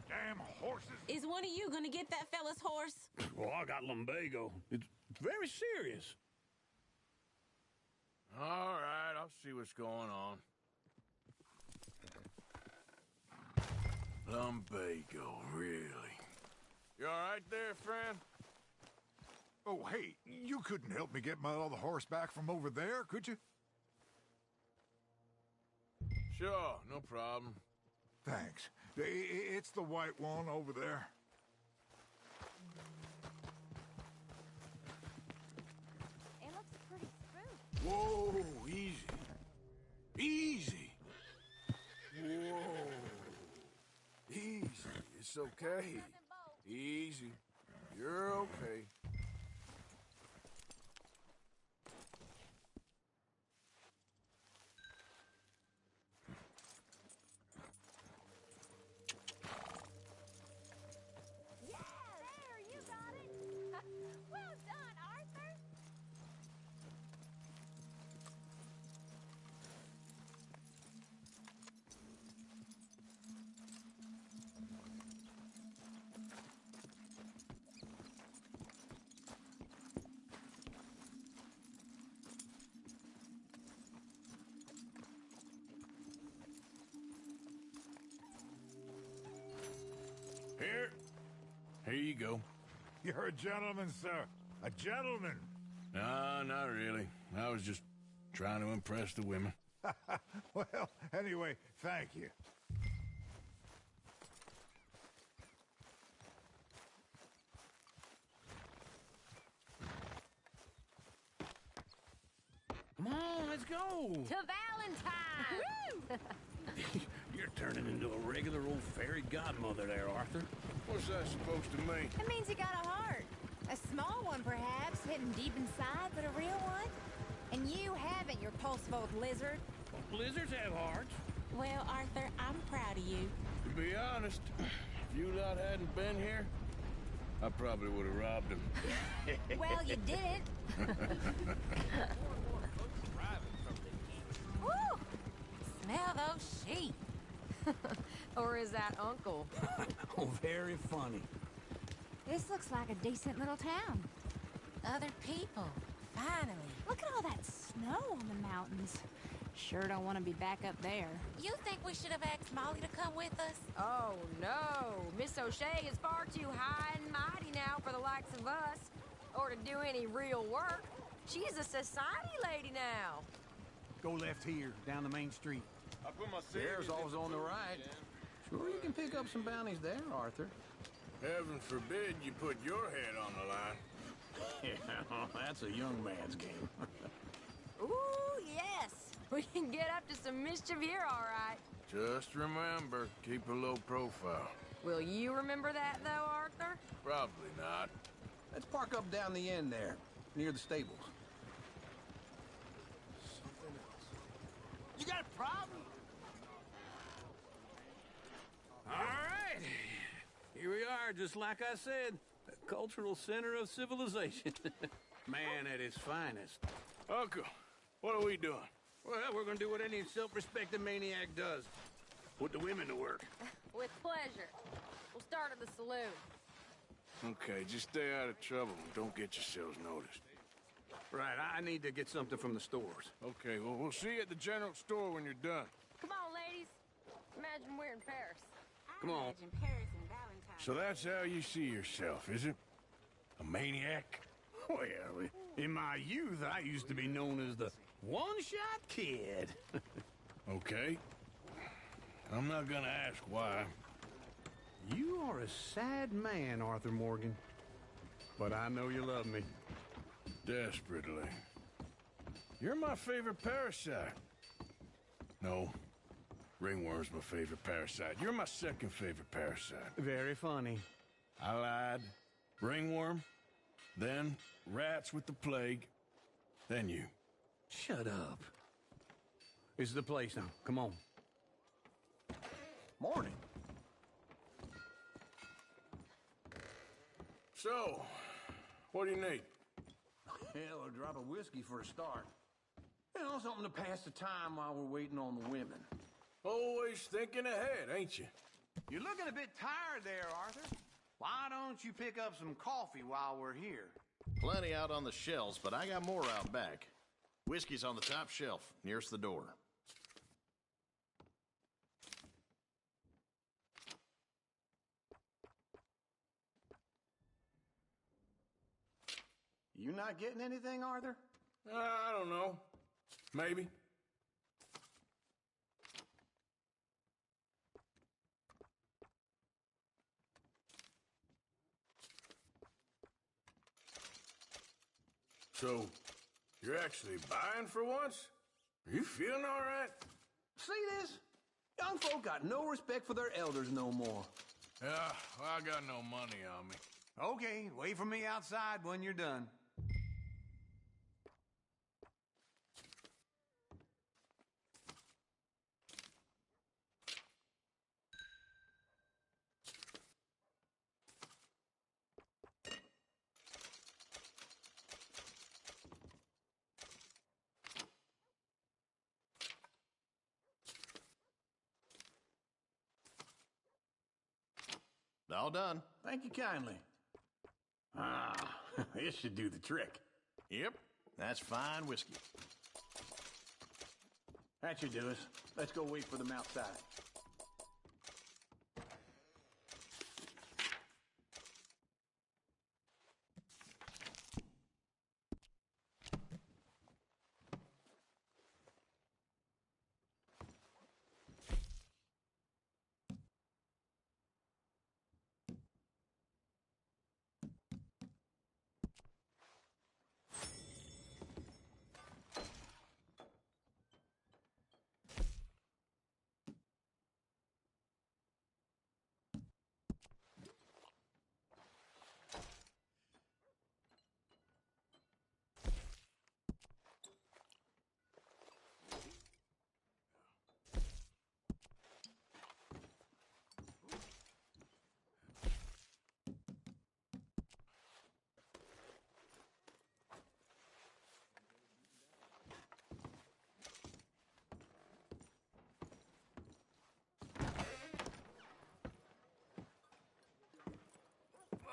B: Damn horses!
J: Is one of you going to get that fella's horse?
S: Well, I got lumbago. It's very serious.
L: All right, I'll see what's going on. Lumbago, really? You all right there, friend?
T: Oh, hey, you couldn't help me get my other horse back from over there, could you?
L: Sure, no problem.
T: Thanks. It's the white one over there.
E: It looks pretty smooth.
L: Whoa, easy. Easy. Whoa. Easy. It's okay. Easy. You're okay.
E: Well done, Arthur.
L: Here you go.
T: You're a gentleman, sir. A gentleman.
L: No, not really. I was just trying to impress the women.
T: Well, anyway, thank you.
S: Come on, let's go.
R: To Valentine!
S: You're turning into a regular old fairy godmother there, Arthur.
L: What's that supposed to mean?
E: It means you got a heart. A small one, perhaps, hidden deep inside, but a real one. And you haven't, your pulse-volt lizard.
S: Well, lizards have hearts.
J: Well, Arthur, I'm proud of you.
L: To be honest, if you lot hadn't been here, I probably would have robbed him.
E: Well, you didn't.
R: Woo! Smell those sheep. Or is that Uncle?
S: Oh, very funny.
E: This looks like a decent little town.
R: Other people. Finally.
E: Look at all that snow on the mountains. Sure don't want to be back up there.
R: You think we should have asked Molly to come with us? Oh, no. Miss O'Shea is far too high and mighty now for the likes of us. Or to do any real work. She's a society lady now.
Q: Go left here, down the main street.
B: I put my
Q: There's always on the right. Sure you can pick up some bounties there, Arthur.
D: Heaven forbid you put your head on the line.
Q: Yeah, that's a young man's game.
R: Ooh, yes. We can get up to some mischief here, all right.
D: Just remember, keep a low profile.
R: Will you remember that, though, Arthur?
D: Probably not.
Q: Let's park up down the end there, near the stables.
K: You got a problem?
M: All right. Here we are, just like I said. The cultural center of civilization. Man at his finest.
D: Uncle, what are we doing?
M: Well, we're gonna do what any self-respecting maniac does. Put the women to work.
R: With pleasure. We'll start at the saloon.
D: Okay, just stay out of trouble and don't get yourselves noticed.
M: Right, I need to get something from the stores.
D: Okay, well, we'll see you at the general store when you're done.
R: Come on, ladies. Imagine we're in Paris.
D: Come on.
J: Imagine Paris and Valentine.
D: So that's how you see yourself, is it? A maniac?
M: Well, in my youth, I used to be known as the one-shot kid.
D: Okay. I'm not gonna ask why.
M: You are a sad man, Arthur Morgan. But I know you love me.
D: Desperately. You're my favorite parasite. No. Ringworm's my favorite parasite. You're my second favorite parasite.
M: Very funny.
D: I lied. Ringworm, then rats with the plague, then you.
M: Shut up. This is the place now. Come on.
Q: Morning.
D: So, what do you need?
Q: Hell, a drop of whiskey for a start. You know, something to pass the time while we're waiting on the women.
D: Always thinking ahead, ain't you?
Q: You're looking a bit tired there, Arthur. Why don't you pick up some coffee while we're here?
U: Plenty out on the shelves, but I got more out back. Whiskey's on the top shelf, nearest the door.
Q: You not getting anything, Arthur?
D: I don't know. Maybe. So, you're actually buying for once? Are you feeling all right?
Q: See this? Young folk got no respect for their elders no more.
D: Yeah, well, I got no money on me.
Q: Okay, wait for me outside when you're done.
U: All done.
Q: Thank you kindly. Ah, this should do the trick.
U: Yep, that's fine whiskey.
Q: That should do us. Let's go wait for them outside.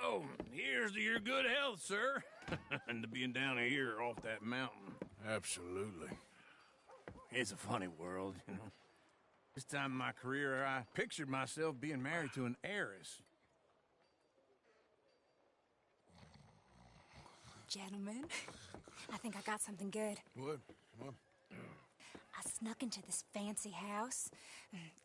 M: Oh, here's to your good health, sir. And to being down here off that mountain.
D: Absolutely.
M: It's a funny world, you know. This time in my career, I pictured myself being married to an heiress.
V: Gentlemen, I think I got something good.
D: What? What?
R: I snuck into this fancy house.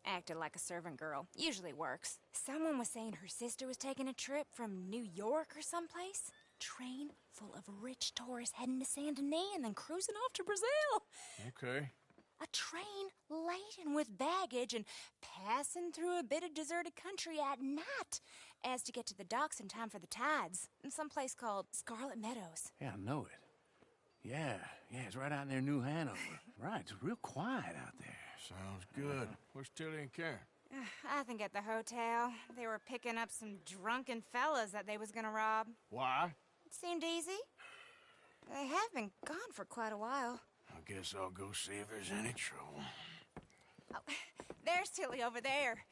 R: Acted like a servant girl. Usually works. Someone was saying her sister was taking a trip from New York or someplace. Train full of rich tourists heading to Saint Denis and then cruising off to Brazil.
D: Okay.
R: A train laden with baggage and passing through a bit of deserted country at night as to get to the docks in time for the tides in some place called Scarlet Meadows.
D: Yeah, I know it. Yeah, it's right out near New Hanover. Right, it's real quiet out there. Sounds good. Where's Tilly and Karen?
R: I think at the hotel. They were picking up some drunken fellas that they was gonna rob.
D: Why?
R: It seemed easy. They have been gone for quite a while.
D: I guess I'll go see if there's any trouble.
R: Oh, there's Tilly over there.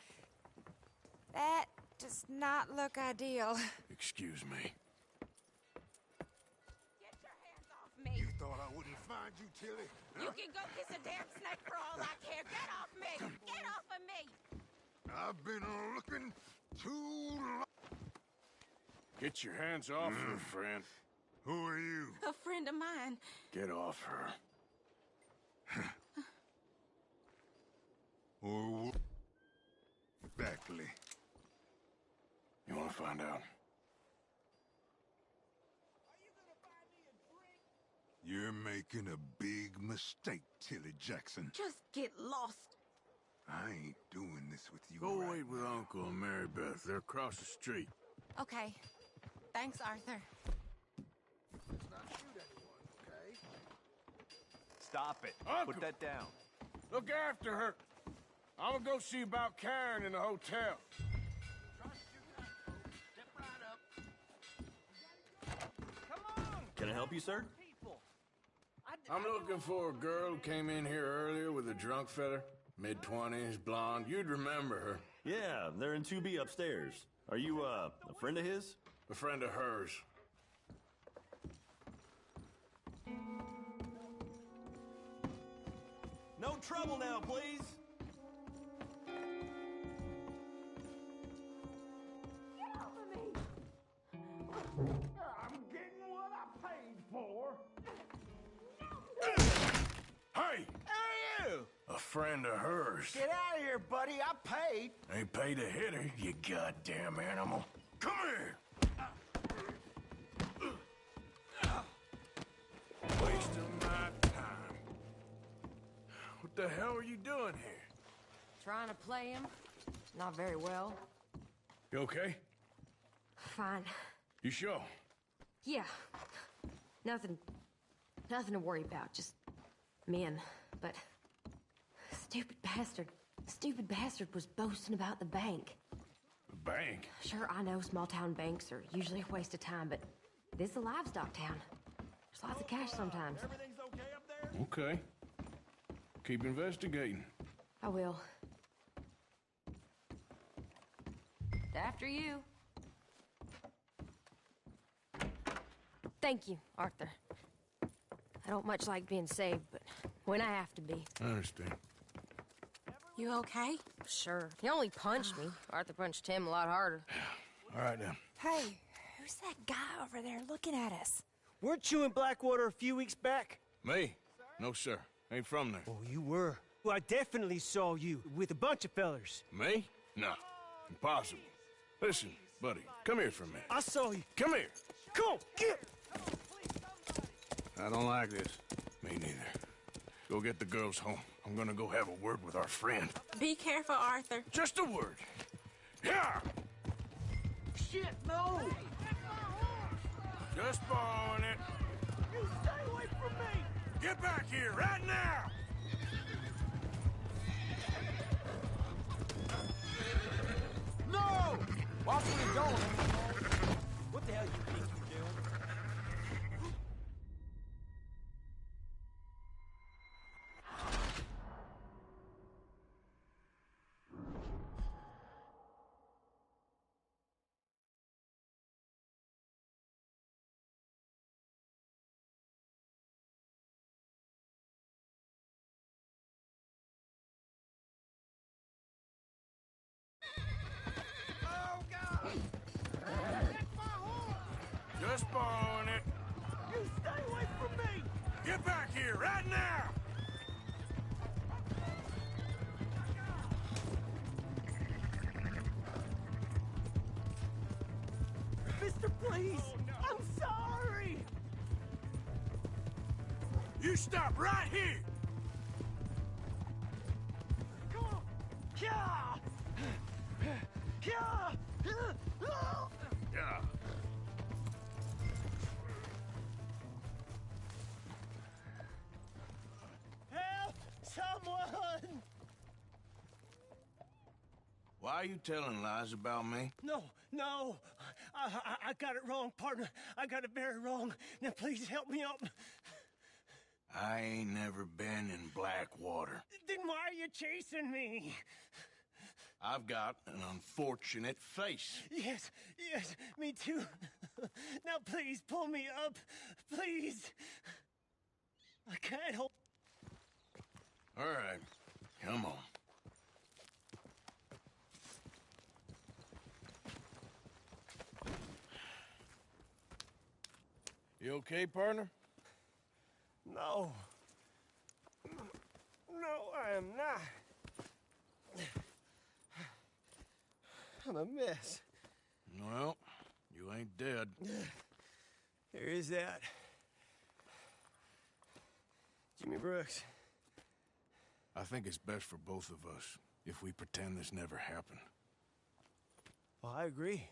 R: That does not look ideal.
D: Excuse me.
R: Get your hands off me.
T: You thought I wouldn't find you, Tilly?
R: You can go kiss a damn snake for all I care. Get off me! Get off of me!
T: I've been looking too long.
D: Get your hands off her, friend.
T: Who are you?
R: A friend of mine.
D: Get off her.
T: Or exactly.
D: You want to find out?
T: You're making a big mistake, Tilly Jackson.
R: Just get lost.
T: I ain't doing this with you.
D: Go
T: right
D: wait with
T: now.
D: Uncle and Mary Beth. They're across the street.
R: Okay. Thanks, Arthur.
D: Let's not shoot anyone, okay?
Q: Stop it.
D: Uncle!
Q: Put that down.
D: Look after her. I'm gonna go see about Karen in the hotel.
Q: Can I help you, sir?
D: I'm looking for a girl who came in here earlier with a drunk fella. Mid-20s, blonde. You'd remember her.
Q: Yeah, they're in 2B upstairs. Are you, a friend of his?
D: A friend of hers.
Q: No trouble now, please.
D: I'm getting what I paid for. Hey!
A: Who are you?
D: A friend of hers.
A: Get out of here, buddy. I paid.
D: Ain't paid to hit her, you goddamn animal. Come here! Wasting my time. What the hell are you doing here?
R: Trying to play him. Not very well.
D: You okay?
R: Fine.
D: You sure?
R: Yeah. Nothing to worry about. Just men. But stupid bastard was boasting about the bank.
D: The bank?
R: Sure, I know small town banks are usually a waste of time, but this is a livestock town. There's lots of cash sometimes.
Q: Everything's okay up there?
D: Okay. Keep investigating.
R: I will. After you. Thank you, Arthur. I don't much like being saved, but when I have to be.
D: I understand.
R: You okay? Sure. He only punched me. Arthur punched him a lot harder.
D: All right, then.
R: Hey, who's that guy over there looking at us?
K: Weren't you in Blackwater a few weeks back?
D: Me? No, sir. Ain't from there.
K: Oh, you were. Well, I definitely saw you with a bunch of fellers.
D: Me? No. Impossible. Listen, buddy, come here for a minute.
K: I saw you.
D: Come here.
K: Come on, get!
D: I don't like this. Me neither. Go get the girls home. I'm gonna go have a word with our friend.
J: Be careful, Arthur.
D: Just a word. Yeah!
K: Shit, no!
D: Just borrowing it.
K: You stay away from me!
D: Get back here right now!
K: No! Watch where you're going. What the hell you think you're doing?
D: Just borrowing it.
K: You stay away from me!
D: Get back here right now!
H: Mister, please! Oh, no. I'm sorry!
D: You stop right here!
H: Come on! Yeah! Yeah!
D: Yeah.
H: Help! Someone!
L: Why are you telling lies about me?
H: No, no. I got it wrong, partner. I got it very wrong. Now, please help me up.
L: I ain't never been in Blackwater.
H: Then why are you chasing me?
L: I've got an unfortunate face.
H: Yes, me too. Now, please, pull me up. Please. I can't hold...
L: All right, come on.
D: You okay, partner?
H: No. No, I am not. I'm a mess.
L: Well, you ain't dead.
H: There is that. Jimmy Brooks.
L: I think it's best for both of us if we pretend this never happened.
H: Well, I agree.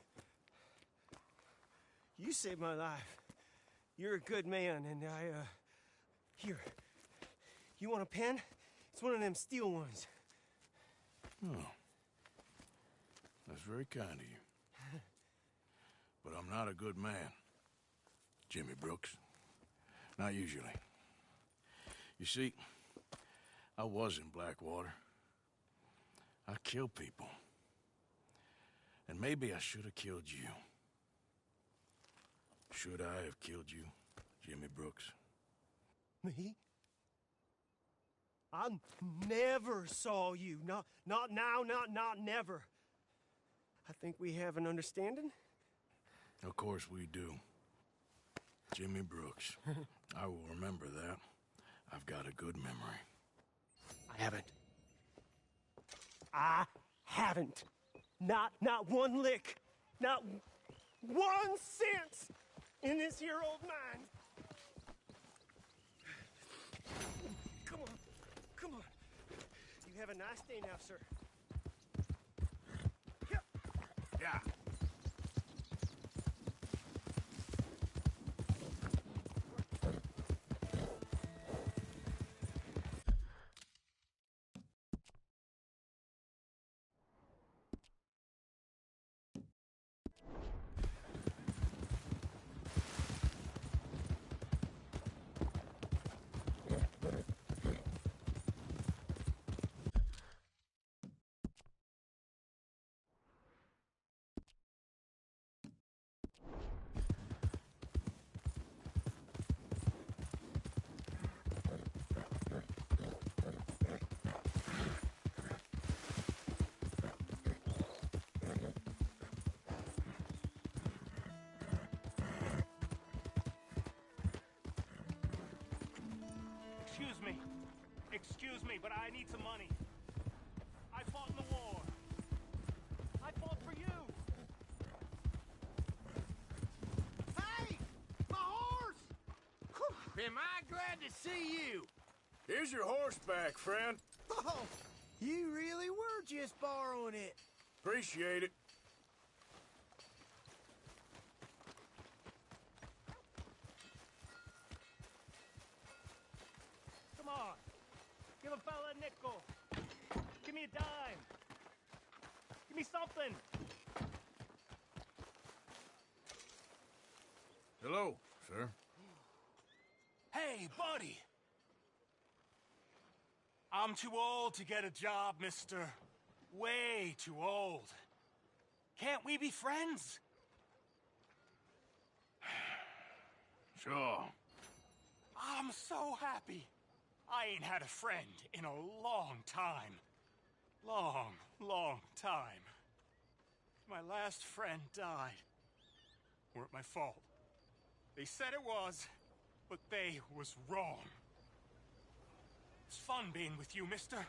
H: You saved my life. You're a good man, and here. You want a pen? It's one of them steel ones.
L: Oh. That's very kind of you. But I'm not a good man, Jimmy Brooks. Not usually. You see, I was in Blackwater. I killed people. And maybe I should have killed you. Should I have killed you, Jimmy Brooks?
H: Me? I never saw you. Not now, not never. I think we have an understanding?
L: Of course we do. Jimmy Brooks. I will remember that. I've got a good memory.
H: I haven't. Not one lick. Not 1 cent in this here old mine. Come on. You have a nice day now, sir.
L: Yeah.
H: Excuse me, but I need some money. I fought in the war. I fought for you.
D: Hey! My horse! Am I glad to see you? Here's your horse back, friend.
H: Oh, you really were just borrowing it.
D: Appreciate it.
H: Come on. Give a fella a nickel. Give me a dime. Give me something.
L: Hello, sir.
H: Hey, buddy. I'm too old to get a job, mister. Way too old. Can't we be friends?
L: Sure.
H: I'm so happy. I ain't had a friend in a long time. Long time. My last friend died. Weren't my fault. They said it was, but they was wrong. It's fun being with you, mister.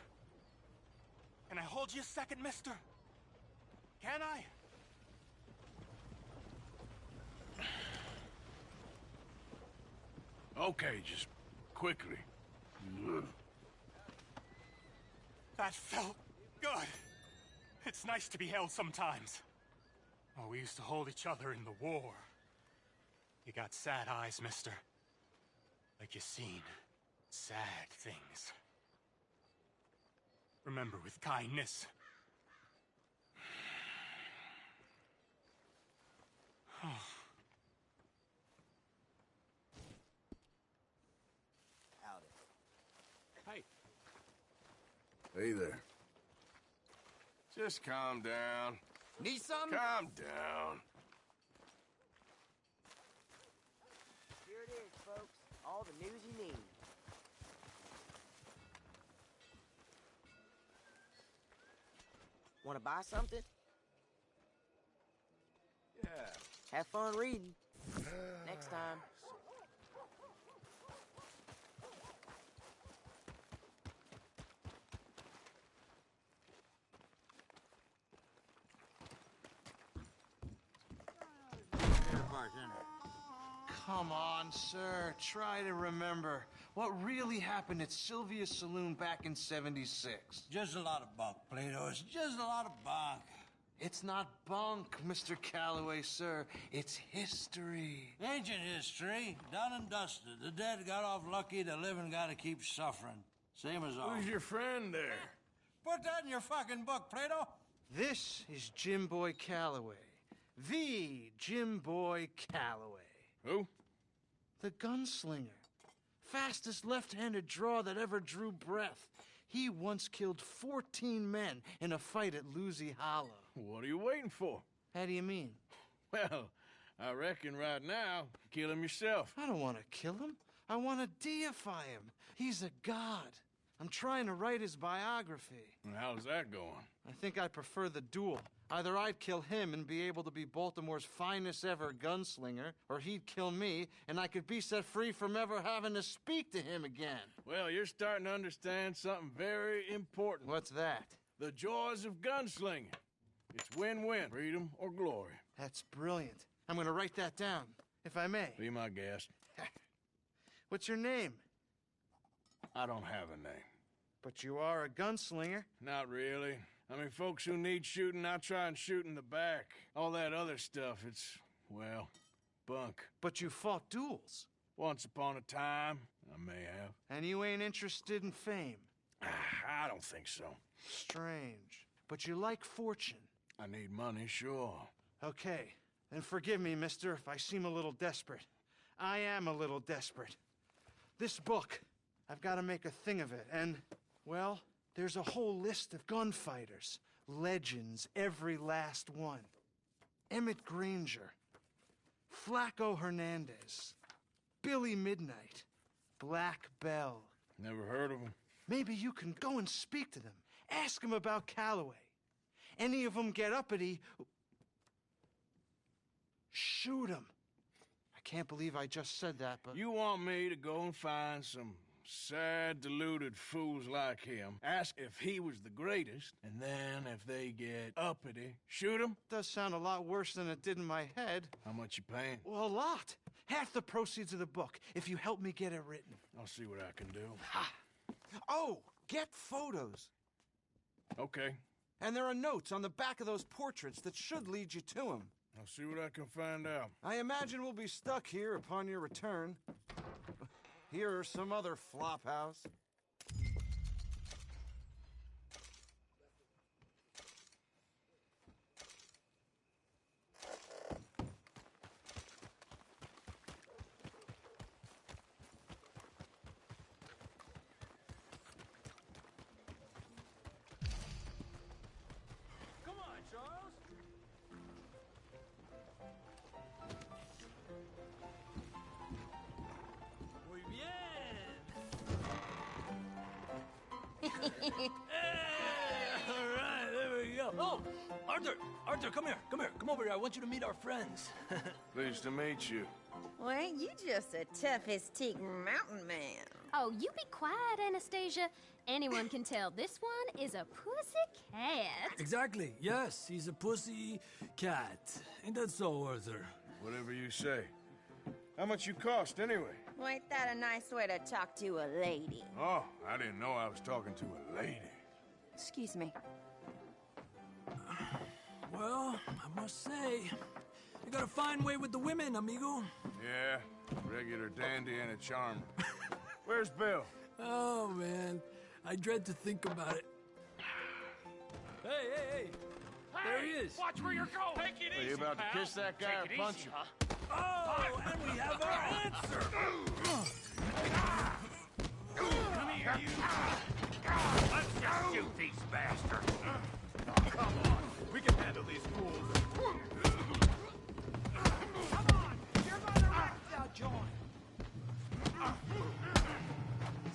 H: Can I hold you a second, mister? Can I?
D: Okay, just quickly.
H: That felt good. It's nice to be held sometimes. Oh, we used to hold each other in the war. You got sad eyes, mister. Like you seen sad things. Remember with kindness.
D: Hey.
B: Hey there.
D: Just calm down.
K: Need something?
D: Calm down.
Q: Here it is, folks. All the news you need. Want to buy something?
D: Yeah.
Q: Have fun reading. Next time.
N: Come on, sir. Try to remember what really happened at Sylvia's Saloon back in '76.
V: Just a lot of bunk, Plato. It's just a lot of bunk.
N: It's not bunk, Mr. Calloway, sir. It's history.
V: Ancient history, done and dusted. The dead got off lucky, the living gotta keep suffering. Same as always.
D: Who's your friend there?
V: Put that in your fucking book, Plato.
N: This is Jim Boy Calloway. The Jim Boy Calloway.
D: Who?
N: The gunslinger. Fastest left-handed draw that ever drew breath. He once killed 14 men in a fight at Lucy Hollow.
D: What are you waiting for?
N: How do you mean?
D: Well, I reckon right now, kill him yourself.
N: I don't want to kill him. I want to deify him. He's a god. I'm trying to write his biography.
D: And how's that going?
N: I think I prefer the duel. Either I'd kill him and be able to be Baltimore's finest ever gunslinger, or he'd kill me and I could be set free from ever having to speak to him again.
D: Well, you're starting to understand something very important.
N: What's that?
D: The joys of gunslinging. It's win-win, freedom or glory.
N: That's brilliant. I'm going to write that down, if I may.
D: Be my guest.
N: What's your name?
D: I don't have a name.
N: But you are a gunslinger.
D: Not really. I mean, folks who need shooting, I try and shoot in the back. All that other stuff, it's, well, bunk.
N: But you fought duels.
D: Once upon a time, I may have.
N: And you ain't interested in fame.
D: I don't think so.
N: Strange. But you like fortune.
D: I need money, sure.
N: Okay. Then forgive me, mister, if I seem a little desperate. I am a little desperate. This book, I've got to make a thing of it, and, well, there's a whole list of gunfighters. Legends, every last one. Emmett Granger. Flaco Hernandez. Billy Midnight. Black Bell.
D: Never heard of them.
N: Maybe you can go and speak to them. Ask them about Calloway. Any of them get uppity, shoot them. I can't believe I just said that, but...
D: You want me to go and find some sad, deluded fools like him, ask if he was the greatest, and then if they get uppity, shoot him?
N: Does sound a lot worse than it did in my head.
D: How much you paying?
N: Well, a lot. Half the proceeds of the book, if you help me get it written.
D: I'll see what I can do.
N: Ha! Oh, get photos.
D: Okay.
V: And there are notes on the back of those portraits that should lead you to him.
D: I'll see what I can find out.
V: I imagine we'll be stuck here upon your return. Here or some other flop house. Come on, Charles. Muy bien. Hey, all right, there we go. Oh, Arthur, come here. Come over here. I want you to meet our friends.
D: Pleased to meet you.
J: Well, ain't you just a tough-as-teak mountain man?
E: Oh, you be quiet, Anastasia. Anyone can tell this one is a pussy cat.
I: Exactly. Yes, he's a pussy cat. Ain't that so, Arthur?
D: Whatever you say. How much you cost, anyway?
R: Well, ain't that a nice way to talk to a lady?
D: Oh, I didn't know I was talking to a lady.
R: Excuse me.
I: Well, I must say, you got a fine way with the women, amigo.
D: Yeah, regular dandy and a charmer. Where's Bill?
I: Oh, man. I dread to think about it. Hey! There he is.
G: Watch where you're going. Take it
U: Are you about to kiss that guy or punch him?
I: Oh, and we have our answer.
G: Come here, you. Let's just shoot these bastards.
K: Come on, we can handle these fools. Come on, you're by the right now, John.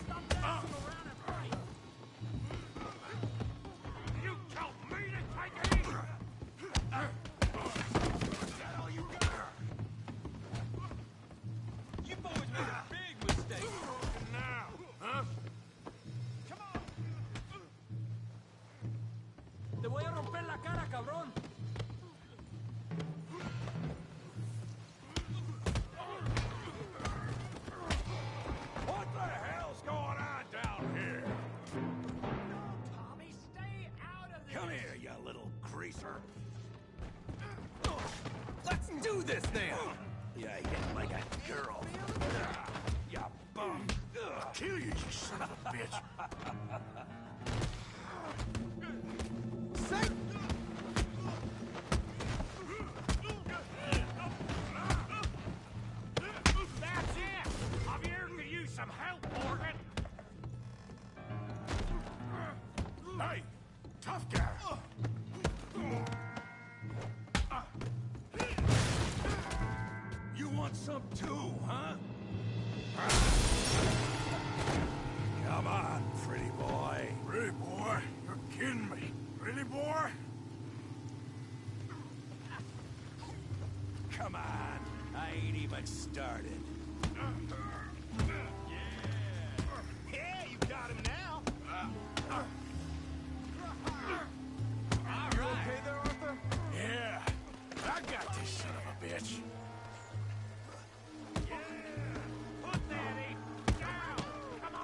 K: Stop dancing around and fight.
G: You told me to take it easy.
K: Is that all you got? You boys made a big mistake.
D: Now, huh?
K: Come on.
I: Te voy a romper la cara, cabrón.
D: What the hell's going on down here?
K: Tommy, stay out of this.
D: Come here, you little greaser.
K: Let's do this then.
D: You hit like a girl. You bum. Kill you, you son of a bitch.
G: That's it. I'm here to use some help, Morgan.
D: Hey, tough guy. You want some too, huh? Come on, pretty boy. Pretty boy? You're kidding me. Pretty boy? Come on. I ain't even started.
K: Yeah, you got him now.
D: You okay there, Arthur? Yeah. I got this son of a bitch.
G: Put that in. Down. Come on.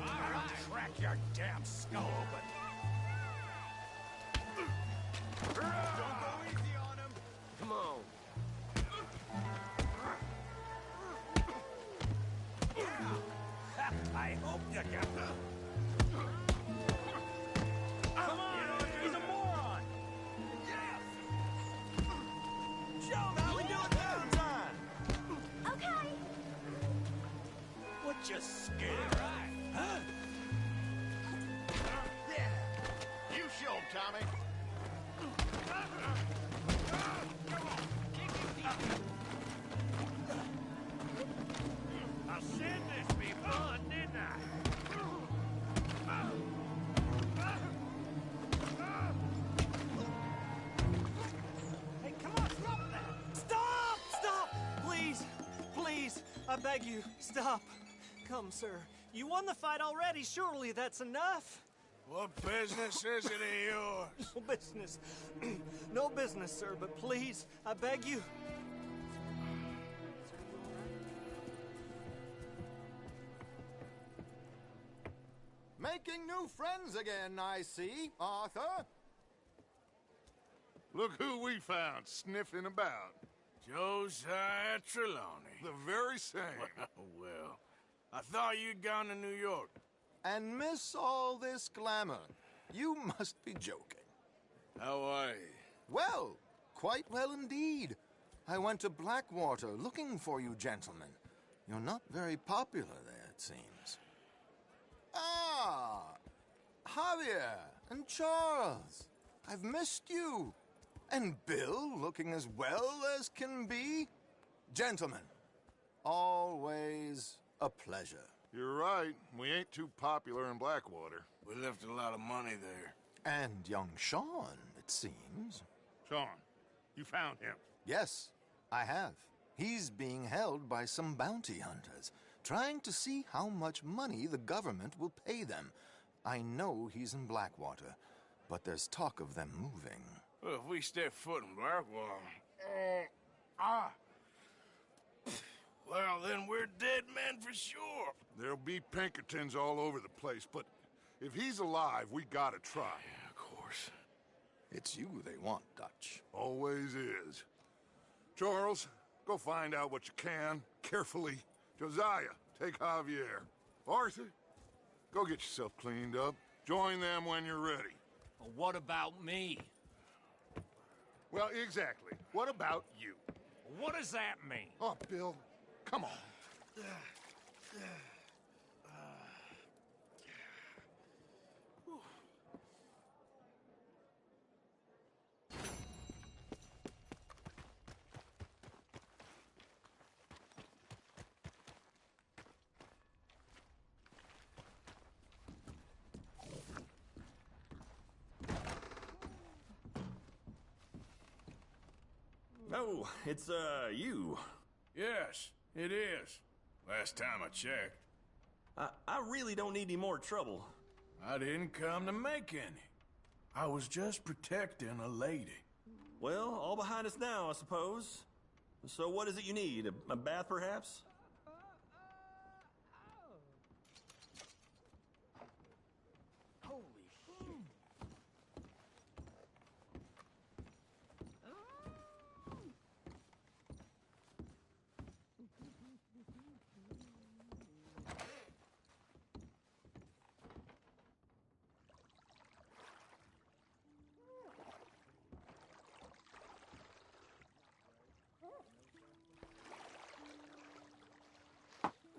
D: All right. Crack your damn skull open.
K: Don't go easy on him.
G: Come on.
D: I hope you got that.
K: Come on, he's a moron. Show him how we do it downtime.
E: Okay.
D: What you scared? Huh?
U: Yeah. You show him, Tommy.
G: I said this be fun, didn't I?
K: Hey, come on, stop that. Stop! Stop! Please, please, I beg you, stop. Come, sir. You won the fight already. Surely that's enough.
D: What business is it of yours?
K: No business. No business, sir, but please, I beg you.
F: Making new friends again, I see, Arthur.
B: Look who we found sniffing about.
D: Josiah Trelawney.
B: The very same.
D: Well, I thought you'd gone to New York.
F: And miss all this glamour. You must be joking.
D: How are you?
F: Well, quite well indeed. I went to Blackwater looking for you gentlemen. You're not very popular there, it seems. Ah, Javier and Charles. I've missed you. And Bill looking as well as can be. Gentlemen, always a pleasure.
B: You're right. We ain't too popular in Blackwater.
D: We left a lot of money there.
F: And young Sean, it seems.
B: Sean, you found him.
F: Yes, I have. He's being held by some bounty hunters, trying to see how much money the government will pay them. I know he's in Blackwater, but there's talk of them moving.
D: Well, if we step foot in Blackwater... Well, then we're dead men for sure.
B: There'll be Pinkertons all over the place, but if he's alive, we gotta try.
F: Yeah, of course. It's you they want, Dutch.
B: Always is. Charles, go find out what you can, carefully. Josiah, take Javier. Arthur, go get yourself cleaned up. Join them when you're ready.
G: Well, what about me?
B: Well, exactly. What about you?
G: What does that mean?
B: Oh, Bill, come on.
O: Oh, it's, you.
D: Yes, it is. Last time I checked.
O: I really don't need any more trouble.
D: I didn't come to make any. I was just protecting a lady.
O: Well, all behind us now, I suppose. So what is it you need? A bath, perhaps?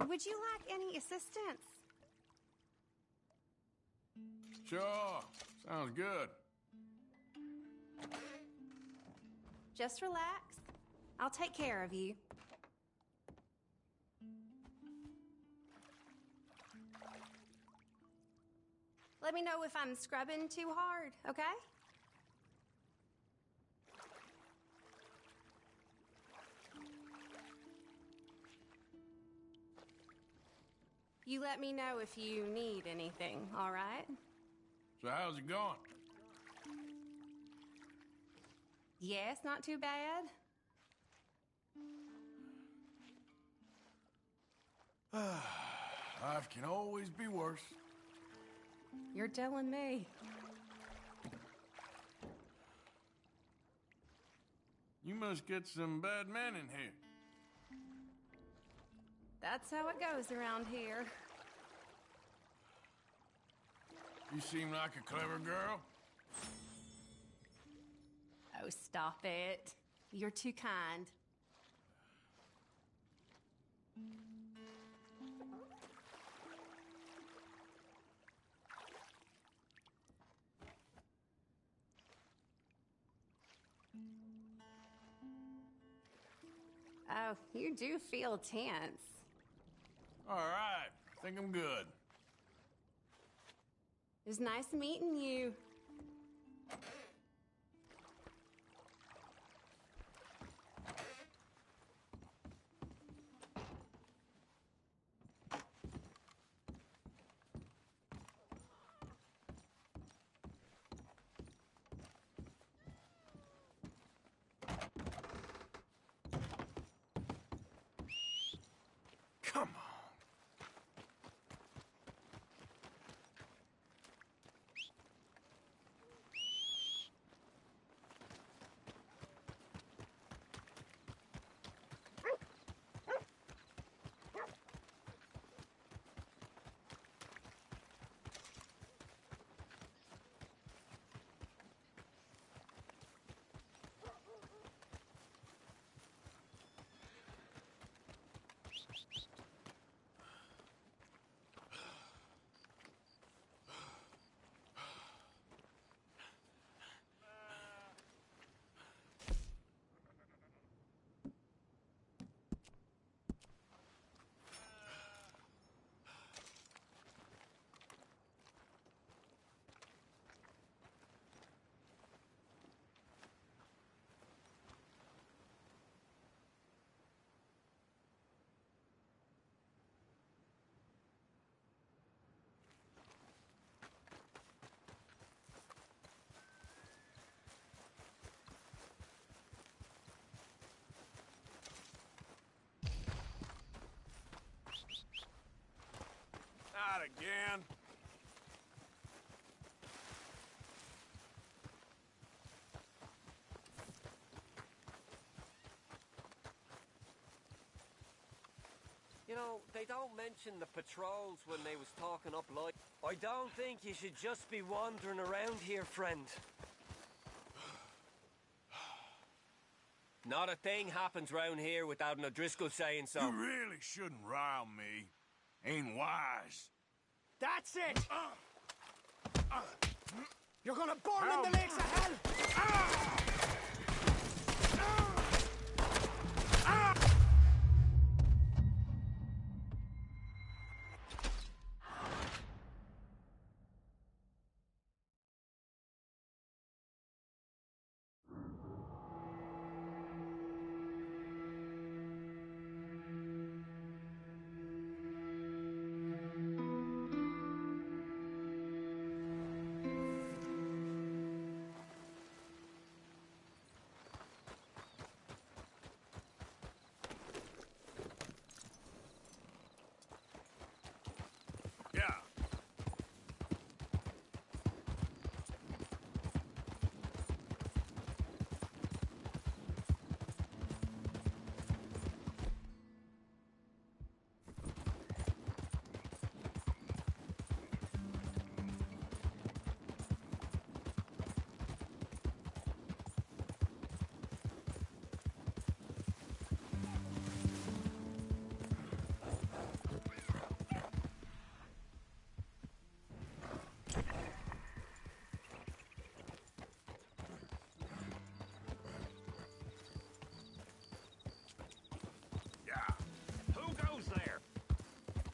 P: Would you like any assistance?
D: Sure, sounds good.
P: Just relax. I'll take care of you. Let me know if I'm scrubbing too hard, okay? You let me know if you need anything, all right?
D: So how's it going?
P: Yes, not too bad.
D: Life can always be worse.
P: You're telling me.
D: You must get some bad men in here.
P: That's how it goes around here.
D: You seem like a clever girl.
P: Oh, stop it. You're too kind. Oh, you do feel tense.
D: All right, I think I'm good.
P: It was nice meeting you.
D: Come on. again.
C: You know, they don't mention the patrols when they was talking up like... I don't think you should just be wandering around here, friend. Not a thing happens round here without an O'Driscoll saying so.
D: You really shouldn't rile me. Ain't wise.
K: That's it! You're gonna burn in the lakes of hell!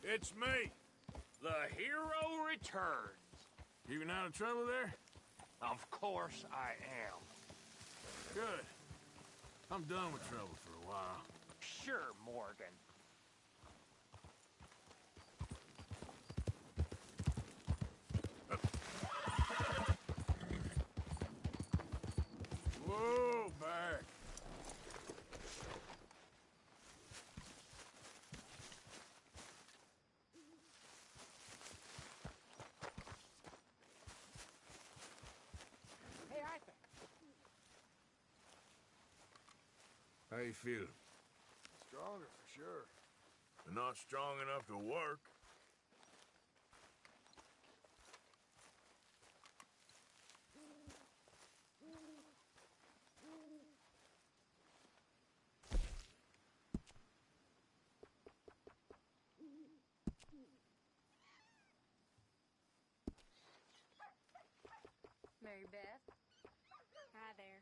D: It's me. The hero returns. Keeping out of trouble there?
G: Of course I am.
D: Good. I'm done with trouble for a while.
G: Sure, Morgan.
D: Whoa, back. How you feeling?
A: Stronger, for sure.
D: But not strong enough to work.
E: Mary Beth. Hi there.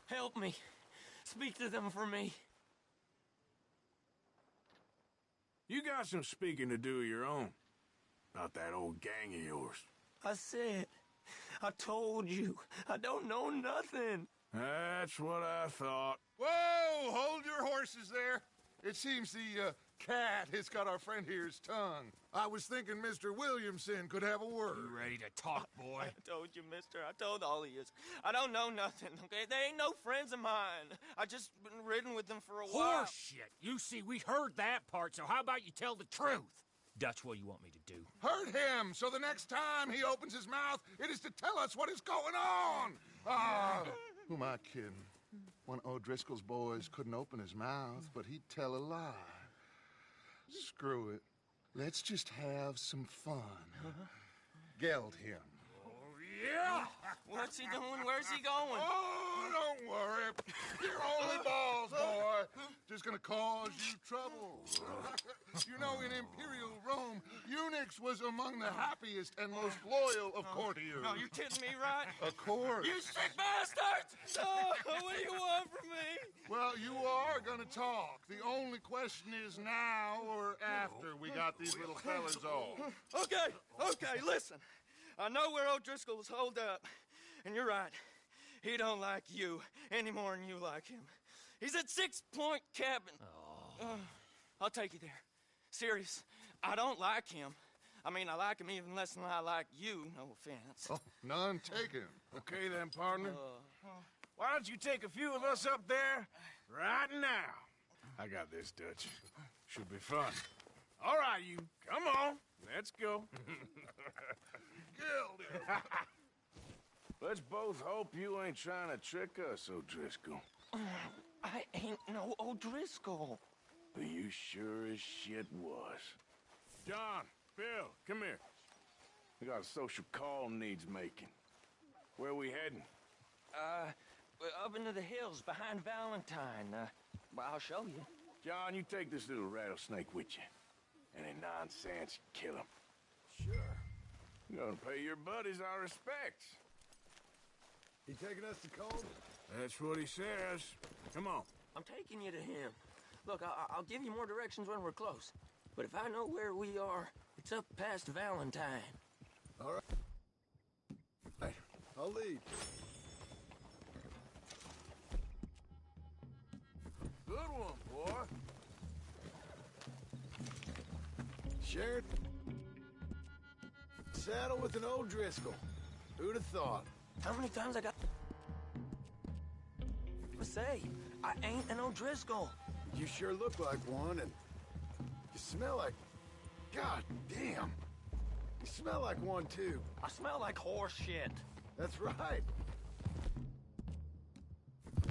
C: Help me. Speak to them for me.
D: You got some speaking to do of your own. About that old gang of yours.
C: I said, I told you, I don't know nothing.
D: That's what I thought.
B: Whoa! Hold your horses there. It seems the cat has got our friend here's tongue. I was thinking Mr. Williamson could have a word.
G: You ready to talk, boy?
H: I told you, mister. I told all of you. I don't know nothing, okay? They ain't no friends of mine. I just been ridden with them for a while.
G: Horse shit. You see, we heard that part, so how about you tell the truth? Dutch, what do you want me to do?
B: Hurt him, so the next time he opens his mouth, it is to tell us what is going on. Who am I kidding? One of O'Driscoll's boys couldn't open his mouth, but he'd tell a lie. Screw it. Let's just have some fun. Geld him.
H: Yeah! What's he doing? Where's he going?
B: Oh, don't worry. You're only balls, boy. Just gonna cause you trouble. You know, in Imperial Rome, eunuchs was among the happiest and most loyal of courtiers.
H: No, you kidding me, right?
B: Of course.
H: You sick bastards! Oh, what do you want from me?
B: Well, you are gonna talk. The only question is now or after we got these little fellas off.
H: Okay, listen. I know where O'Driscoll's holed up, and you're right. He don't like you any more than you like him. He's at 6 Point Cabin. I'll take you there. Serious, I don't like him. I mean, I like him even less than I like you, no offense.
B: Oh, none taken.
D: Okay then, partner. Why don't you take a few of us up there right now? I got this, Dutch. Should be fun. All right, you. Come on. Let's go. Let's both hope you ain't trying to trick us, O'Driscoll.
H: I ain't no O'Driscoll.
D: But you sure as shit was. John, Bill, come here. We got a social call needs making. Where we heading?
H: Up into the hills behind Valentine. Well, I'll show you.
D: John, you take this little rattlesnake with you. Any nonsense, kill him.
L: Sure.
D: You're gonna pay your buddies our respects.
L: He taking us to Cold?
D: That's what he says. Come on.
H: I'm taking you to him. Look, I'll give you more directions when we're close. But if I know where we are, it's up past Valentine.
L: All right. Hey, I'll lead.
D: Good one, boy.
L: Shared saddle with an O'Driscoll. Who'd have thought?
H: How many times I got to say, I ain't an O'Driscoll.
L: You sure look like one, and you smell like... God damn. You smell like one, too.
H: I smell like horse shit.
L: That's right.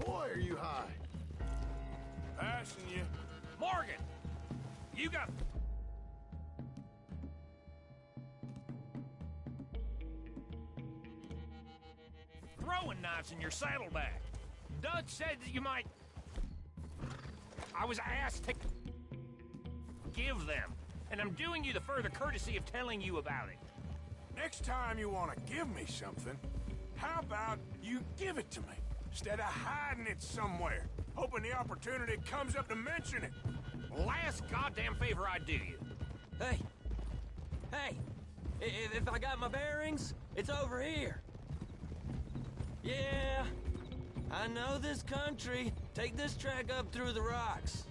L: Boy, are you high.
D: Passing you.
G: Morgan! You got... throwing knives in your saddlebag. Dutch said that you might... I was asked to give them, and I'm doing you the further courtesy of telling you about it.
D: Next time you want to give me something, how about you give it to me, instead of hiding it somewhere, hoping the opportunity comes up to mention it.
G: Last goddamn favor I do you.
H: Hey, if I got my bearings, it's over here. Yeah, I know this country. Take this track up through the rocks.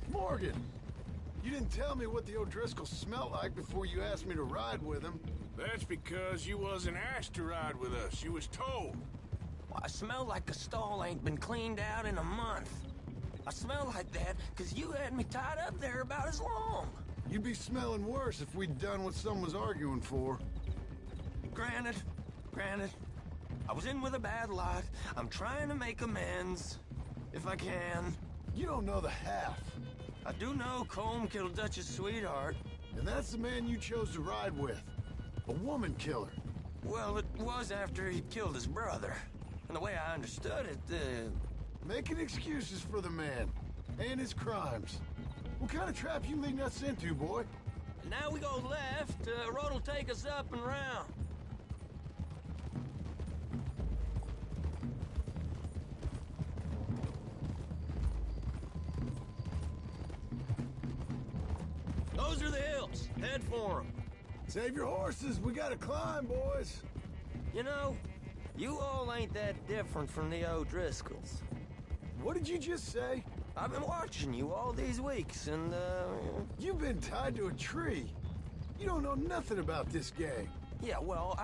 L: Morgan, you didn't tell me what the O'Driscoll smelled like before you asked me to ride with him.
D: That's because you wasn't asked to ride with us. You was told.
H: Well, I smell like a stall ain't been cleaned out in a month. I smell like that because you had me tied up there about as long.
L: You'd be smelling worse if we'd done what someone was arguing for.
H: Granted. I was in with a bad lot. I'm trying to make amends, if I can.
L: You don't know the half.
H: I do know Colm killed Dutch's sweetheart.
L: And that's the man you chose to ride with. A woman killer.
H: Well, it was after he killed his brother. And the way I understood it,
L: Making excuses for the man. And his crimes. What kind of trap you leading us into, boy?
H: Now we go left. Road'll take us up and round. Those are the hills. Head for them.
L: Save your horses. We gotta climb, boys.
H: You know,
C: You all ain't that different from the O'Driscolls.
A: What did you just say?
C: I've been watching you all these weeks, and,
A: You've been tied to a tree. You don't know nothing about this gang.
C: Yeah, well,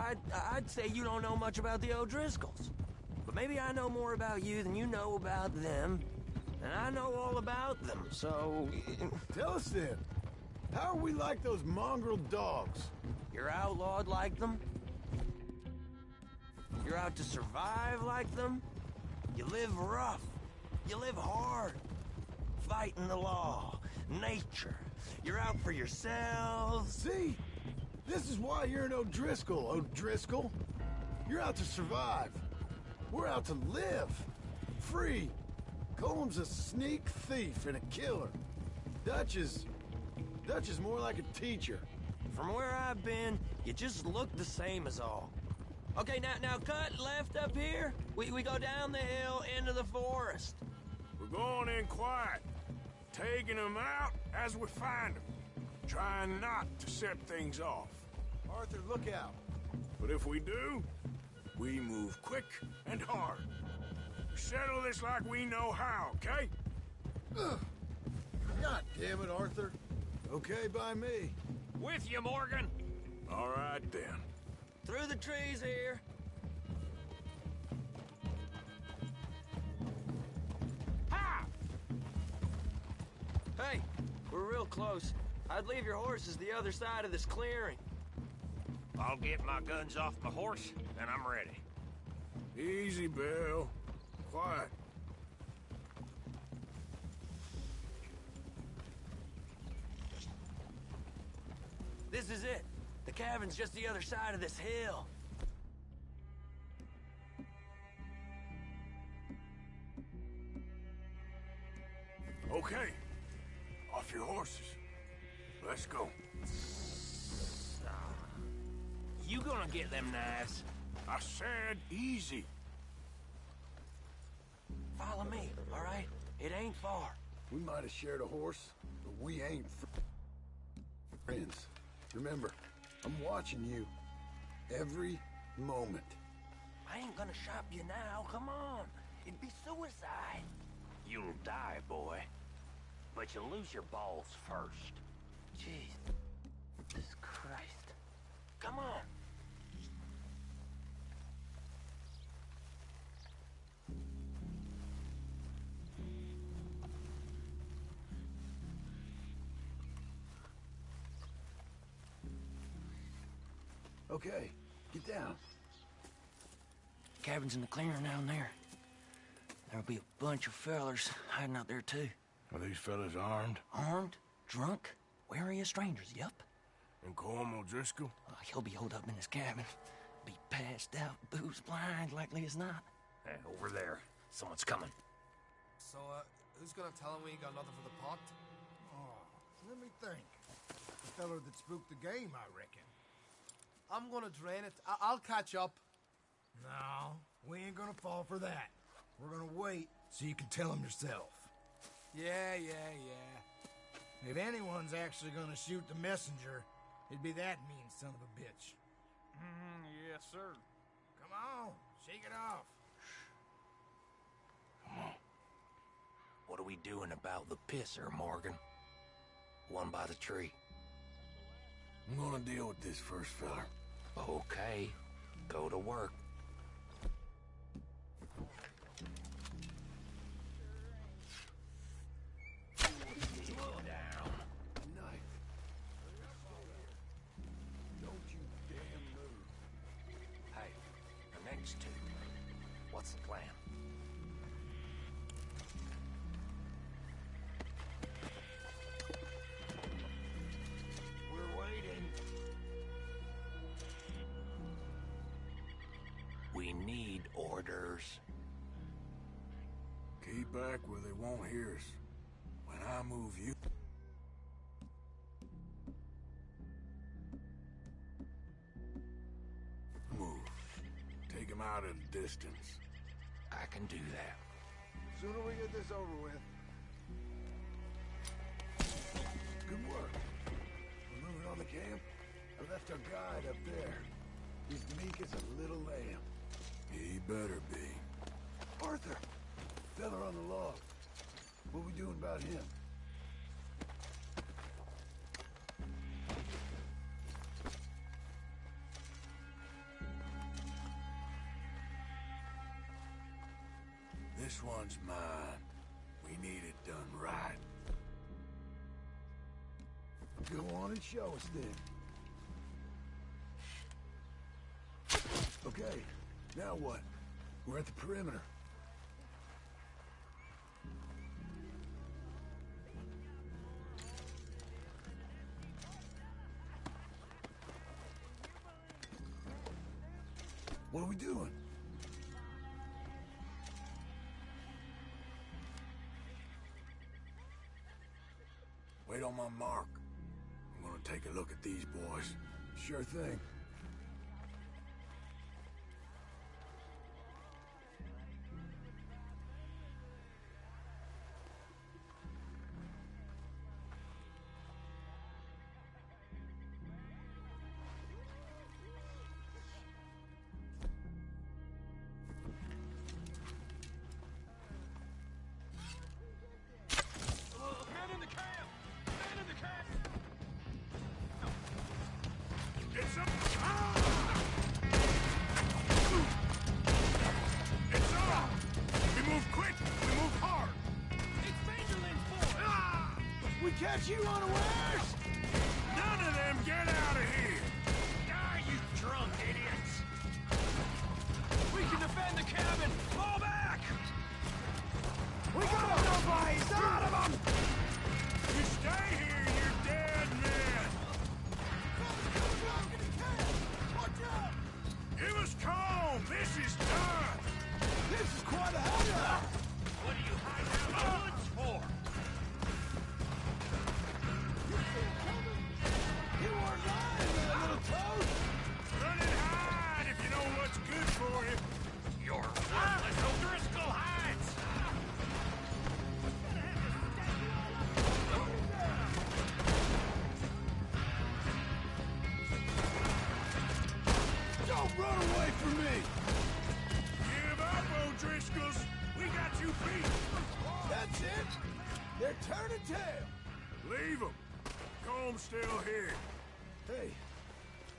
C: I'd say you don't know much about the O'Driscolls. But maybe I know more about you than you know about them. And I know all about them, so...
A: Tell us then. How are we like those mongrel dogs?
C: You're outlawed like them? You're out to survive like them? You live rough. You live hard. Fighting the law. Nature. You're out for yourselves.
A: See? This is why you're an O'Driscoll, O'Driscoll. You're out to survive. We're out to live. Free. Colm's a sneak thief and a killer. Dutch is more like a teacher.
C: From where I've been, you just look the same as all. Okay, now cut left up here. We go down the hill into the forest.
D: We're going in quiet, taking them out as we find them, trying not to set things off.
A: Arthur, look out.
D: But if we do, we move quick and hard. We settle this like we know how, okay?
A: Ugh. God damn it, Arthur. Okay by me.
G: With you, Morgan.
D: All right, then.
C: Through the trees here.
G: Ha!
C: Hey, we're real close. I'd leave your horses the other side of this clearing.
G: I'll get my guns off my horse, and I'm ready.
D: Easy, Bill. Quiet.
C: This is it. The cabin's just the other side of this hill.
D: Okay. Off your horses. Let's go.
G: You gonna get them knives?
D: I said easy.
C: Follow me, all right? It ain't far.
A: We might have shared a horse, but we ain't friends. Remember, I'm watching you every moment.
C: I ain't gonna shop you now, come on. It'd be suicide.
G: You'll die, boy. But you'll lose your balls first.
C: Jesus Christ. Come on.
A: Okay, get down.
C: Cabin's in the clearing down there. There'll be a bunch of fellers hiding out there, too.
D: Are these fellas armed?
C: Armed, drunk, wary of strangers, yup.
D: And Colm O'Driscoll?
C: He'll be holed up in his cabin. Be passed out, booze blind, likely as not.
G: Hey, over there. Someone's coming.
M: So, who's gonna tell him we ain't got nothing for the pot?
S: Oh, let me think. The feller that spooked the game, I reckon.
M: I'm gonna drain it. I'll catch up.
S: No, we ain't gonna fall for that. We're gonna wait so you can tell him yourself.
M: Yeah.
S: If anyone's actually gonna shoot the messenger, it'd be that mean son of a bitch.
G: Yes, sir.
S: Come on, shake it off.
G: Come on. What are we doing about the pisser, Morgan? One by the tree.
D: I'm gonna deal with this first fella.
G: Okay. Go to work. What's the plan?
S: We're waiting.
G: We need orders.
D: Keep back where they won't hear us. When I move you... Move. Take him out at a distance.
G: I can do that.
A: Sooner we get this over with. Good work. We're moving on the camp. I left our guide up there. He's meek as a little lamb. He better be. Arthur! Feather on the log. What we doing about him? This one's mine. We need it done right. Go on and show us then. Okay, now what? We're at the perimeter. What are we doing? Wait on my mark. I'm gonna take a look at these boys. Sure thing. Catch you unawares!
D: None of them get out of here! Die, you drunk idiots!
I: We can defend the cabin! Fall back!
D: We got nobody's out of them! You stay here, you dead men! Watch out! Give us calm! This is done!
A: This is quite a hideout!
G: What are you hiding out in the woods for?
A: You weren't lying there, little toad!
D: Run and hide if you know what's good for you!
G: You're worthless O'Driscoll hides!
A: Don't run away from me!
D: Give up, O'Driscolls! We got you beat!
A: That's it! They're turning tail!
D: Leave them! Comb's still here.
A: Hey,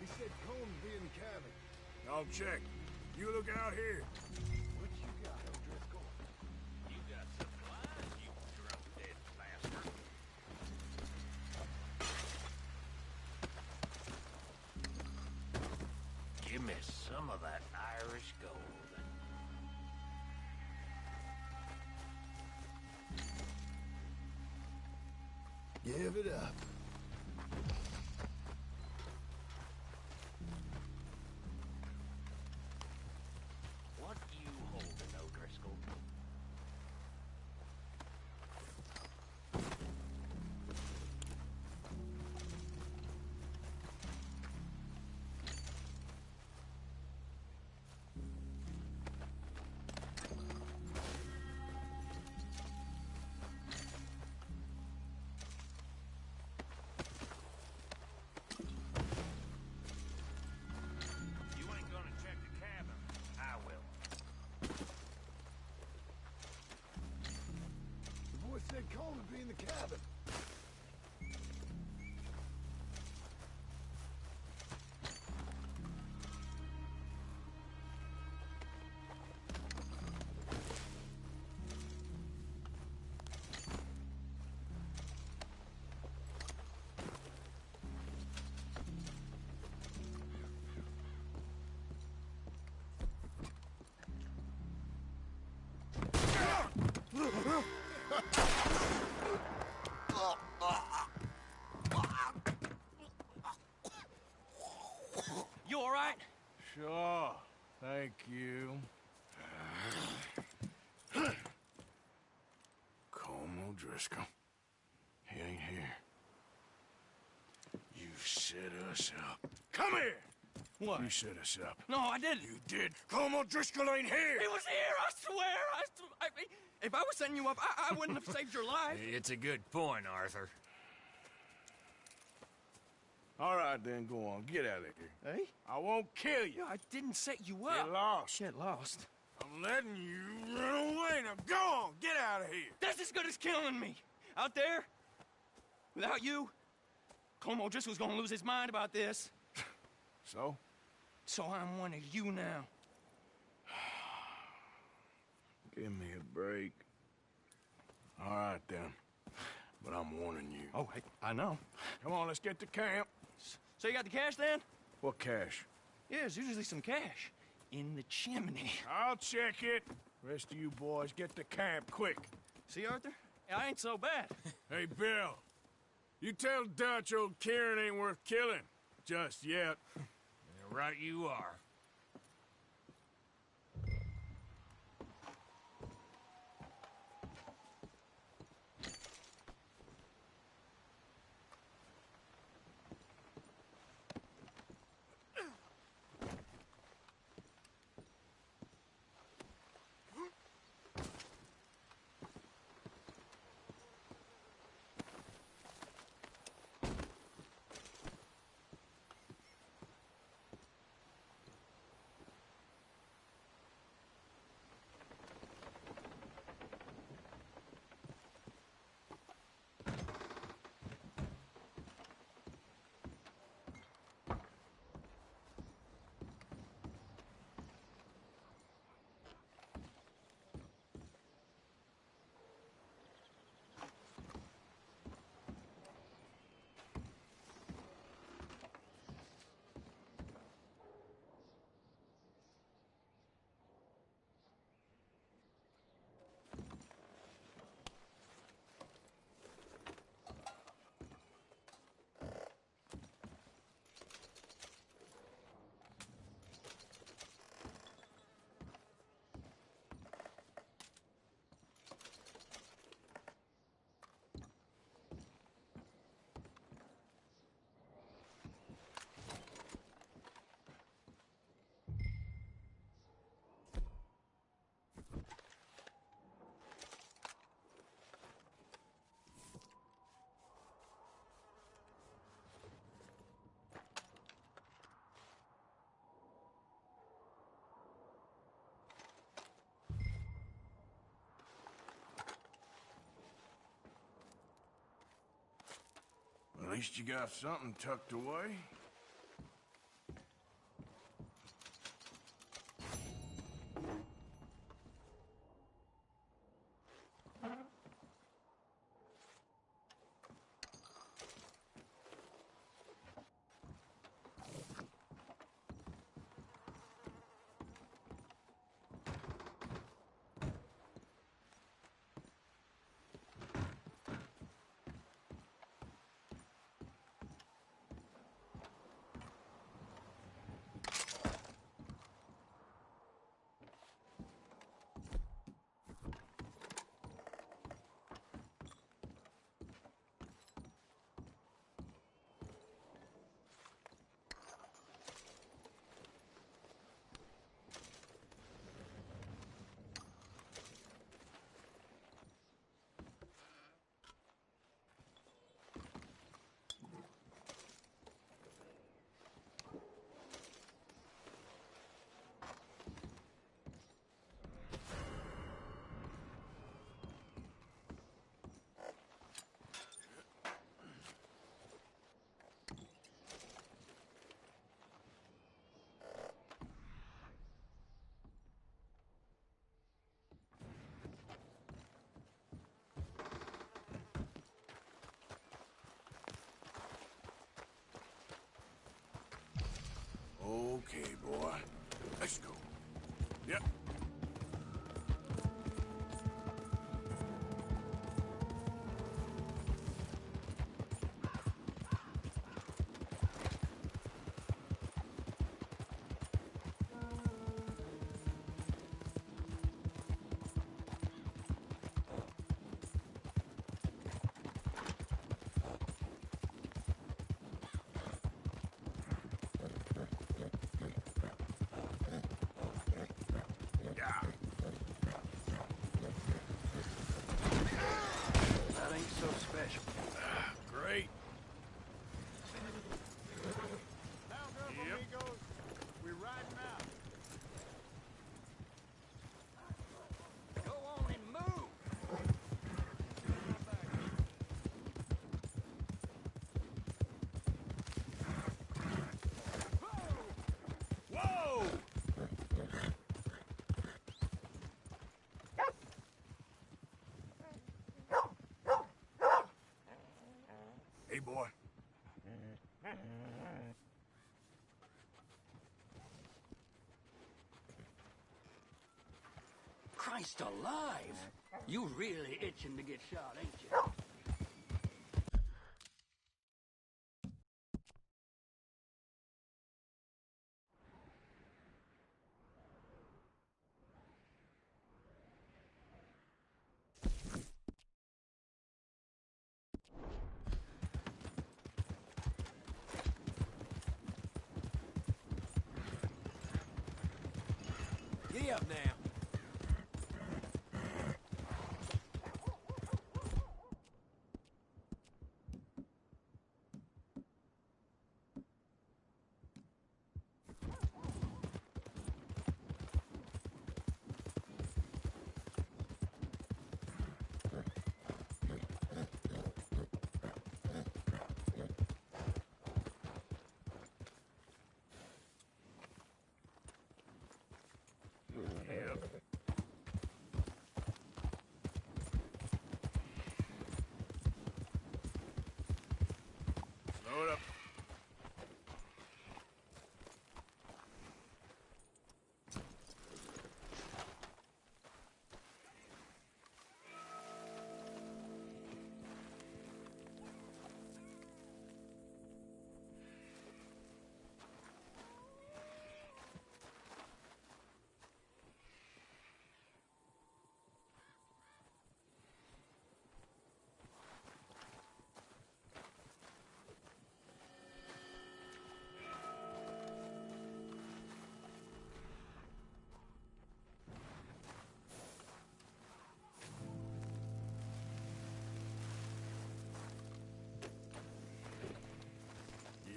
A: he said Combs be in the cabin.
D: I'll check. You look out here.
A: What you got, O'Driscoll?
G: You got supplies, you drunk dead bastard. Give me some of that Irish gold.
A: Give it up.
G: What you holding, O'Driscoll? You ain't gonna check the cabin. I will.
A: The boy said Combs would be in the cabin.
I: You all right?
D: Sure. Thank you. Colm O'Driscoll. He ain't here. You set us up. Come here!
I: What?
D: You set us up.
I: No, I didn't.
D: You did. Colm O'Driscoll ain't here!
I: He was here, I swear! If I was setting you up, I wouldn't have saved your life.
G: It's a good point, Arthur.
D: All right, then, go on. Get out of here.
I: Hey?
D: I won't kill you.
I: I didn't set you up.
D: Get lost.
I: Get lost.
D: I'm letting you run away. Now go on. Get out of here.
I: That's as good as killing me. Out there, without you, Colm O'Driscoll's gonna lose his mind about this.
D: So?
I: So I'm one of you now.
D: Give me a break. All right, then. But I'm warning you.
I: Oh, hey, I know.
D: Come on, let's get to camp.
I: So you got the cash, then?
D: What cash?
I: Yeah, there's usually some cash in the chimney.
D: I'll check it. Rest of you boys, get to camp, quick.
I: See, Arthur? I ain't so bad.
D: Hey, Bill. You tell Dutch old Kieran ain't worth killing. Just yet.
G: Yeah, right you are.
D: At least you got something tucked away. Okay, boy. Let's go. Yep.
V: Christ alive! You really itching to get shot, ain't you?
D: Giddy up now.
L: Load up.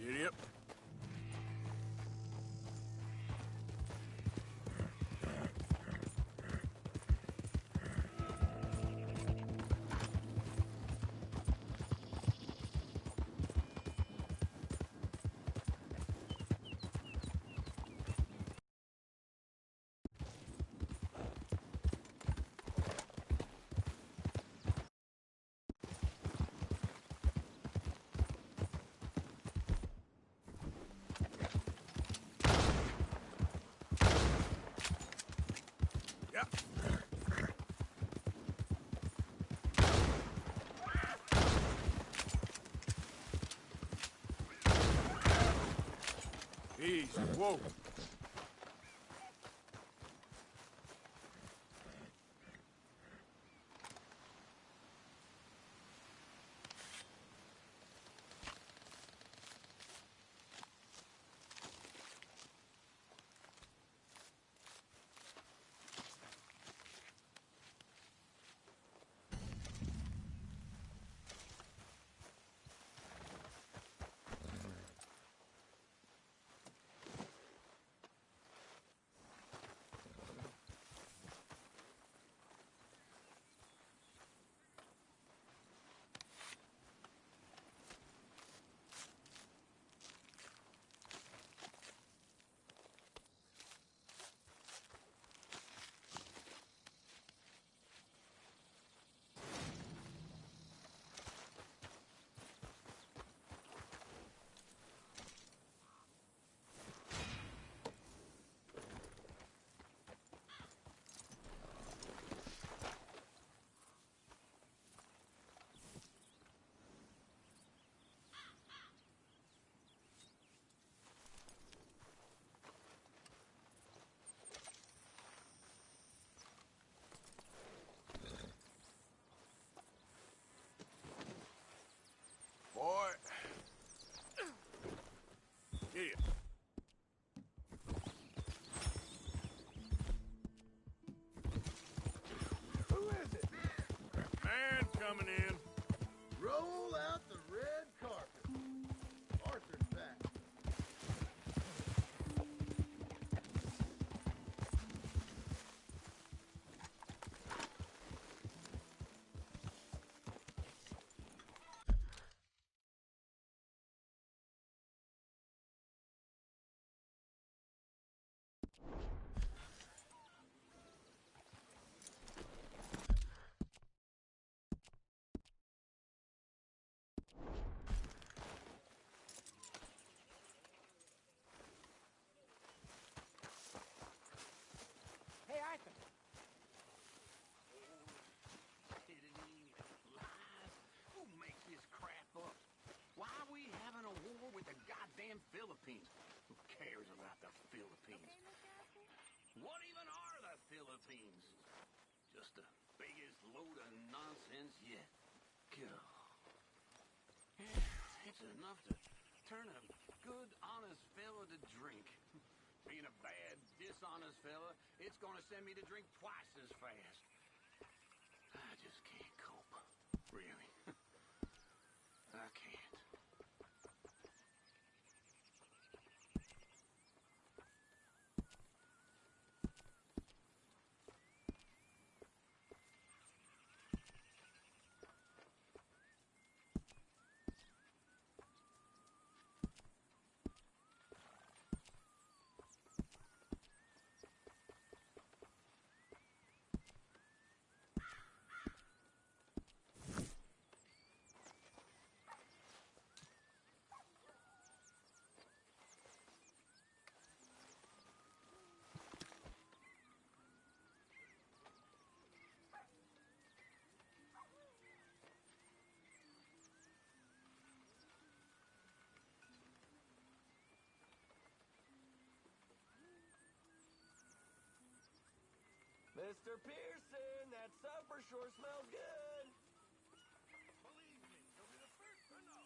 L: Giddy up. Yep.
D: Easy. Whoa. Boy. Giddy up.
A: Who is it?
D: Man coming in.
A: Roll out the red carpet. Arthur's back.
Q: Philippines. Who cares about the Philippines? What even are the Philippines? Just the biggest load of nonsense yet. God. It's enough to turn a good, honest fella to drink. Being a bad, dishonest fella, it's gonna send me to drink twice as fast. I just can't cope. Really. I can't.
C: Mr. Pearson, that supper sure smells good.
Q: Believe me, you'll be the first to know.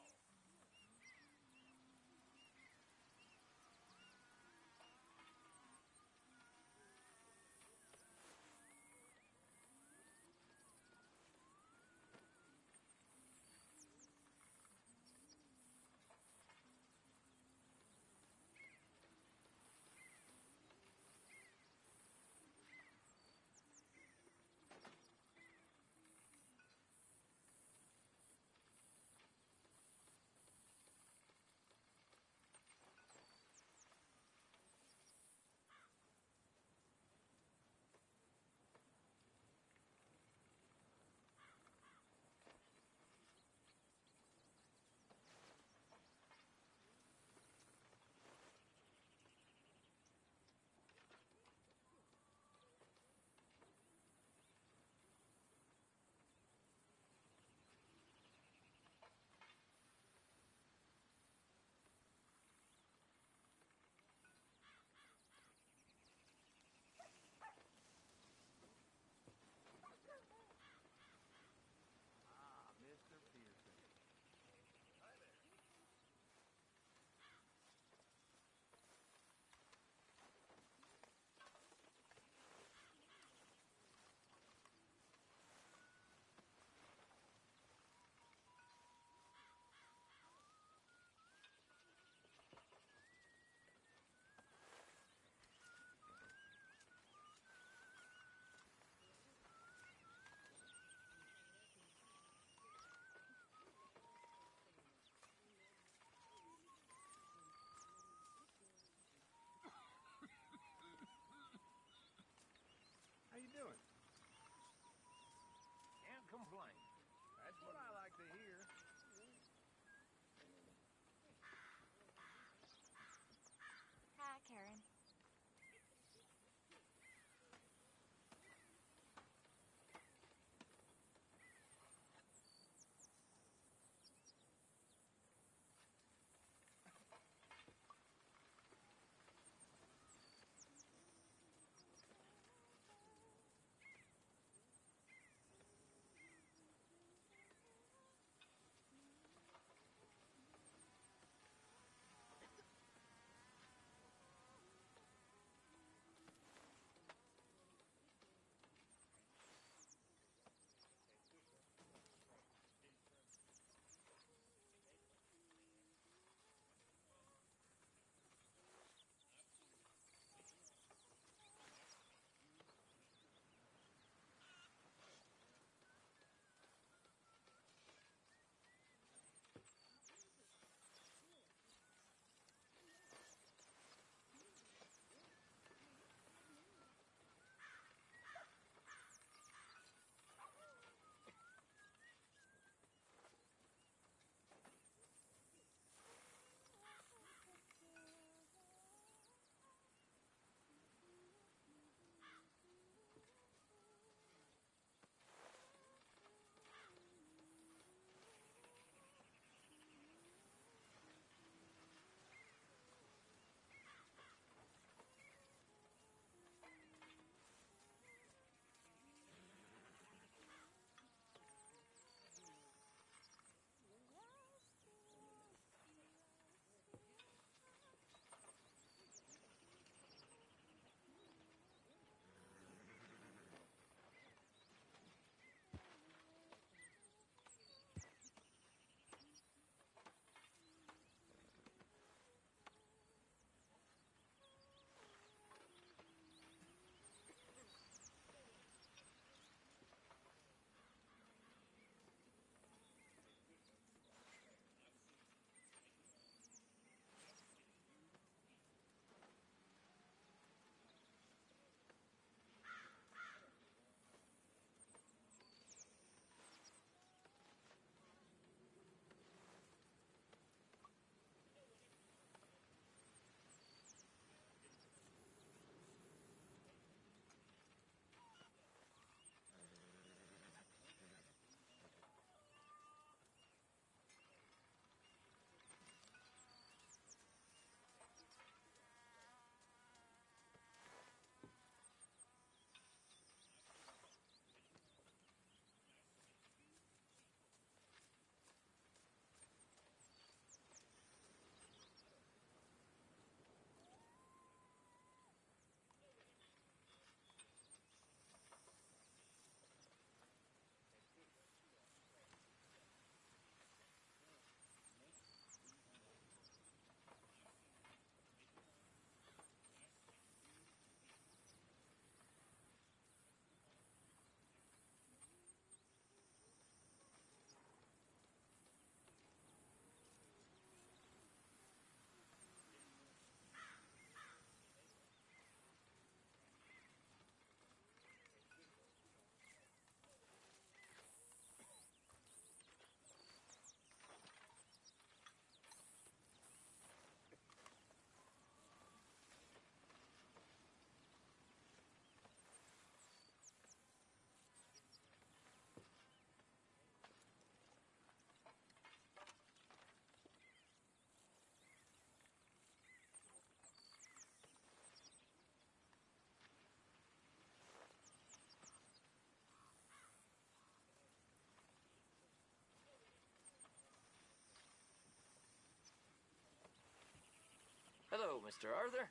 I: Mr. Arthur.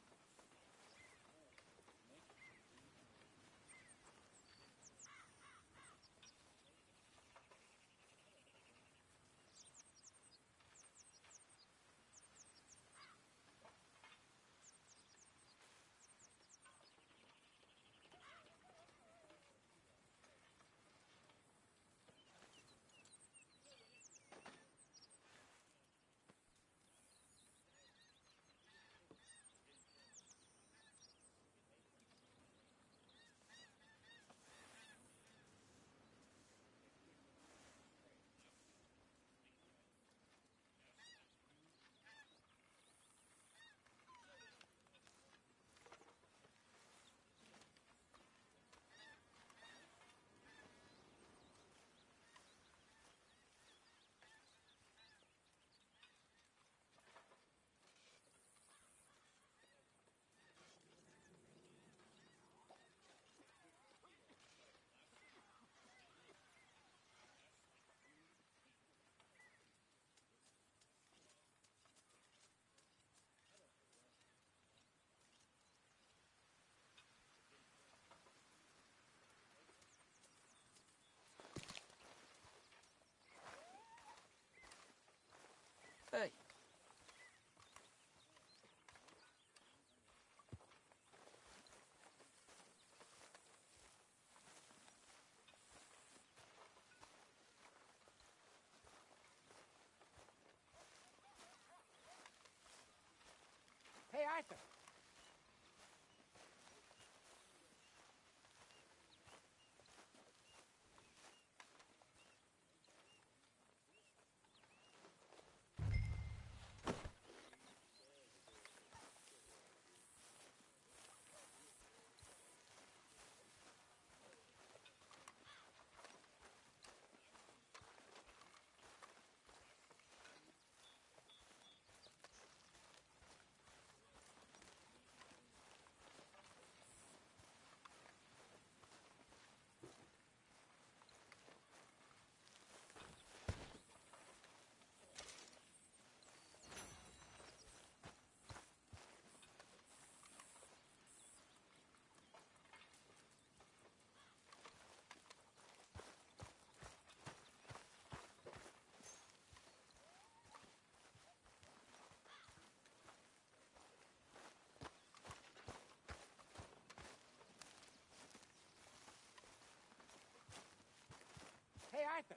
I: Hey.
G: Hey, Arthur. Hey, Arthur.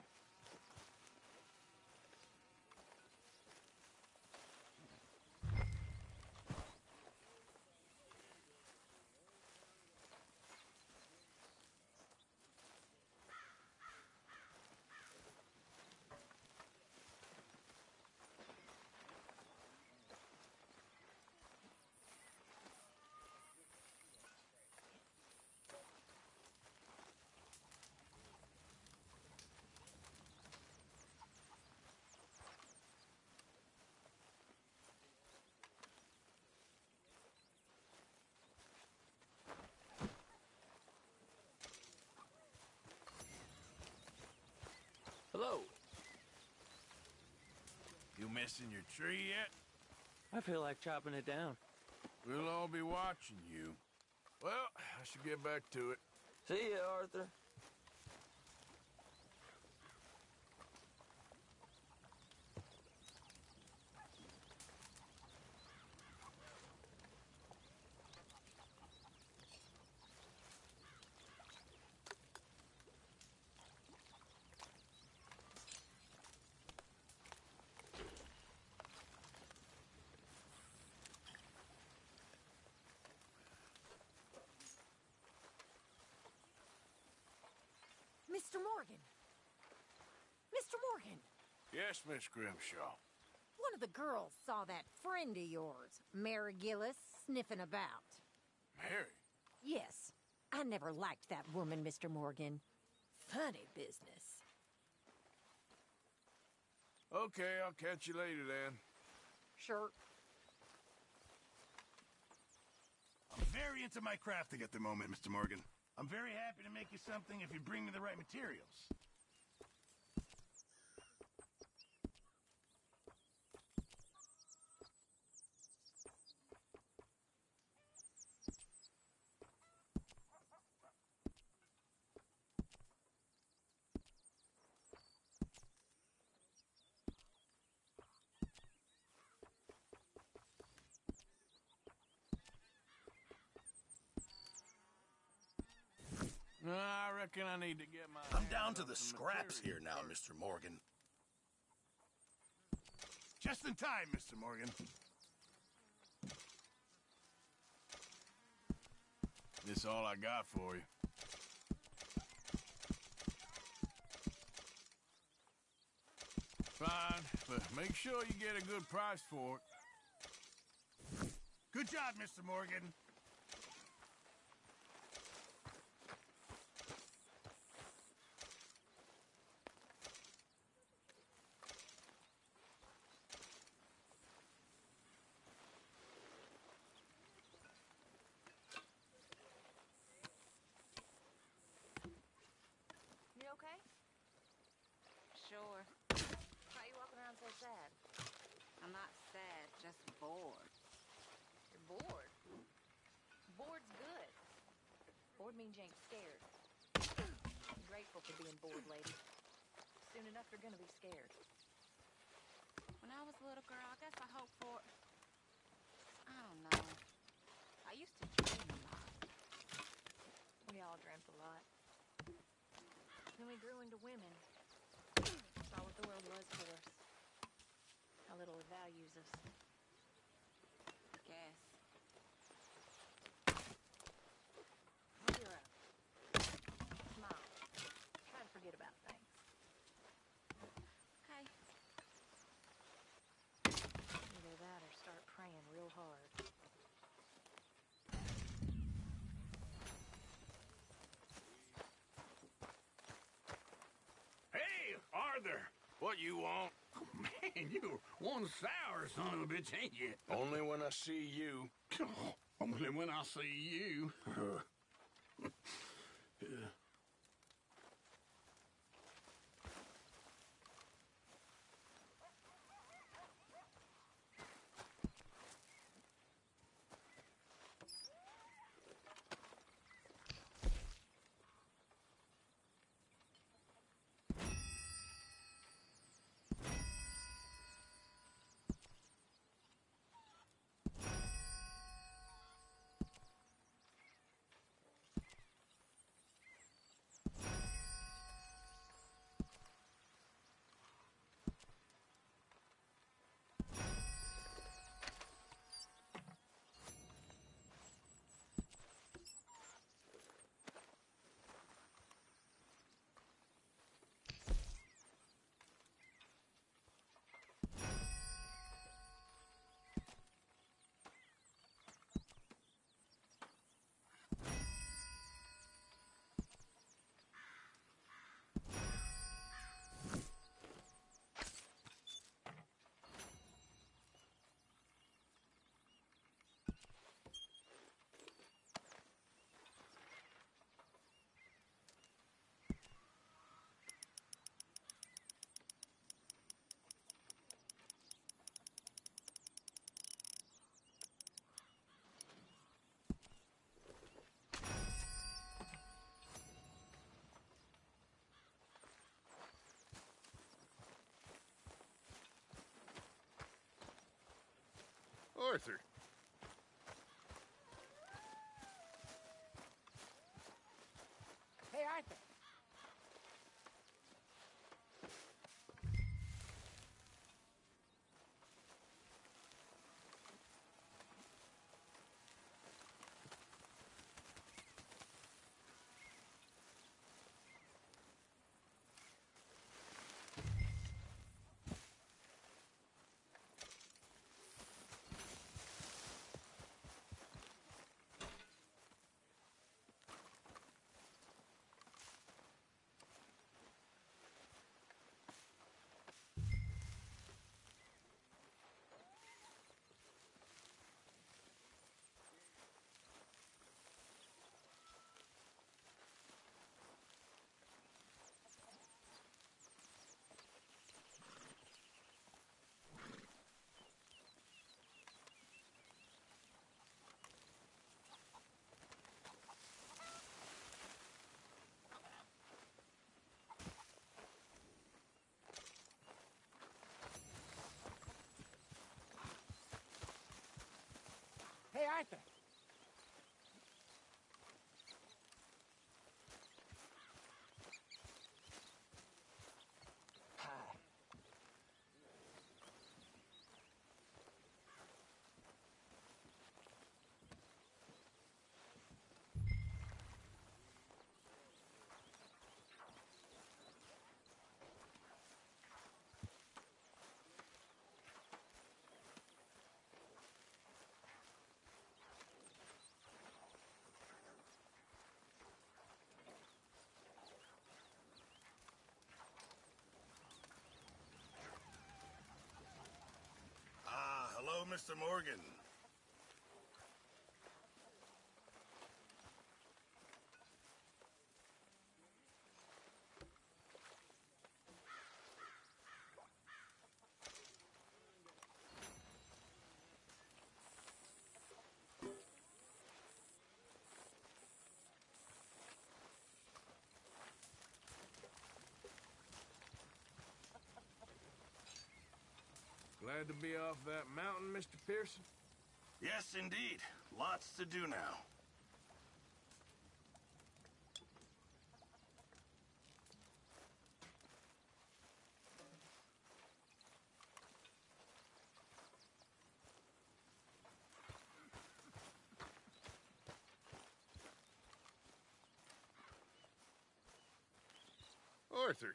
I: Hello.
L: You missing your tree yet?
I: I feel like chopping it down.
L: We'll all be watching you. Well, I should get back to it.
I: See ya, Arthur.
R: Mr. Morgan! Mr. Morgan!
L: Yes, Miss Grimshaw.
R: One of the girls saw that friend of yours, Mary Gillis, sniffing about.
L: Mary?
R: Yes. I never liked that woman, Mr. Morgan. Funny business.
L: Okay, I'll catch you later then.
R: Sure.
L: I'm very into my crafting at the moment, Mr. Morgan. I'm very happy to make you something if you bring me the right materials.
D: reckon I need to get my...
L: I'm down to the scraps here now, Mr. Morgan. Just in time, Mr. Morgan.
D: This all I got for you. Fine, but make sure you get a good price for it.
L: Good job, Mr. Morgan.
R: You okay?
J: Sure.
R: Why you walking around so sad?
J: I'm not sad, just bored.
R: You're bored. Bored's good. Bored means you ain't scared. Be grateful for being bored, lady. Soon enough, you're gonna be scared.
J: When I was a little girl, I guess I hoped for... I don't know. I used to dream a lot.
R: We all dreamt a lot. Then we grew into women. Saw what the world was for us. How little it values us.
J: Guess.
R: Cheer up. Smile. Try to forget about things.
J: Okay.
R: Either that or start praying real hard.
Q: Hey, Arthur, what you want? Oh, man, you're one sour son of a bitch, ain't you?
L: Only when I see you.
Q: Only when I see you.
B: Arthur.
R: Hey, Arthur. Hey, Arthur.
L: Mr. Morgan.
D: Glad to be off that mountain, Mr. Pearson?
L: Yes, indeed. Lots to do now.
B: Arthur.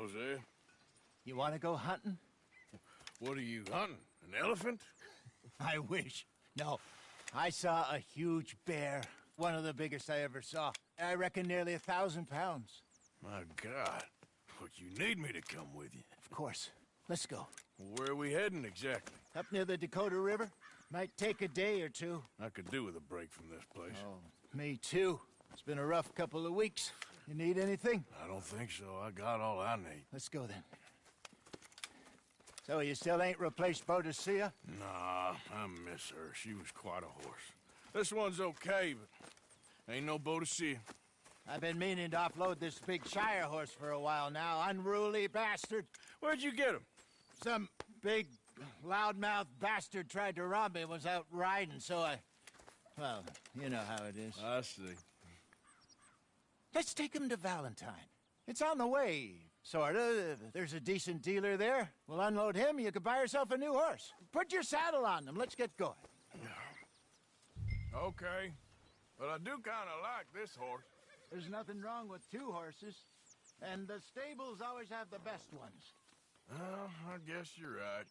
D: Jose.
N: You want to go hunting?
D: What are you hunting? An elephant?
N: I wish. No. I saw a huge bear. One of the biggest I ever saw. I reckon nearly 1,000 pounds.
D: My God. Look, you need me to come with you.
N: Of course. Let's go.
D: Where are we heading exactly?
N: Up near the Dakota River. Might take a day or two.
D: I could do with a break from this place.
N: Oh, me too. It's been a rough couple of weeks. You need anything?
D: I don't think so. I got all I need.
N: Let's go then. So you still ain't replaced Boadicea?
D: Nah, I miss her. She was quite a horse. This one's okay, but ain't no Boadicea.
N: I've been meaning to offload this big Shire horse for a while now. Unruly bastard.
D: Where'd you get him?
N: Some big, loudmouth bastard tried to rob me, was out riding, so I... Well, you know how it is.
D: I see.
N: Let's take him to Valentine. It's on the way, sorta. There's a decent dealer there. We'll unload him, you can buy yourself a new horse. Put your saddle on them, let's get going.
D: Okay, but I do kind of like this horse.
N: There's nothing wrong with two horses, and the stables always have the best ones.
D: Well, I guess you're right.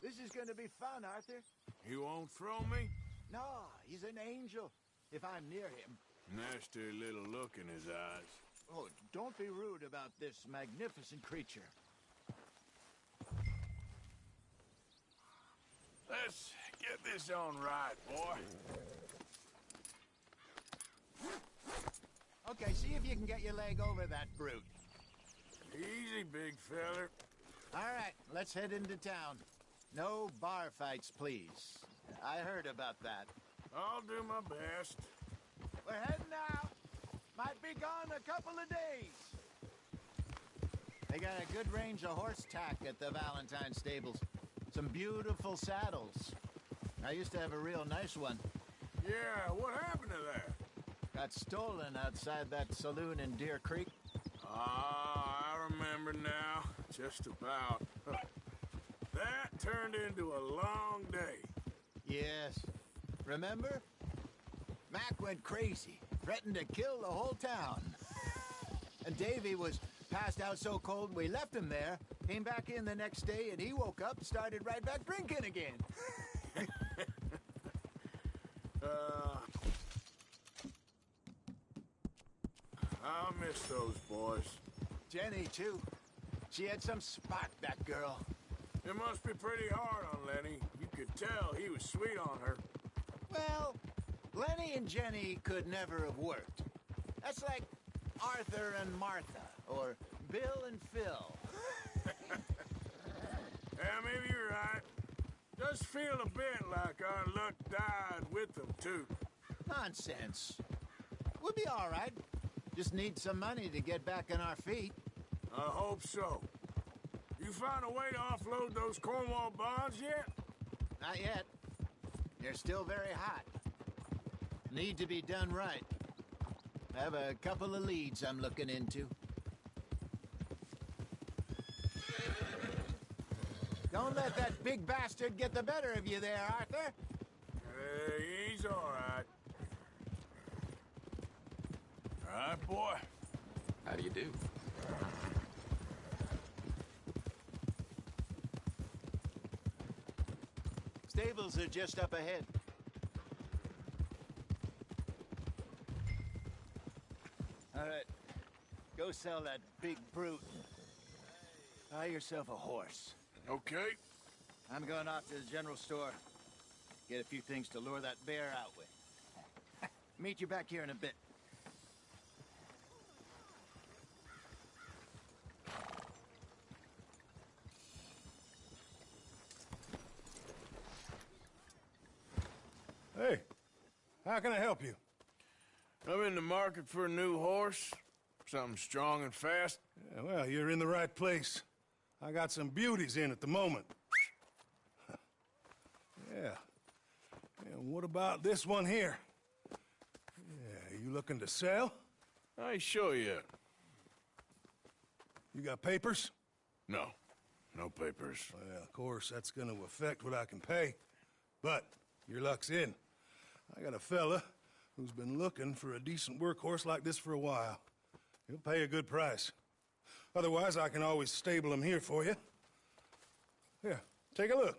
N: This is gonna be fun, Arthur.
D: He won't throw me?
N: No, he's an angel, if I'm near him.
D: Nasty little look in his eyes.
N: Oh, don't be rude about this magnificent creature.
D: Let's get this on right, boy.
N: Okay, see if you can get your leg over that brute.
D: Easy, big feller.
N: All right, let's head into town. No bar fights, please. I heard about that.
D: I'll do my best.
N: We're heading out. Might be gone a couple of days. They got a good range of horse tack at the Valentine stables. Some beautiful saddles. I used to have a real nice one.
D: Yeah, what happened to that?
N: Got stolen outside that saloon in Deer Creek.
D: Ah, I remember now. Just about. That turned into a long day.
N: Yes. Remember? Mac went crazy, threatened to kill the whole town. And Davy was passed out so cold we left him there, came back in the next day, and he woke up and started right back drinking again.
D: I'll miss those boys.
N: Jenny, too. She had some spark, that girl.
D: It must be pretty hard on Lenny. You could tell he was sweet on her.
N: Well, Lenny and Jenny could never have worked. That's like Arthur and Martha, or Bill and Phil.
D: Yeah, maybe you're right. Does feel a bit like our luck died with them, too.
N: Nonsense. We'll be all right. Just need some money to get back on our feet.
D: I hope so. You found a way to offload those Cornwall bonds yet?
N: Not yet. They're still very hot. Need to be done right. I have a couple of leads I'm looking into. Don't let that big bastard get the better of you there, Arthur.
D: He's all right. All right, boy.
T: How do you do?
N: Stables are just up ahead. All right. Go sell that big brute. Buy yourself a horse.
D: Okay.
N: I'm going off to the general store. Get a few things to lure that bear out with. Meet you back here in a bit.
D: Hey, how can I help you? I'm in the market for a new horse. Something strong and fast.
W: Yeah, well, you're in the right place. I got some beauties in at the moment. Yeah. And what about this one here? Yeah, you looking to sell?
D: I ain't sure yet.
W: You got papers?
D: No. No papers.
W: Well, of course, that's gonna affect what I can pay. But your luck's in. I got a fella who's been looking for a decent workhorse like this for a while. He'll pay a good price. Otherwise, I can always stable him here for you. Here, take a look.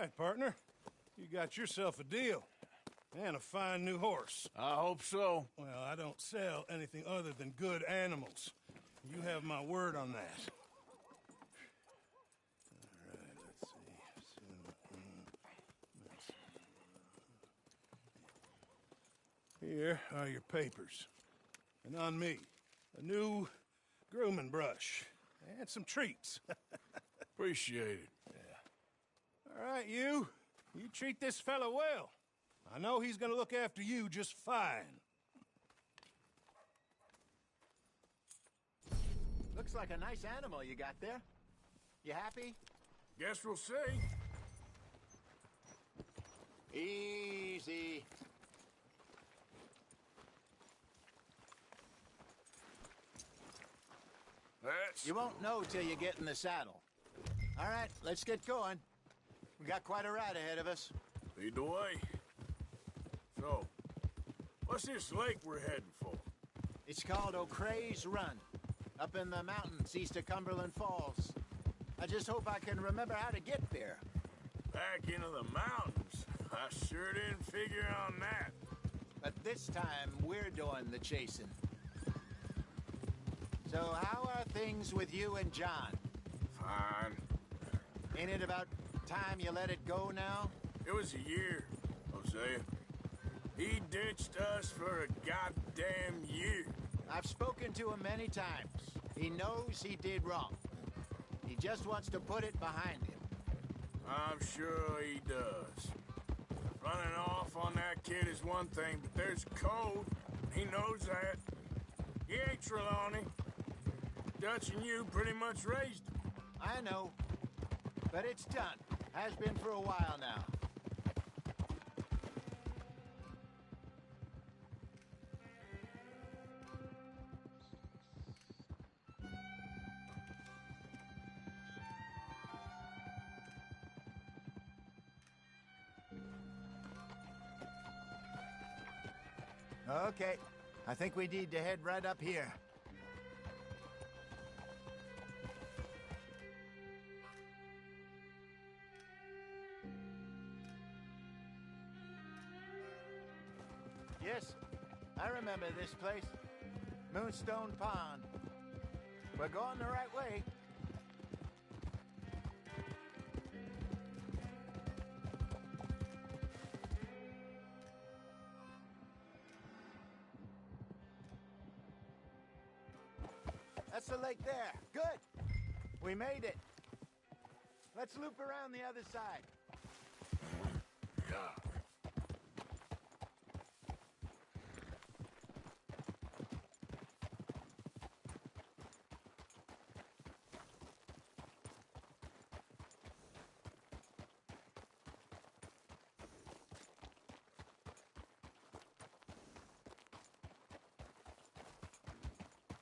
W: right, partner. You got yourself a deal. And a fine new horse.
D: I hope so.
W: Well, I don't sell anything other than good animals. You have my word on that. All right, let's see. Here are your papers. And on me, a new grooming brush. And some treats.
D: Appreciate it.
W: Yeah. All right, you. You treat this fella well. I know he's gonna look after you just fine.
N: Looks like a nice animal you got there. You happy?
D: Guess we'll see.
N: Easy. You won't know till you get in the saddle. All right, let's get going. We got quite a ride ahead of us.
D: Lead the way. So, what's this lake we're heading for?
N: It's called O'Creagh's Run, up in the mountains east of Cumberland Falls. I just hope I can remember how to get there.
D: Back into the mountains? I sure didn't figure on that.
N: But this time, we're doing the chasing. So how are things with you and John?
D: Fine.
N: Ain't it about time you let it go now?
D: It was a year, Hosea. He ditched us for a goddamn year.
N: I've spoken to him many times. He knows he did wrong. He just wants to put it behind him.
D: I'm sure he does. Running off on that kid is one thing, but there's code. He knows that. He ain't Trelawney. Dutch and you pretty much raised him.
N: I know. But it's done. Has been for a while now. Okay. I think we need to head right up here. Yes, I remember this place. Moonstone Pond. We're going the right way. That's the lake there. Good. We made it. Let's loop around the other side.
D: Yeah.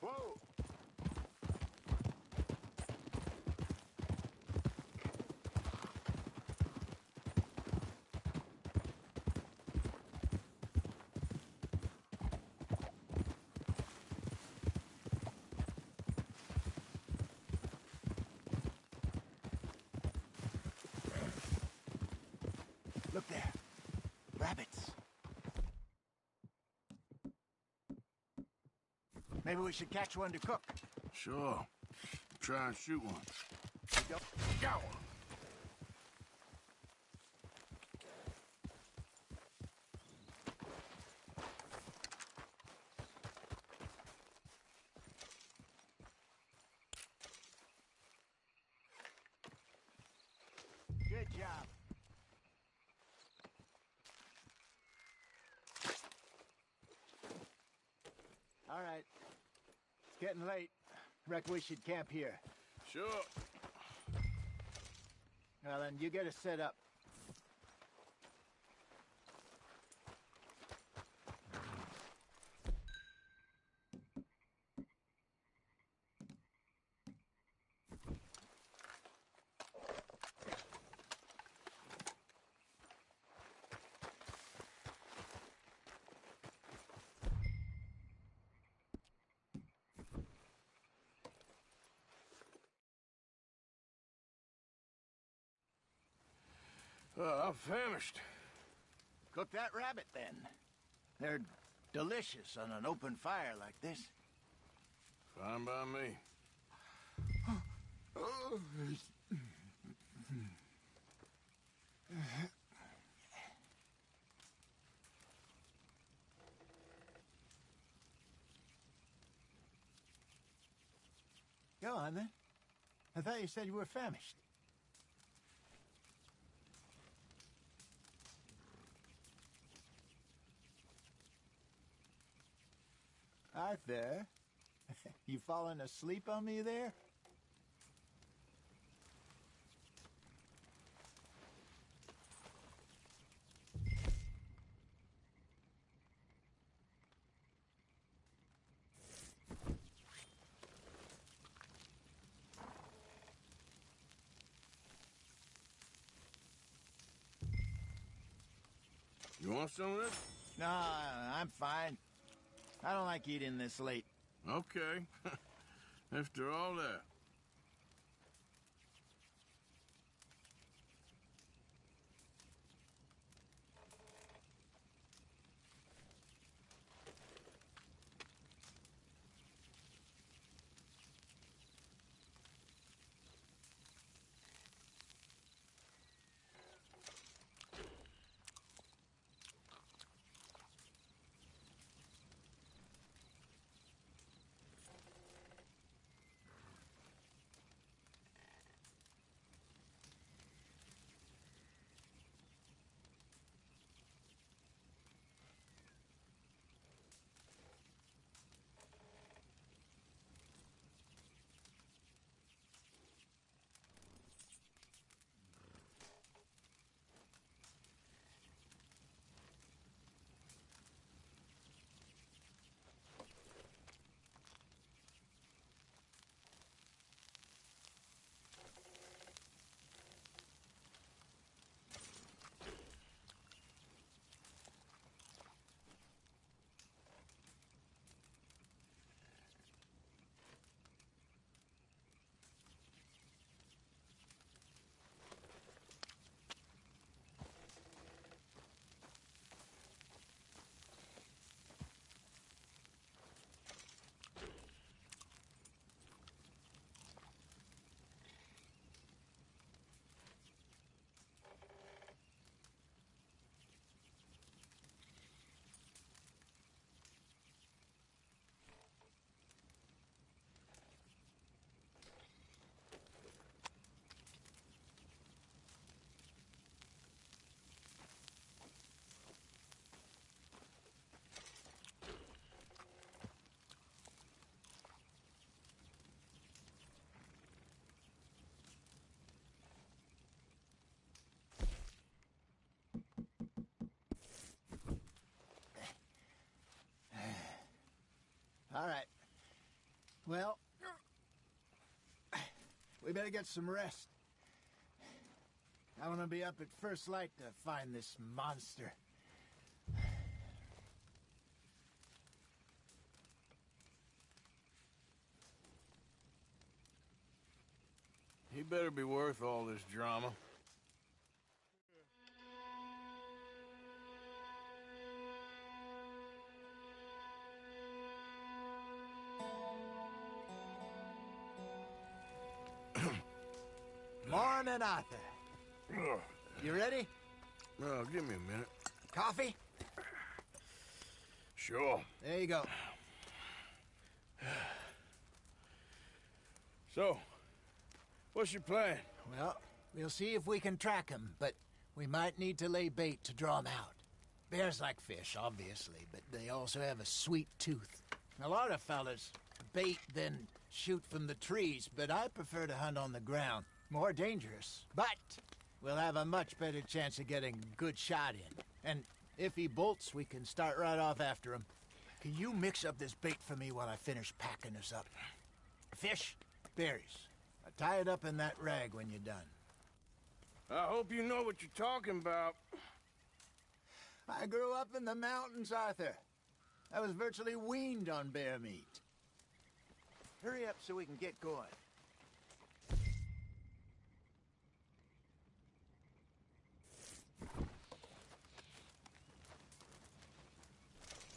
N: Whoa! Look there. Rabbits. Maybe we should catch one to cook.
D: Sure. Try and shoot one. Got one.
N: Good job. All right. It's getting late. Reckon we should camp here.
D: Sure.
N: Well, then you get us set up.
D: I'm famished.
N: Cook that rabbit, then. They're delicious on an open fire like this.
D: Fine by me.
N: Go on, then. I thought you said you were famished. Arthur, you falling asleep on me there?
D: You want some of this?
N: No, I'm fine. I don't like eating this late.
D: Okay. After all that.
N: All right. Well, we better get some rest. I want to be up at first light to find this monster.
D: He better be worth all this drama.
N: Morning, Arthur. You ready?
D: Give me a minute.
N: Coffee?
D: Sure.
N: There you go.
D: So, what's your plan?
N: Well, we'll see if we can track him, but we might need to lay bait to draw him out. Bears like fish, obviously, but they also have a sweet tooth. A lot of fellas bait, then shoot from the trees, but I prefer to hunt on the ground. More dangerous, but we'll have a much better chance of getting a good shot in. And if he bolts, we can start right off after him. Can you mix up this bait for me while I finish packing this up? Fish, berries. Tie it up in that rag when you're done.
D: I hope you know what you're talking about.
N: I grew up in the mountains, Arthur. I was virtually weaned on bear meat. Hurry up so we can get going.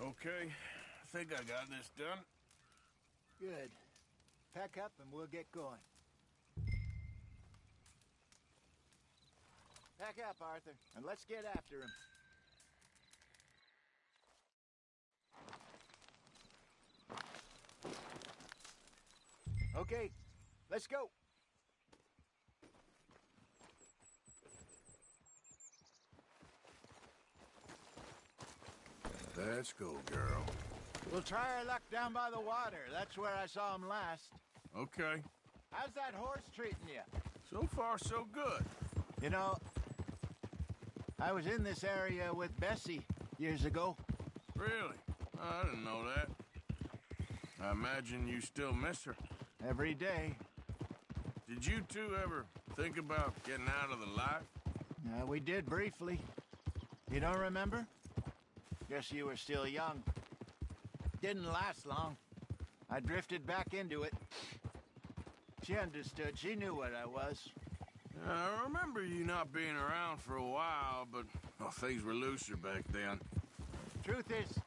W: Okay, I think I got this done.
N: Good. Pack up and we'll get going. Pack up, Arthur, and let's get after him. Okay, let's go.
W: Let's go, girl.
N: We'll try our luck down by the water. That's where I saw him last.
W: Okay.
N: How's that horse treating you?
W: So far, so good.
N: You know, I was in this area with Bessie years ago.
W: Really? I didn't know that. I imagine you still miss her.
N: Every day.
W: Did you two ever think about getting out of the life?
N: We did briefly. You don't remember? Guess you were still young. Didn't last long. I drifted back into it. She understood. She knew what I was.
W: I remember you not being around for a while, but well, things were looser back then.
N: Truth is,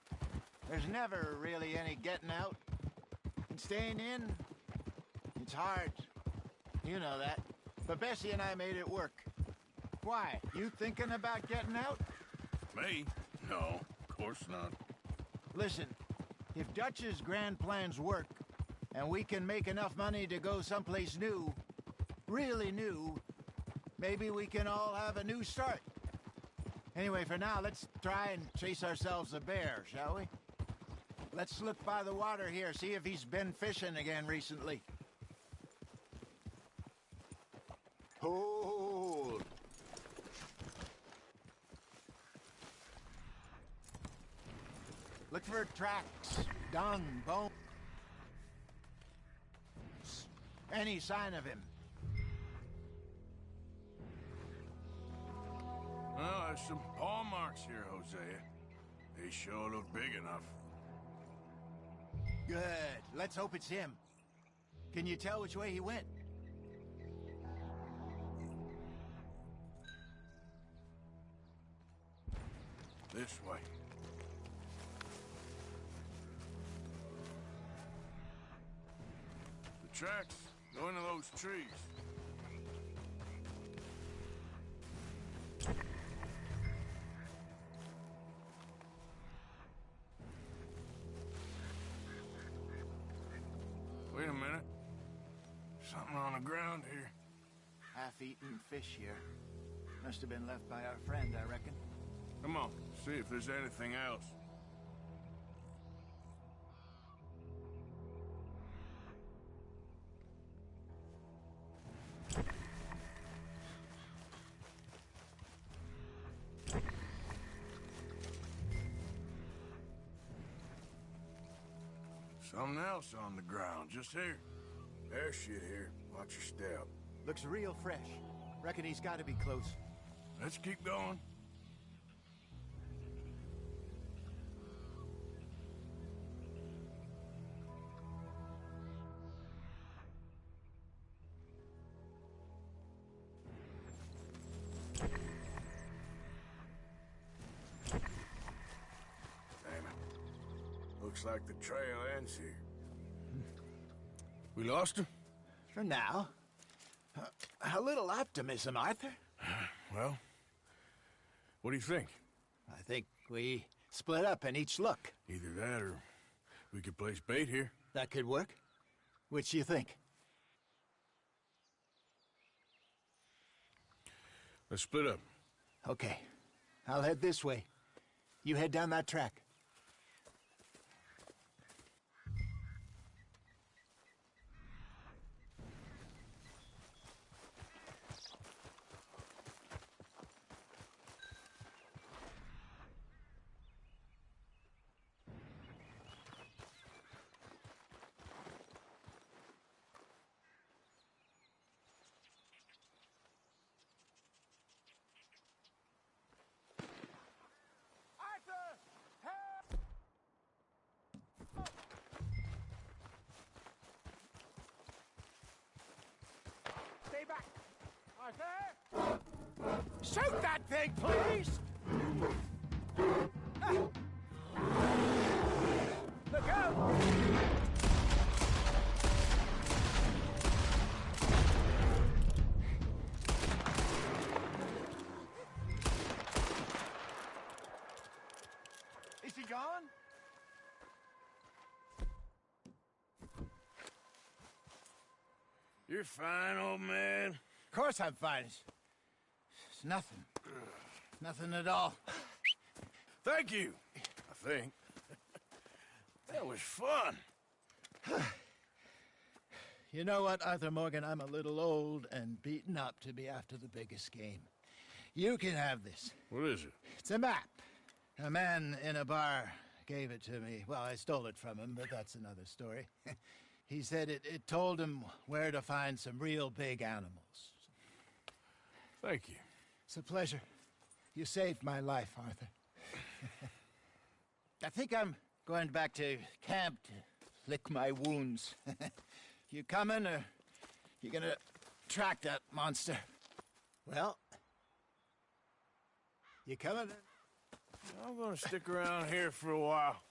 N: there's never really any getting out. And staying in, it's hard. You know that. But Bessie and I made it work. Why? You thinking about getting out?
W: Me? No, of course not.
N: Listen, if Dutch's grand plans work, and we can make enough money to go someplace new, really new, maybe we can all have a new start. Anyway, for now, let's try and chase ourselves a bear, shall we? Let's look by the water here, see if he's been fishing again recently. Hold! Look for tracks, dung, bones. Any sign of him.
W: Well, there's some paw marks here, Hosea. They sure look big enough.
N: Good. Let's hope it's him. Can you tell which way he went?
W: This way. The tracks go into those trees. Wait a minute. Something on the ground here.
N: Half-eaten fish here. Must have been left by our friend, I reckon.
W: Come on, see if there's anything else. Something else on the ground, just here. There's shit here. Watch your step.
N: Looks real fresh. Reckon he's got to be close.
W: Let's keep going. Looks like the trail ends here. We lost him?
N: For now. A little optimism, Arthur.
W: Well, what do you think?
N: I think we split up and each look.
W: Either that or we could place bait here.
N: That could work. Which do you think?
W: Let's split up.
N: Okay. I'll head this way. You head down that track.
A: Stay back! Arthur! Shoot that thing, please!
I: East! Look out!
N: Is he gone?
D: You're fine, old man.
N: Of course I'm fine. It's nothing. Nothing at all.
D: Thank you, I think. That was fun.
N: You know what, Arthur Morgan? I'm a little old and beaten up to be after the biggest game. You can have this.
D: What is it?
N: It's a map. A man in a bar gave it to me. Well, I stole it from him, but that's another story. He said it told him where to find some real big animals.
D: Thank you.
N: It's a pleasure. You saved my life, Arthur. I think I'm going back to camp to lick my wounds. You coming, or you gonna track that monster? Well, you coming?
D: I'm gonna stick around here for a while.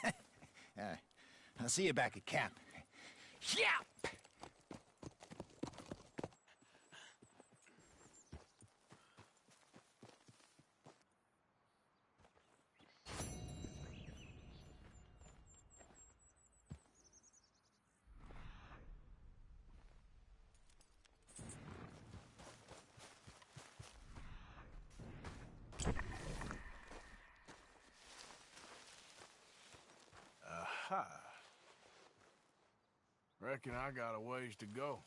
N: All right. I'll see you back at camp. Yeah!
D: Aha. Reckon I got a ways to go.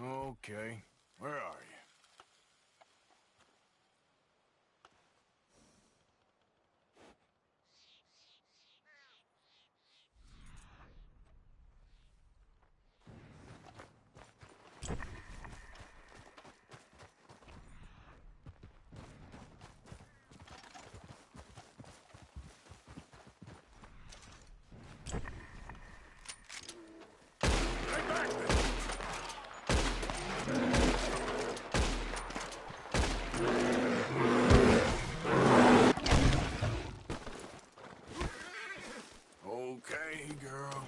D: Okay, where are you? Okay, girl.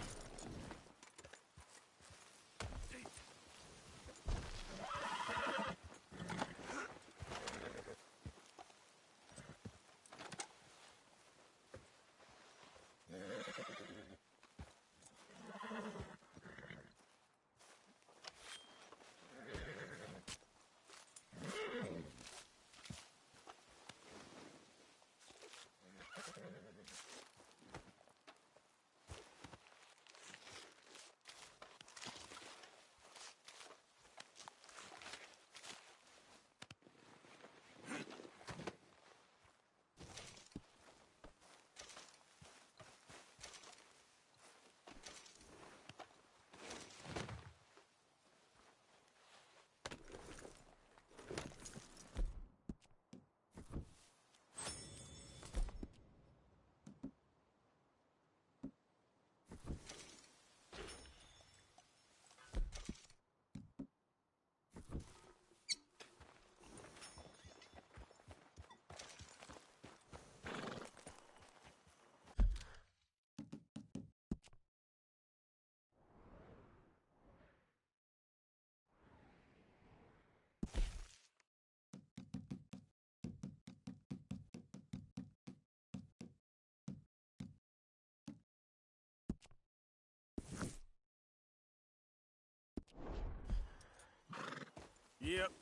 D: Yep.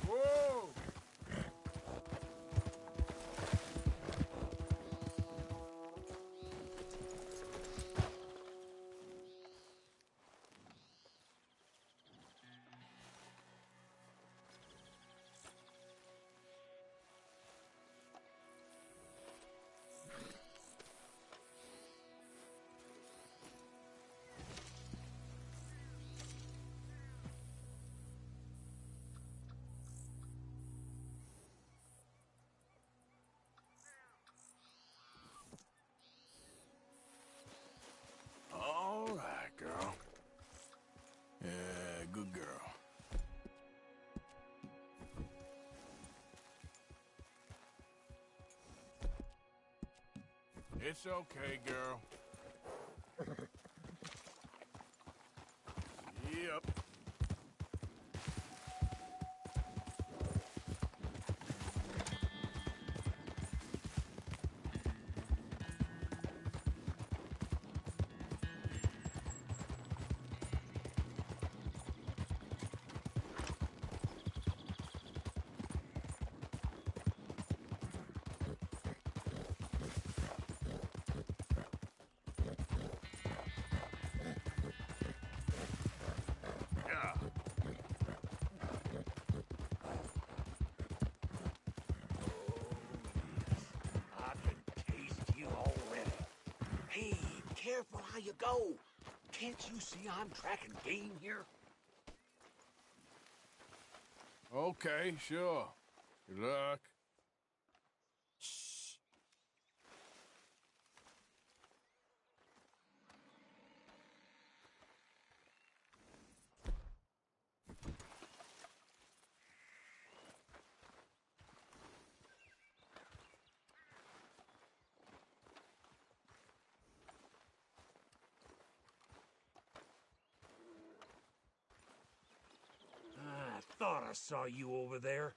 D: Whoa! All right, girl. Yeah, good girl. It's okay, girl. Yep. Yeah.
Q: I can taste you already. Hey, careful how you go. Can't you see I'm tracking game here?
D: Okay, sure. Good luck.
Q: I thought I saw you over there.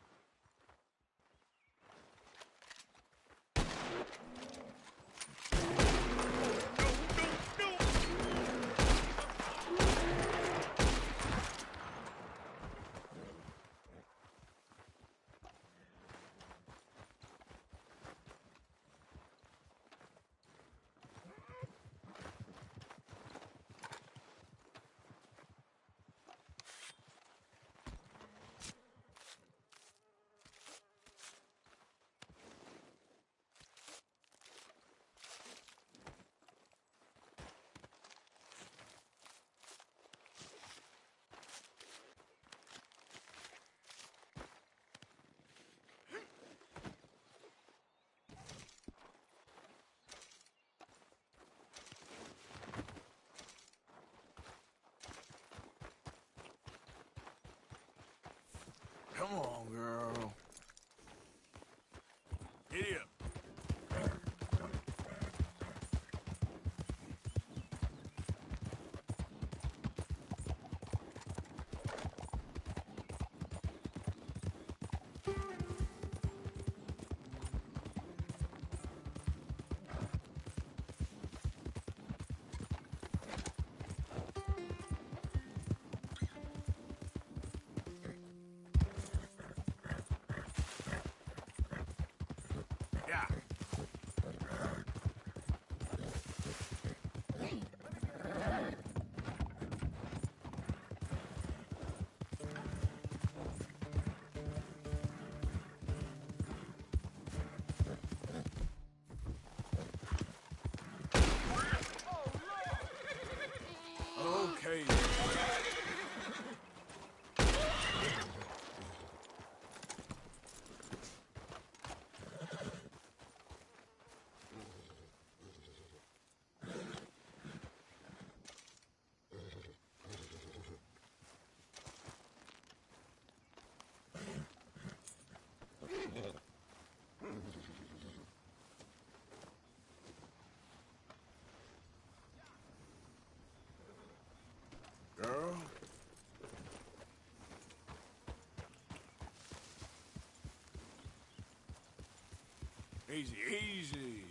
D: Easy, easy.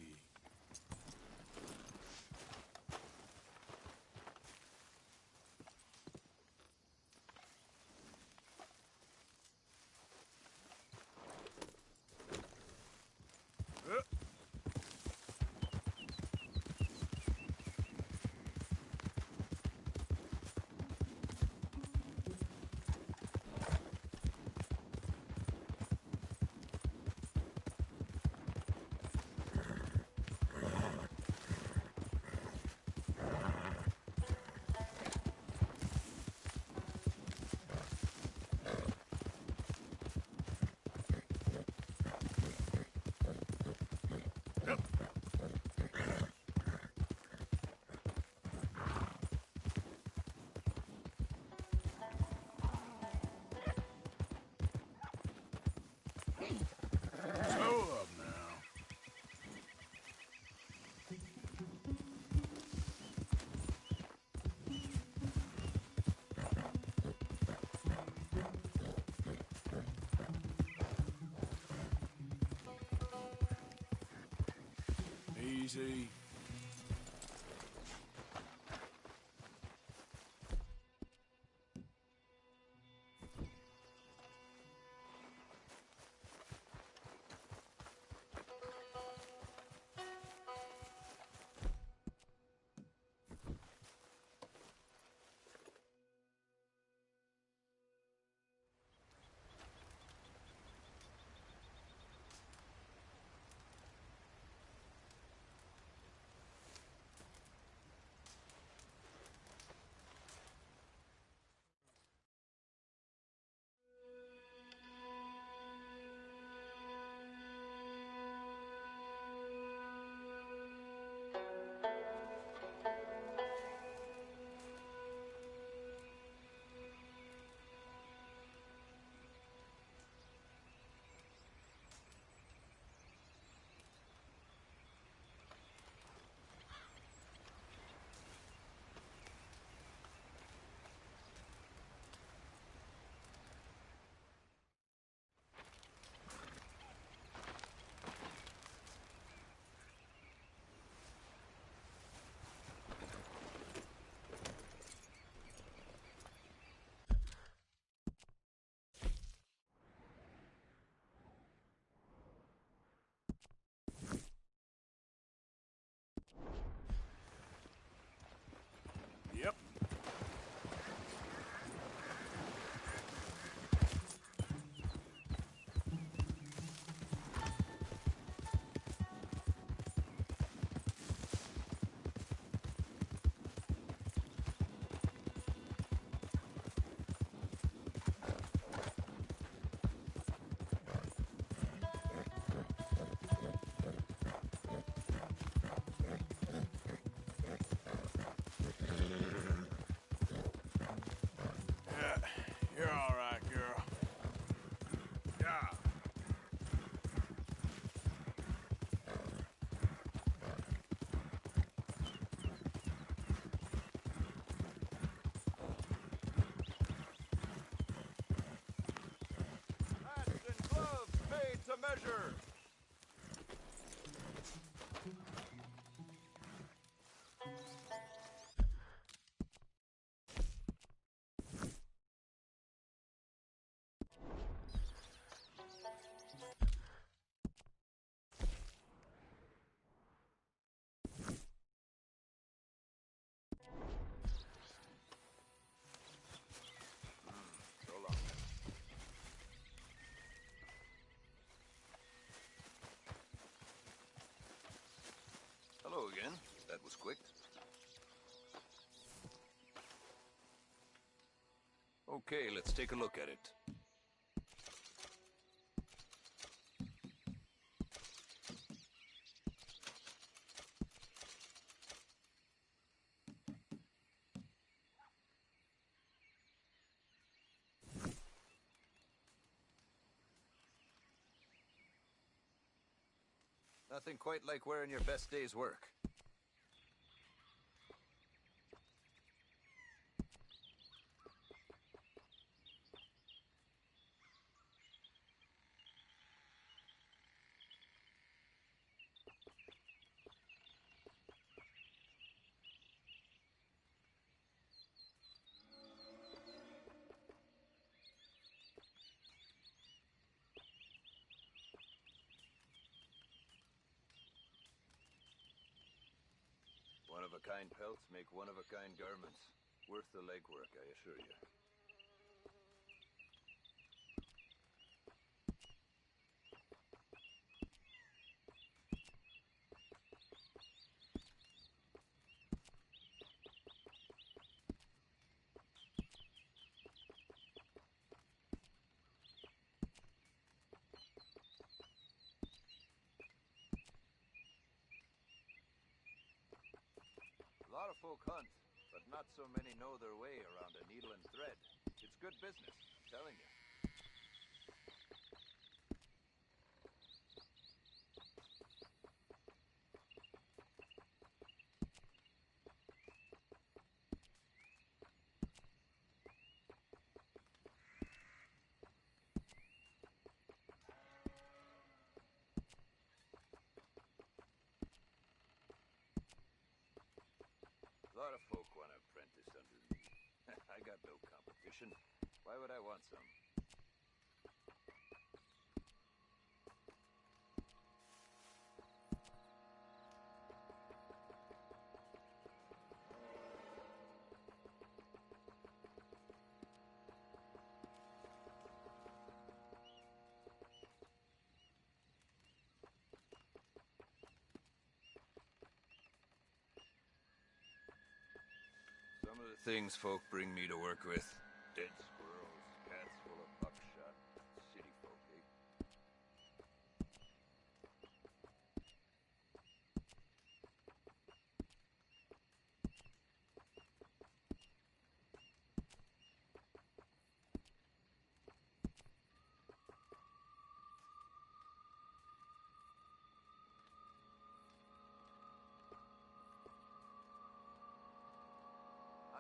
D: Easy. Yep. You're all right, girl. Yeah.
F: Hats and gloves made to measure. So long.
T: Hello again. That was quick. Okay, let's take a look at it. Nothing quite like wearing your best day's work. One-of-a-kind pelts make one-of-a-kind garments. Worth the legwork, I assure you. A lot of folk hunt, but not so many know their way around a needle and thread. It's good business, I'm telling you. A lot of folk want to apprentice under me. I got no competition. Why would I want some? Some of the things folk bring me to work with. Dead squirrels, cats full of buckshot. City folk, eh?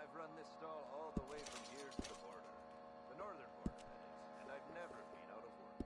T: I've run this stall all the way from here to the border. The northern border, that is. And I've never been out of work.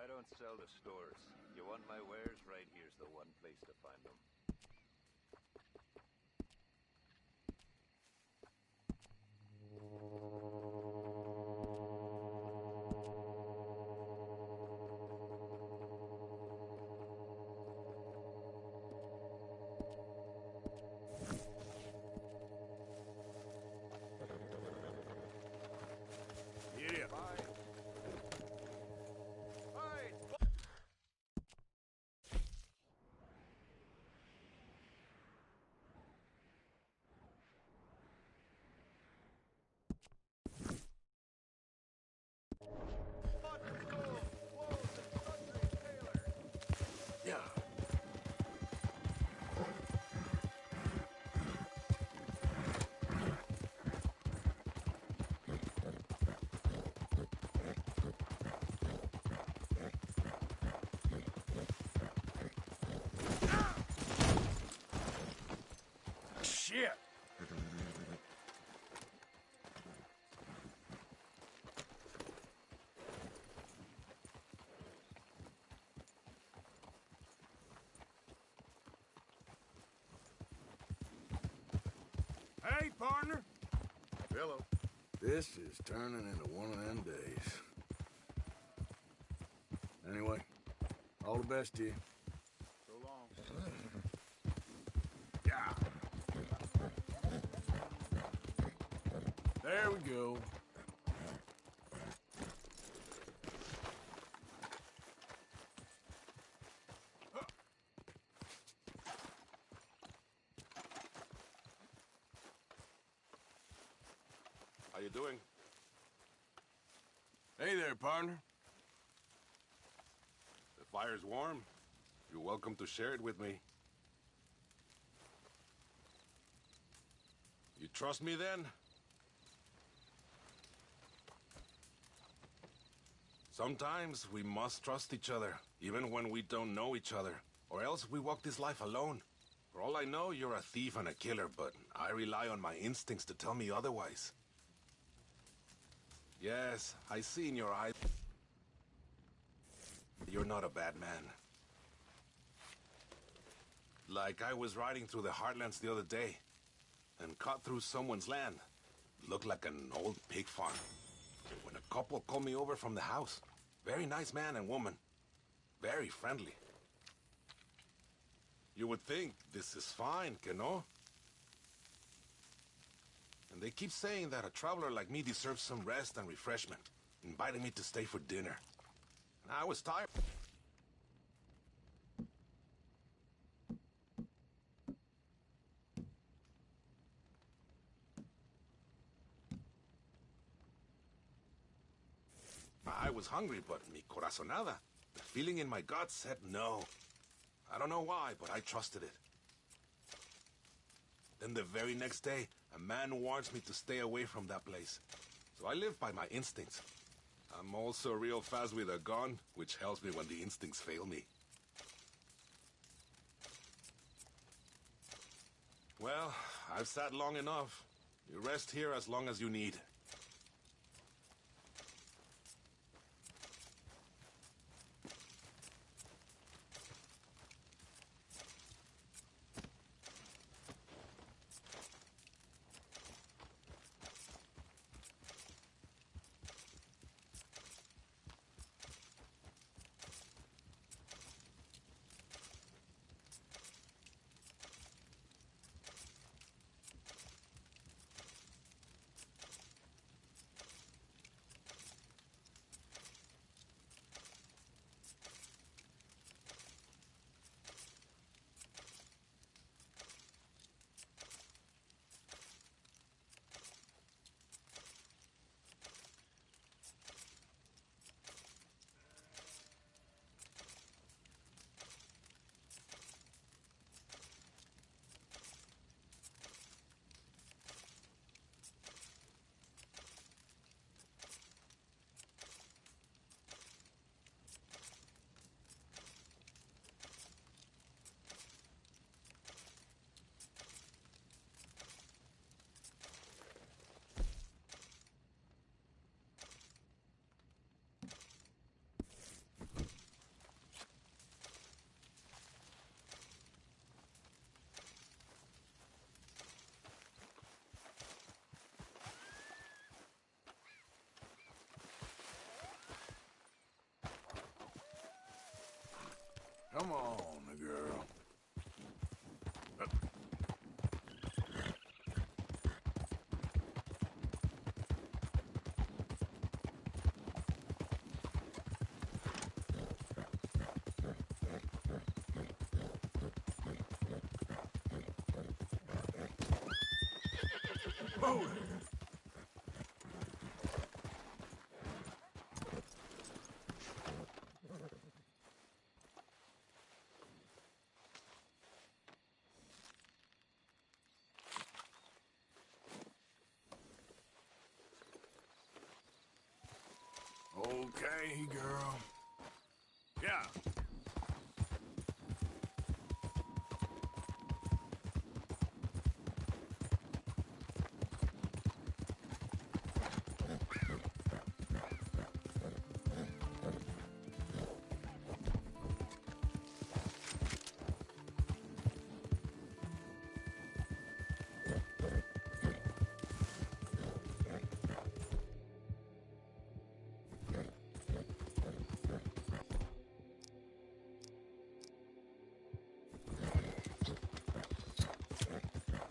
T: I don't sell to stores. You want my wares? Right here's the one place to find them.
W: Idiot. Yeah. Shit! Hey, partner!
B: Hello.
W: This is turning into one of them days. Anyway, all the best to you.
B: So long.
W: Yeah. There we go.
B: How you doing?
W: Hey there, partner.
B: The fire's warm. You're welcome to share it with me. You trust me then? Sometimes we must trust each other, even when we don't know each other. Or else we walk this life alone. For all I know, you're a thief and a killer, but I rely on my instincts to tell me otherwise.
O: Yes, I see in your eyes. You're not a bad man. Like I was riding through the Heartlands the other day and cut through someone's land. Looked like an old pig farm. When a couple called me over from the house. Very nice man and woman. Very friendly. You would think this is fine, que no? And they keep saying that a traveler like me deserves some rest and refreshment, inviting me to stay for dinner. And I was tired. I was hungry, but mi corazonada, the feeling in my gut said no. I don't know why, but I trusted it. Then the very next day, a man warns me to stay away from that place. So I live by my instincts. I'm also real fast with a gun, which helps me when the instincts fail me. Well, I've sat long enough. You rest here as long as you need.
B: Come on, girl. Move it. Okay, girl. Yeah.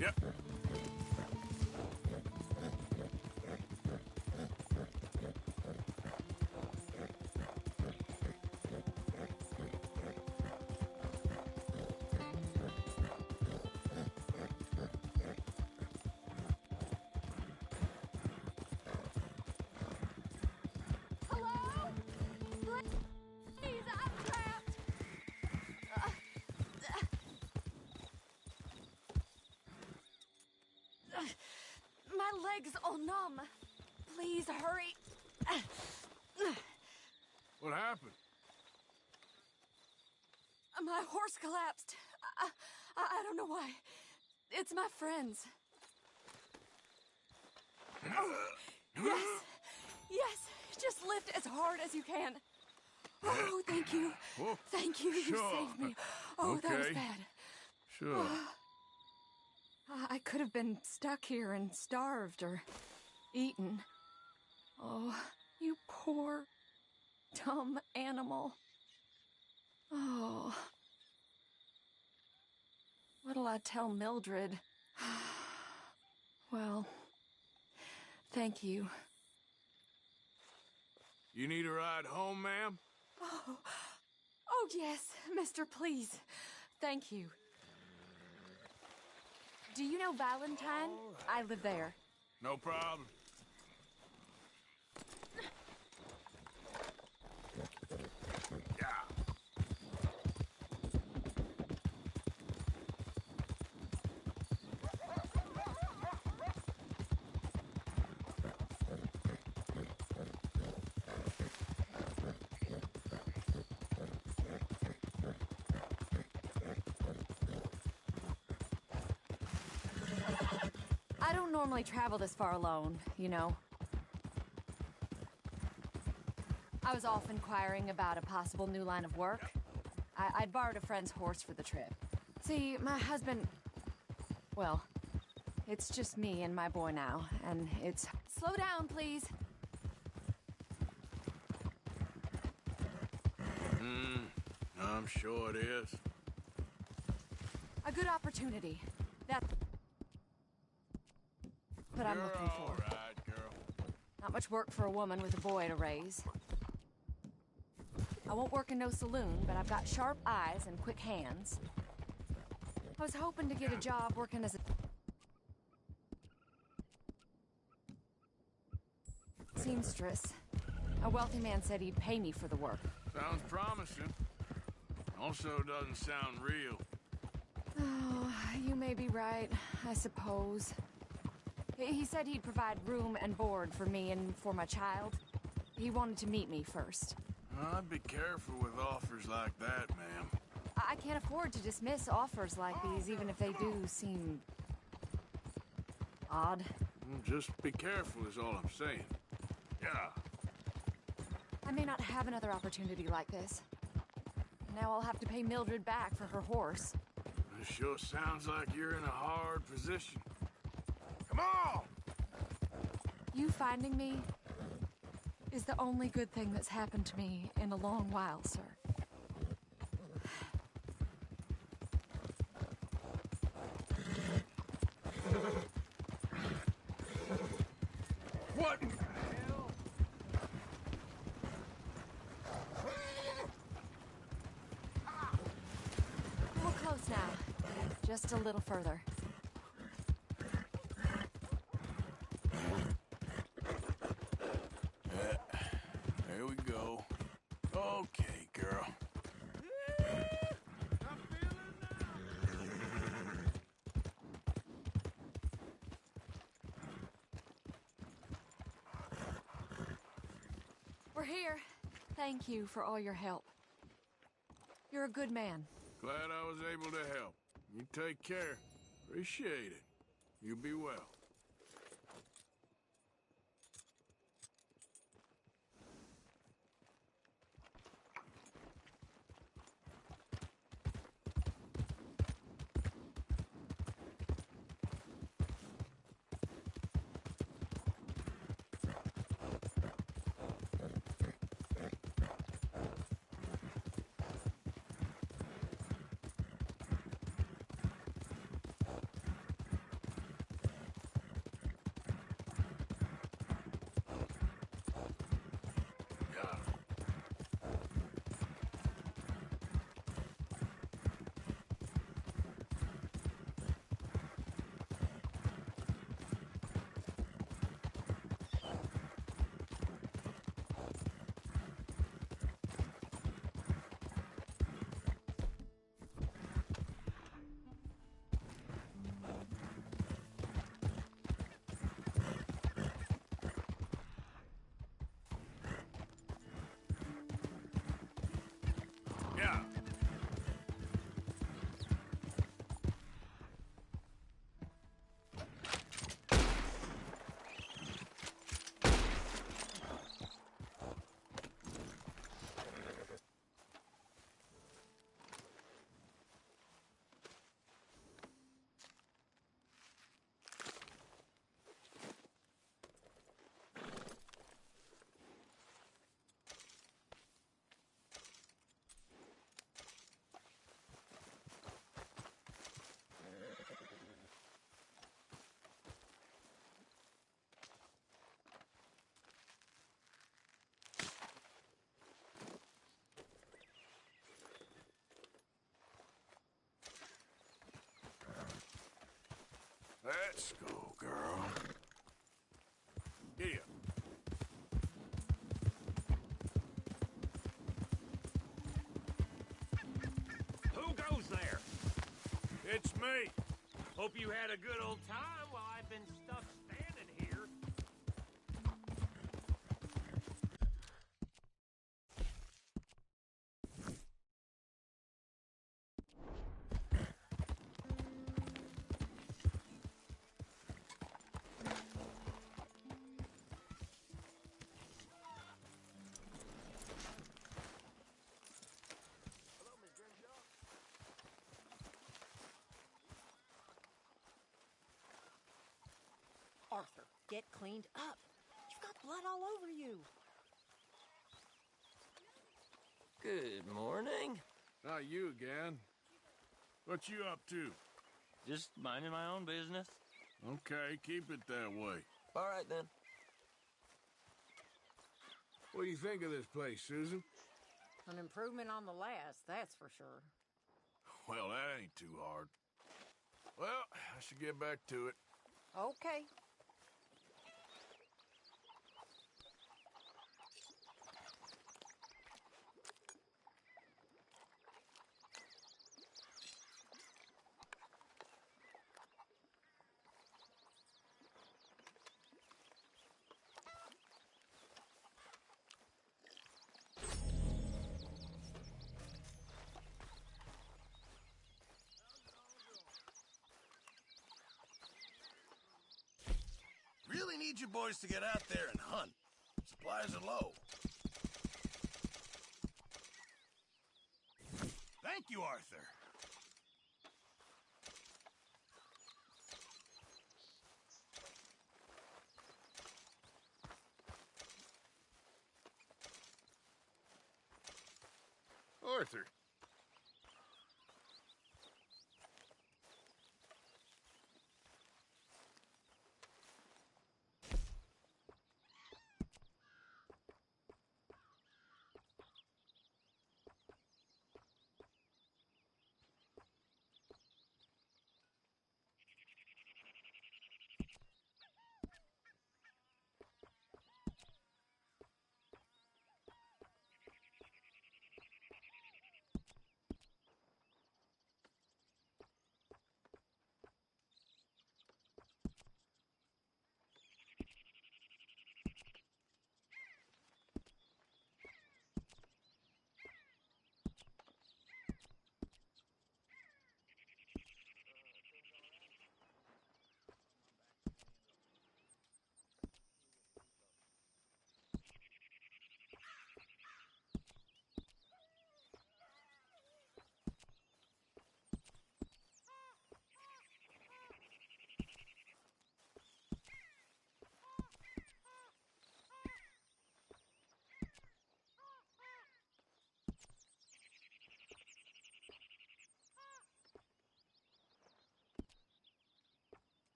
B: Yep.
E: Hello? Please, I'm trapped. My legs all numb. Please hurry.
B: What happened?
E: My horse collapsed. I don't know why. It's my friends. Oh, yes.
K: Yes, just lift as hard as you can. Oh, thank you.
D: Whoa.
K: Thank you. You
D: Sure.
K: saved me. Oh, that was
D: Okay.
K: bad.
D: Sure.
K: I could have been stuck here and starved or eaten. Oh, you poor, dumb animal. Oh. What'll I tell Mildred? Well, thank you.
D: You need a ride home, ma'am?
K: Oh, yes, mister, please. Thank you. Do you know Valentine? I live there.
D: No problem. Yeah.
K: I don't normally travel this far alone, you know. I was off inquiring about a possible new line of work. I'd borrowed a friend's horse for the trip. See, my husband... Well, it's just me and my boy now, and it's... Slow down, please.
D: I'm sure it is.
K: A good opportunity. That's what I'm looking for.
D: All right, girl.
K: Not much work for a woman with a boy to raise. I won't work in no saloon, but I've got sharp eyes and quick hands. I was hoping to get a job working as a seamstress. A wealthy man said he'd pay me for the work.
D: Sounds promising. Also doesn't sound real.
K: Oh, you may be right, I suppose. He said he'd provide room and board for me and for my child. He wanted to meet me first.
D: I'd be careful with offers like that, ma'am.
K: I can't afford to dismiss offers like these, even if they do seem... odd.
D: Well, just be careful is all I'm saying. Yeah.
K: I may not have another opportunity like this. Now I'll have to pay Mildred back for her horse.
D: It sure sounds like you're in a hard position. Come on!
K: You finding me is the only good thing that's happened to me in a long while, sir.
D: What?
K: We're close now. Just a little further.
D: There we go. Okay, girl.
K: We're here. Thank you for all your help. You're a good man.
D: Glad I was able to help. You take care. Appreciate it. You be well. Let's go, girl. Here.
G: Who goes there?
D: It's me.
G: Hope you had a good old time while I've been stuck standing here.
R: Arthur, get cleaned up. You've got blood all over you.
C: Good morning.
D: Not you again. What you up to?
C: Just minding my own business.
D: Okay, keep it that way.
C: All right, then.
D: What do you think of this place, Susan?
R: An improvement on the last, that's for sure.
D: Well, that ain't too hard. Well, I should get back to it.
R: Okay.
L: Really need you boys to get out there and hunt. Supplies are low. Thank you, Arthur.
B: Arthur,